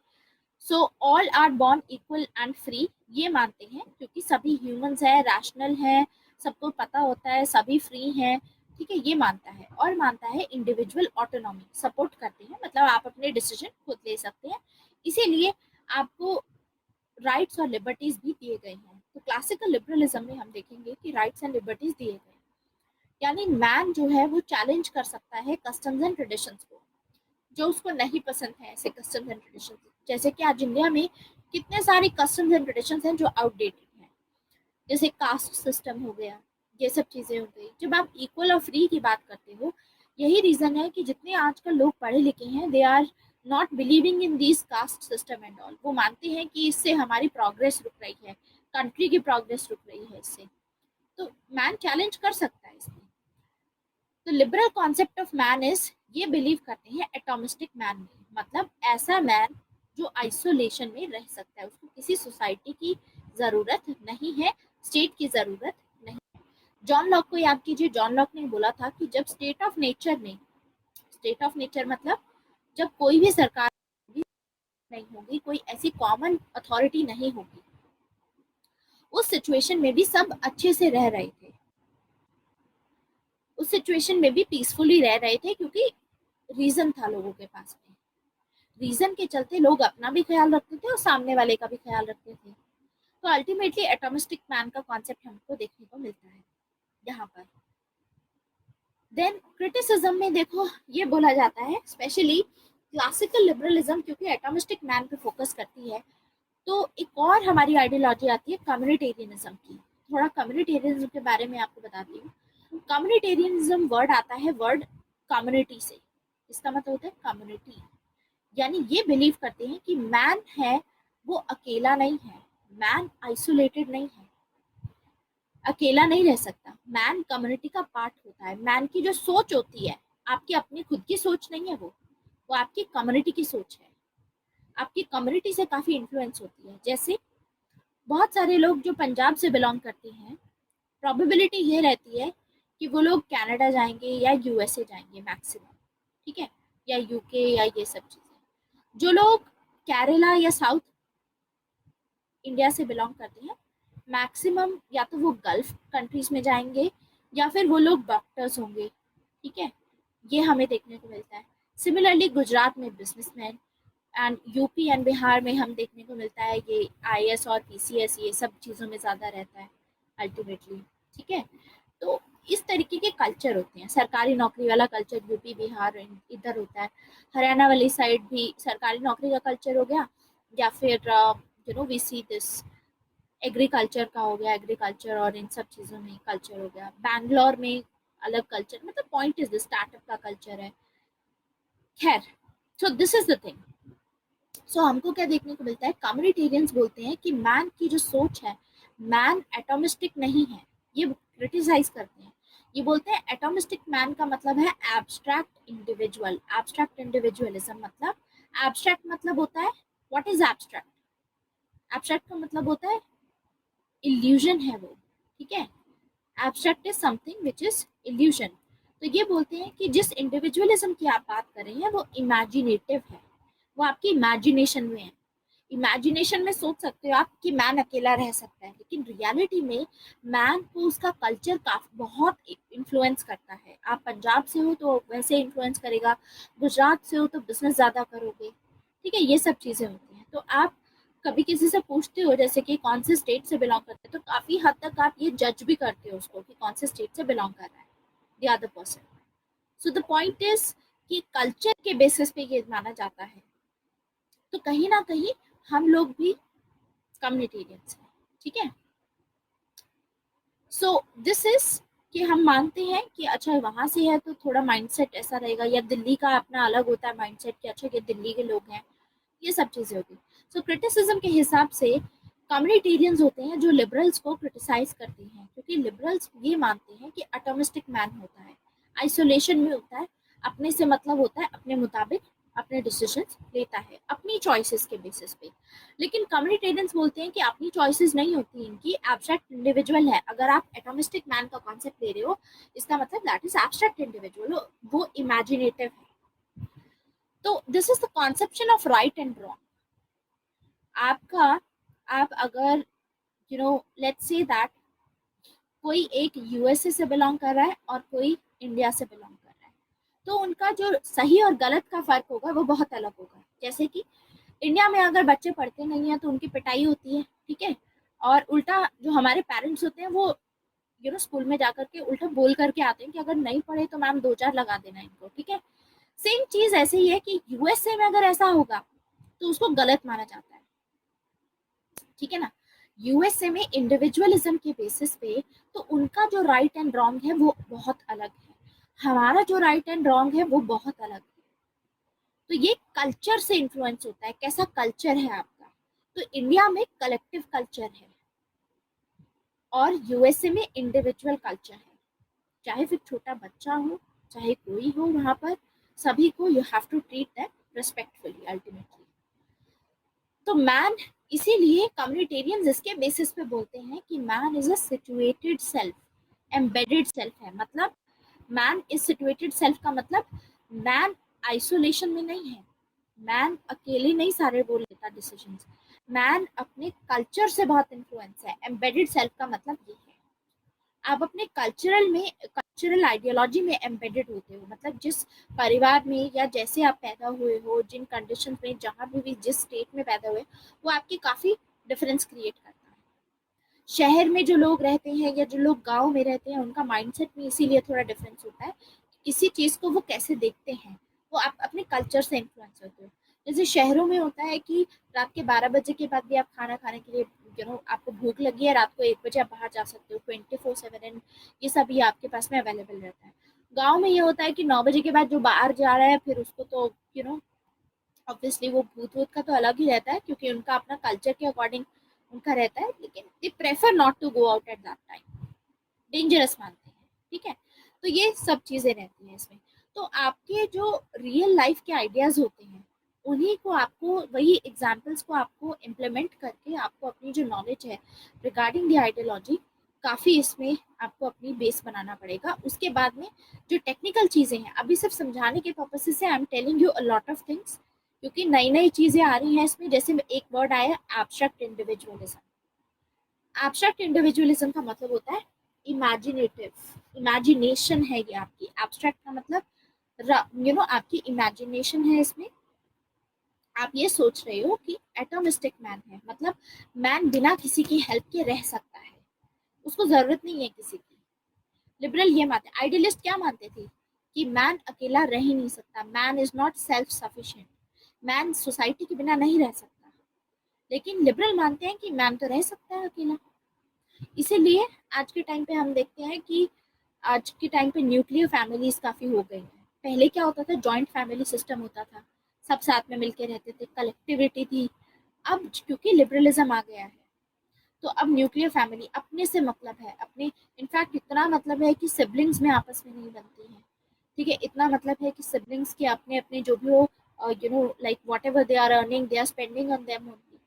So all are born equal and free, ये मानते हैं क्योंकि सभी ह्यूमंस हैं, रैशनल हैं, सबको पता होता है सभी फ्री हैं, ठीक है, ये मानता है। और मानता है इंडिविजुअल ऑटोनॉमी, सपोर्ट करते हैं, मतलब आप अपने डिसीजन खुद ले सकते हैं, इसीलिए आपको राइट्स और लिबर्टीज भी दिए गए हैं। तो क्लासिकल लिबरलिज्म में हम देखेंगे कि राइट्स एंड लिबर्टीज दिए गए, यानी मैन जो है वो चैलेंज कर सकता है कस्टम्स एंड ट्रेडिशंस को, जो उसको नहीं पसंद है ऐसे कस्टम्स एंड ट्रेडिशंस। जैसे कि आज इंडिया में कितने सारे कस्टम्स एंड ट्रेडिशंस हैं जो आउटडेटेड हैं, जैसे कास्ट सिस्टम हो गया, ये सब चीज़ें हो गई। जब आप इक्वल और फ्री की बात करते हो, यही रीज़न है कि जितने आजकल लोग पढ़े लिखे हैं they are not believing in this caste system and all. वो मानते हैं कि इससे हमारी प्रोग्रेस रुक रही है, कंट्री की प्रोग्रेस रुक रही है इससे। तो मैन चैलेंज कर सकता है इसमें। तो liberal concept of man is, ये बिलीव करते हैं एटॉमिस्टिक मैन में, मतलब ऐसा मैन जो आइसोलेशन में रह सकता है, उसको किसी सोसाइटी की ज़रूरत नहीं है, स्टेट की ज़रूरत नहीं। जॉन लॉक को याद कीजिए, जॉन लॉक ने बोला था कि जब स्टेट ऑफ नेचर में, स्टेट ऑफ नेचर मतलब जब कोई भी सरकार नहीं होगी, कोई ऐसी कॉमन अथॉरिटी नहीं होगी, उस सिचुएशन में भी सब अच्छे से रह रहे थे, उस सिचुएशन में भी पीसफुली रह रहे थे, क्योंकि रीजन था लोगों के पास में। रीजन के चलते लोग अपना भी ख्याल रखते थे और सामने वाले का भी ख्याल रखते थे। तो अल्टीमेटली एटॉमिस्टिक मैन का कॉन्सेप्ट हमको देखने को मिलता है यहाँ पर। देन क्रिटिसिज्म में देखो ये बोला जाता है, स्पेशली क्लासिकल लिबरलिज्म क्योंकि एटॉमिस्टिक मैन पे फोकस करती है, तो एक और हमारी आइडियोलॉजी आती है कम्युनिटेरियनिज्म की। थोड़ा कम्युनिटेरियनिज्म के बारे में आपको बताती हूँ। कम्युनिटेरियनिज्म वर्ड आता है वर्ड कम्युनिटी से, इसका मतलब होता है कम्युनिटी, यानी ये बिलीव करते हैं कि मैन है वो अकेला नहीं है, मैन आइसोलेटेड नहीं है, अकेला नहीं रह सकता, मैन कम्युनिटी का पार्ट होता है। मैन की जो सोच होती है, आपकी अपनी खुद की सोच नहीं है, वो आपकी कम्युनिटी की सोच है, आपकी कम्युनिटी से काफ़ी इन्फ्लुएंस होती है। जैसे बहुत सारे लोग जो पंजाब से बिलोंग करते हैं, प्रोबेबिलिटी ये रहती है कि वो लोग कनाडा जाएंगे या यूएसए जाएंगे मैक्सिमम, ठीक है, या यूके या ये सब चीज़ें। जो लोग केरला या साउथ इंडिया से बिलोंग करते हैं, मैक्सिमम या तो वो गल्फ कंट्रीज में जाएंगे या फिर वो लोग डॉक्टर्स होंगे, ठीक है, ये हमें देखने को मिलता है। सिमिलरली गुजरात में businessman, and UP and Bihar में हम देखने को मिलता है ये आईएएस और पीसीएस ये सब चीज़ों में ज़्यादा रहता है अल्टीमेटली। ठीक है, तो इस तरीके के कल्चर होते हैं। सरकारी नौकरी वाला कल्चर यूपी बिहार इधर होता है। हरियाणा वाली साइड भी सरकारी नौकरी का कल्चर हो गया, या फिर वी सी दिस एग्रीकल्चर का हो गया, एग्रीकल्चर और इन सब चीज़ों में कल्चर हो गया। बैंगलोर में अलग कल्चर, मतलब पॉइंट इज द स्टार्टअप का कल्चर है। खैर, so this is the thing. So हमको क्या देखने को मिलता है, कम्युनिटेरियंस बोलते हैं कि मैन की जो सोच है, मैन एटोमिस्टिक नहीं है। ये क्रिटिसाइज करते हैं, ये बोलते हैं एटोमिस्टिक मैन का मतलब है एब्स्ट्रैक्ट इंडिविजुअल। एब्स्ट्रैक्ट इंडिविजुअलिज्म मतलब, एब्स्ट्रैक्ट मतलब होता है, व्हाट इज एब्स्ट्रैक्ट? एब्स्ट्रैक्ट का मतलब होता है इल्यूजन है वो। ठीक है, abstract is something which is illusion. तो ये बोलते हैं कि जिस इंडिविजुअलिज्म की आप बात कर रहे हैं वो इमेजिनेटिव है, वो आपकी इमेजिनेशन में है। इमेजिनेशन में सोच सकते हो आप कि मैन अकेला रह सकता है, लेकिन रियलिटी में मैन को उसका कल्चर काफी बहुत इन्फ्लुएंस करता है। आप पंजाब से हो तो वैसे इन्फ्लुएंस करेगा, गुजरात से हो तो बिजनेस ज्यादा करोगे। ठीक है, ये सब चीजें होती हैं। तो आप कभी किसी से पूछते हो जैसे कि कौन से स्टेट से बिलोंग करते हैं, तो काफी हद तक आप ये जज भी करते हो उसको कि कौन से स्टेट से बिलोंग कर रहा है the other person. So the point is कि कल्चर के बेसिस पे ये माना जाता है। तो कहीं ना कहीं हम लोग भी कम्युनिटेरियंस हैं। ठीक है, सो दिस इज कि हम मानते हैं कि अच्छा वहां से है तो थोड़ा माइंडसेट ऐसा रहेगा, या दिल्ली का अपना अलग होता है माइंडसेट कि अच्छा ये दिल्ली के लोग हैं, ये सब चीजें होती। सो क्रिटिसिज्म के हिसाब से कम्युनिटेरियंस होते हैं जो लिबरल्स को क्रिटिसाइज करते हैं, क्योंकि लिबरल्स ये मानते हैं कि एटोमिस्टिक मैन होता है, आइसोलेशन में होता है, अपने से मतलब होता है, अपने मुताबिक अपने डिसीजंस लेता है अपनी चॉइसेस के बेसिस पे। लेकिन कम्युनिटेरियंस बोलते हैं कि अपनी चॉइसेस नहीं होती, इनकी एब्स्ट्रैक्ट इंडिविजुअल है। अगर आप एटोमिस्टिक मैन का कॉन्सेप्ट ले रहे हो, इसका मतलब दैट इज एब्स्ट्रैक्ट इंडिविजुअल, वो इमेजिनेटिव है। तो this is the conception of right and wrong. आपका, आप अगर लेट्स से दैट कोई एक यूएसए से बिलोंग कर रहा है और कोई इंडिया से बिलोंग कर रहा है, तो उनका जो सही और गलत का फर्क होगा वो बहुत अलग होगा। जैसे कि इंडिया में अगर बच्चे पढ़ते नहीं है तो उनकी पिटाई होती है। ठीक है, और उल्टा जो हमारे पेरेंट्स होते हैं वो स्कूल में जाकर के उल्टा बोल करके आते हैं कि अगर नहीं पढ़े तो मैम 2 4 लगा देना इनको। ठीक है, सेम चीज ऐसे ही है कि यूएसए में अगर ऐसा होगा तो उसको गलत माना जाता है। ठीक है ना, यूएसए में इंडिविजुअलिज्म के बेसिस पे तो उनका जो राइट एंड रॉन्ग है वो बहुत अलग है, हमारा जो राइट एंड रॉन्ग है वो बहुत अलग है। तो ये कल्चर से इन्फ्लुएंस होता है, कैसा कल्चर है आपका। तो इंडिया में कलेक्टिव कल्चर है और यूएसए में इंडिविजुअल कल्चर है। चाहे फिर छोटा बच्चा हो, चाहे कोई हो, वहां पर सभी को you have to treat them respectfully ultimately. तो मैन, इसीलिए कम्युनिटेरियंस इसके बेसिस पे बोलते हैं कि man is a situated self, embedded self है। मतलब मैन इज सिचुएटेड सेल्फ का मतलब मैन आइसोलेशन में नहीं है, मैन अकेले नहीं सारे बोल लेता डिसीजंस, मैन अपने कल्चर से बहुत इन्फ्लुएंस है। एम्बेडेड सेल्फ का मतलब ये है, आप अपने कल्चरल आइडियोलॉजी में एम्बेडेड होते हो। मतलब जिस परिवार में या जैसे आप पैदा हुए हो, जिन कंडीशंस में, जहाँ भी जिस स्टेट में पैदा हुए, वो आपकी काफ़ी डिफरेंस क्रिएट करता है। शहर में जो लोग रहते हैं या जो लोग गांव में रहते हैं, उनका माइंडसेट में इसीलिए थोड़ा डिफरेंस होता है। किसी चीज़ को वो कैसे देखते हैं, वो आप अपने कल्चर से इन्फ्लुएंस होते हो। जैसे शहरों में होता है कि रात के 12 बजे के बाद भी आप खाना खाने के लिए, आपको भूख लगी है, रात को 1 बजे आप बाहर जा सकते हो, 24/7 ये सब ही आपके पास में अवेलेबल रहता है। गाँव में ये होता है कि 9 बजे के बाद जो बाहर जा रहा है फिर उसको तो ऑब्वियसली वो भूत वूत का तो अलग ही रहता है, क्योंकि उनका अपना कल्चर के अकॉर्डिंग उनका रहता है, लेकिन they prefer not to go out at that time, dangerous मानते हैं। ठीक है, तो ये सब चीज़ें रहती हैं इसमें। तो आपके जो रियल लाइफ के आइडियाज़ होते हैं, उन्हीं को आपको, वही एग्जाम्पल्स को आपको इम्प्लीमेंट करके आपको अपनी जो नॉलेज है रिगार्डिंग द आइडियोलॉजी, काफ़ी इसमें आपको अपनी बेस बनाना पड़ेगा। उसके बाद में जो टेक्निकल चीज़ें हैं, अभी सिर्फ समझाने के पर्पज से I am telling you a lot of things, क्योंकि नई नई चीज़ें आ रही हैं इसमें। जैसे एक वर्ड आया एब्स्ट्रैक्ट इंडिविजुअलिज्म। एब्स्ट्रैक्ट इंडिविजुअलिज्म का मतलब होता है इमेजिनेटिव, इमेजिनेशन है ये आपकी। एब्स्ट्रैक्ट का मतलब आपकी इमेजिनेशन है इसमें, आप ये सोच रहे हो कि एटॉमिस्टिक मैन है, मतलब मैन बिना किसी की हेल्प के रह सकता है, उसको जरूरत नहीं है किसी की। लिबरल ये मानते, आइडियलिस्ट क्या मानते थे कि मैन अकेला रह ही नहीं सकता, man is not self sufficient, man society के बिना नहीं रह सकता। लेकिन लिबरल मानते हैं कि मैन तो रह सकता है अकेला। इसीलिए आज के टाइम पे हम देखते हैं कि आज के टाइम पे न्यूक्लियर फैमिलीज काफी हो गई हैं। पहले क्या होता था, जॉइंट फैमिली सिस्टम होता था, सब साथ में मिलके रहते थे, कलेक्टिविटी थी। अब क्योंकि लिबरलिज्म आ गया है, तो अब न्यूक्लियर फैमिली अपने से मतलब है, अपने, इनफैक्ट इतना मतलब है कि सिबलिंग्स में आपस में नहीं बनती हैं। ठीक है, इतना मतलब है कि सिबलिंग्स के अपने अपने जो भी हो, like whatever they are earning they are spending on them only.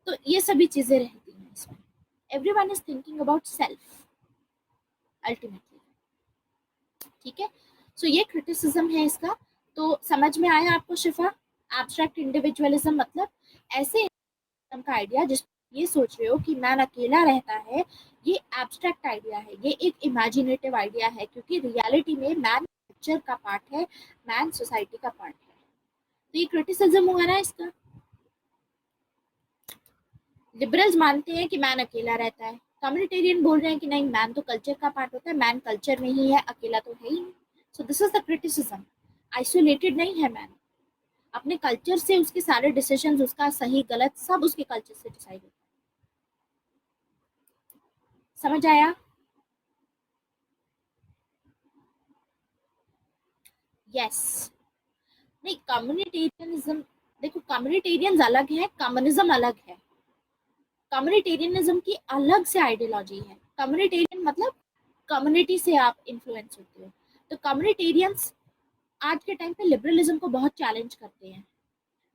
तो ये सभी चीजें रहती हैं इसमें। Everyone is thinking about self ultimately. ठीक है, सो ये क्रिटिसिज्म है इसका। तो समझ में आया आपको शिफा? एब्स्ट्रैक्ट इंडिविजुअलिज्म मतलब ऐसे का आइडिया जिस ये सोच रहे हो कि मैन अकेला रहता है, ये एब्स्ट्रैक्ट आइडिया है, ये एक इमेजिनेटिव आइडिया है, क्योंकि रियलिटी में मैन कल्चर का पार्ट है, मैन सोसाइटी का पार्ट है। तो ये क्रिटिसिज्म हुआ ना इसका। लिबरल्स मानते हैं कि मैन अकेला रहता है, कम्युनिटेरियन बोल रहे हैं कि नहीं, मैन तो कल्चर का पार्ट होता है, मैन कल्चर में ही है, अकेला तो है ही नहीं। सो this is the criticism. Isolated नहीं है मैन, अपने कल्चर से उसके सारे डिसीजंस, उसका सही गलत सब उसके कल्चर से डिसाइड होता है। समझ आया? यस। नहीं, कम्युनिटेरियनिज्म, देखो कम्युनिटेरियंस अलग है, कम्युनिज्म अलग है। कम्युनिटेरियनिज्म की अलग से आइडियोलॉजी है। कम्युनिटेरियन मतलब कम्युनिटी से आप इन्फ्लुएंस होते हो। तो कम्युनिटेरियंस आज के टाइम पे लिबरलिज्म को बहुत चैलेंज करते हैं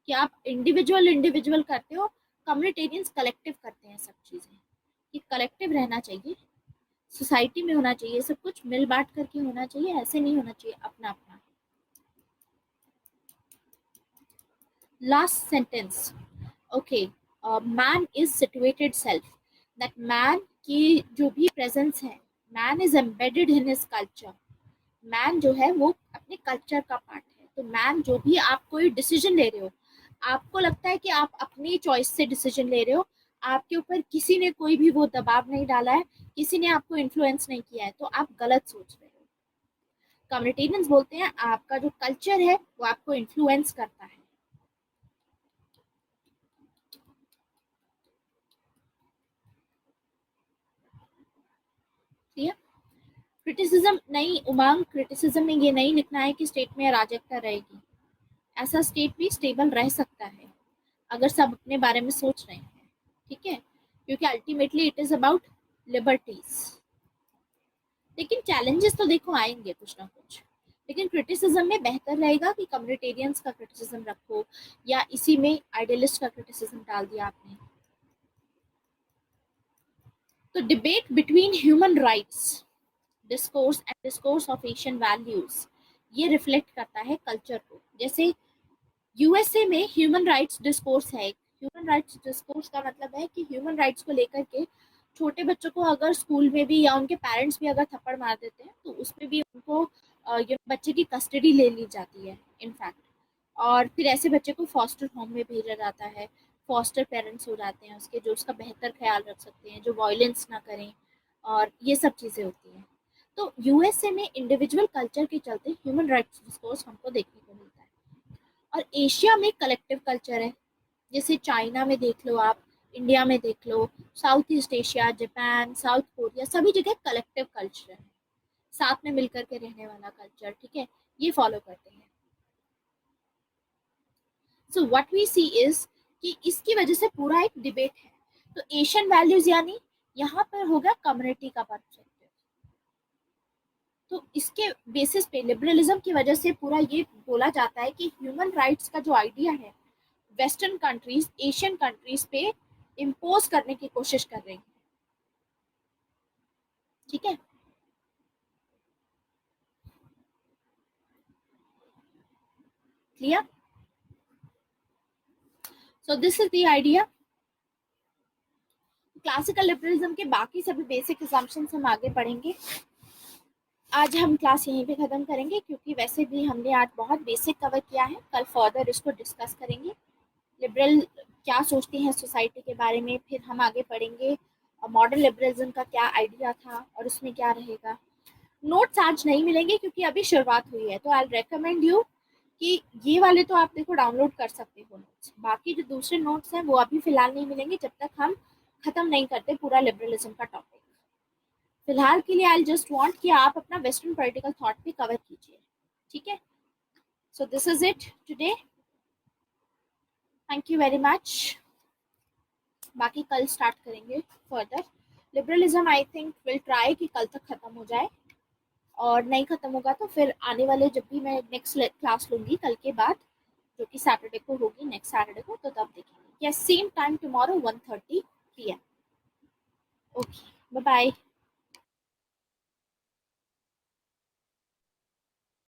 कि आप इंडिविजुअल इंडिविजुअल करते हो, कम्युनिटेरियंस कलेक्टिव करते हैं सब चीजें, कि कलेक्टिव रहना चाहिए, सोसाइटी में होना चाहिए, सब कुछ मिल बांट करके होना चाहिए, ऐसे नहीं होना चाहिए अपना अपना। Last sentence, okay, man is situated self, that man की जो भी प्रेजेंस है, man is embedded in his culture. Man जो है वो अपने कल्चर का पार्ट है। तो मैन जो भी आप कोई डिसीजन ले रहे हो, आपको लगता है कि आप अपनी चॉइस से डिसीजन ले रहे हो, आपके ऊपर किसी ने कोई भी वो दबाव नहीं डाला है, किसी ने आपको इन्फ्लुएंस नहीं किया है, तो आप गलत सोच रहे हो। कम्युनिटेरियंस बोलते हैं आपका जो कल्चर है वो आपको इन्फ्लुएंस करता है। ठीक है, क्रिटिसिज्म नहीं उमंग, क्रिटिसिज्म में ये नहीं लिखना है कि स्टेट में अराजकता रहेगी। ऐसा स्टेट भी स्टेबल रह सकता है अगर सब अपने बारे में सोच रहे हैं। ठीक है, क्योंकि ultimately it is about liberties. लेकिन चैलेंजेस तो देखो आएंगे कुछ ना कुछ। लेकिन क्रिटिसिज्म में बेहतर रहेगा कि कम्युनिटेरियंस का क्रिटिसिज्म रखो, या इसी में आइडियलिस्ट का क्रिटिसिज्म डाल दिया आपने। तो debate between human rights discourse and discourse of Asian values, ये रिफ्लेक्ट करता है कल्चर को। जैसे यूएसए में ह्यूमन राइट्स डिस्कोर्स है। ह्यूमन राइट्स डिस्कोर्स का मतलब है कि ह्यूमन राइट्स को लेकर के छोटे बच्चों को अगर स्कूल में भी या उनके पेरेंट्स भी अगर थप्पड़ मार देते हैं तो उसमें भी उनको बच्चे की कस्टडी ले ली जाती है इनफैक्ट। और फिर ऐसे बच्चे को फॉस्टर होम में भेजा जाता है, फॉस्टर पेरेंट्स हो जाते हैं उसके, जो उसका बेहतर ख्याल रख सकते हैं, जो वायलेंस ना करें, और ये सब चीज़ें होती हैं। तो यूएसए में इंडिविजुअल कल्चर के चलते ह्यूमन राइट्स डिस्कोर्स हमको देखने को मिलता है। और एशिया में कलेक्टिव कल्चर है, जैसे चाइना में देख लो आप, इंडिया में देख लो, South East Asia, Japan, South Korea, सभी जगह कलेक्टिव कल्चर है, साथ में मिलकर के रहने वाला कल्चर। ठीक है, ये फॉलो करते हैं। So what we see is कि इसकी वजह से पूरा एक डिबेट है। तो एशियन वैल्यूज यानी यहाँ पर होगा कम्युनिटी का परस्पेक्टिव। तो इसके बेसिस पे लिबरलिज्म की वजह से पूरा ये बोला जाता है कि ह्यूमन राइट्स का जो आइडिया है वेस्टर्न कंट्रीज एशियन कंट्रीज पे इम्पोज करने की कोशिश कर रही हैं। ठीक है, clear? So this is the idea. Classical liberalism के बाकी सभी बेसिक असम्पशंस हम आगे पढ़ेंगे। आज हम क्लास यहीं पे खत्म करेंगे, क्योंकि वैसे भी हमने आज बहुत बेसिक कवर किया है, कल फर्दर इसको डिस्कस करेंगे। लिबरल क्या सोचते हैं सोसाइटी के बारे में, फिर हम आगे पढ़ेंगे मॉडर्न लिबरलिज्म का क्या आइडिया था और उसमें क्या रहेगा। नोट्स आज नहीं मिलेंगे क्योंकि अभी शुरुआत हुई है, तो आई रेकमेंड यू कि ये वाले तो आप देखो डाउनलोड कर सकते हो नोट्स, बाकी जो दूसरे नोट्स हैं वो अभी फिलहाल नहीं मिलेंगे जब तक हम खत्म नहीं करते पूरा लिबरलिज्म का टॉपिक। फिलहाल के लिए आई जस्ट वांट कि आप अपना वेस्टर्न पॉलिटिकल थॉट भी कवर कीजिए, ठीक है। सो this is it today, thank you very much. बाकी कल स्टार्ट करेंगे further liberalism. I think will try कि कल तक खत्म हो जाए, और नहीं खत्म होगा तो फिर आने वाले जब भी मैं नेक्स्ट क्लास लूंगी कल के बाद, जो कि सैटरडे को होगी, नेक्स्ट सैटरडे को, तो तब देखेंगे। Yes, same time tomorrow 1:30 PM। Okay, bye bye.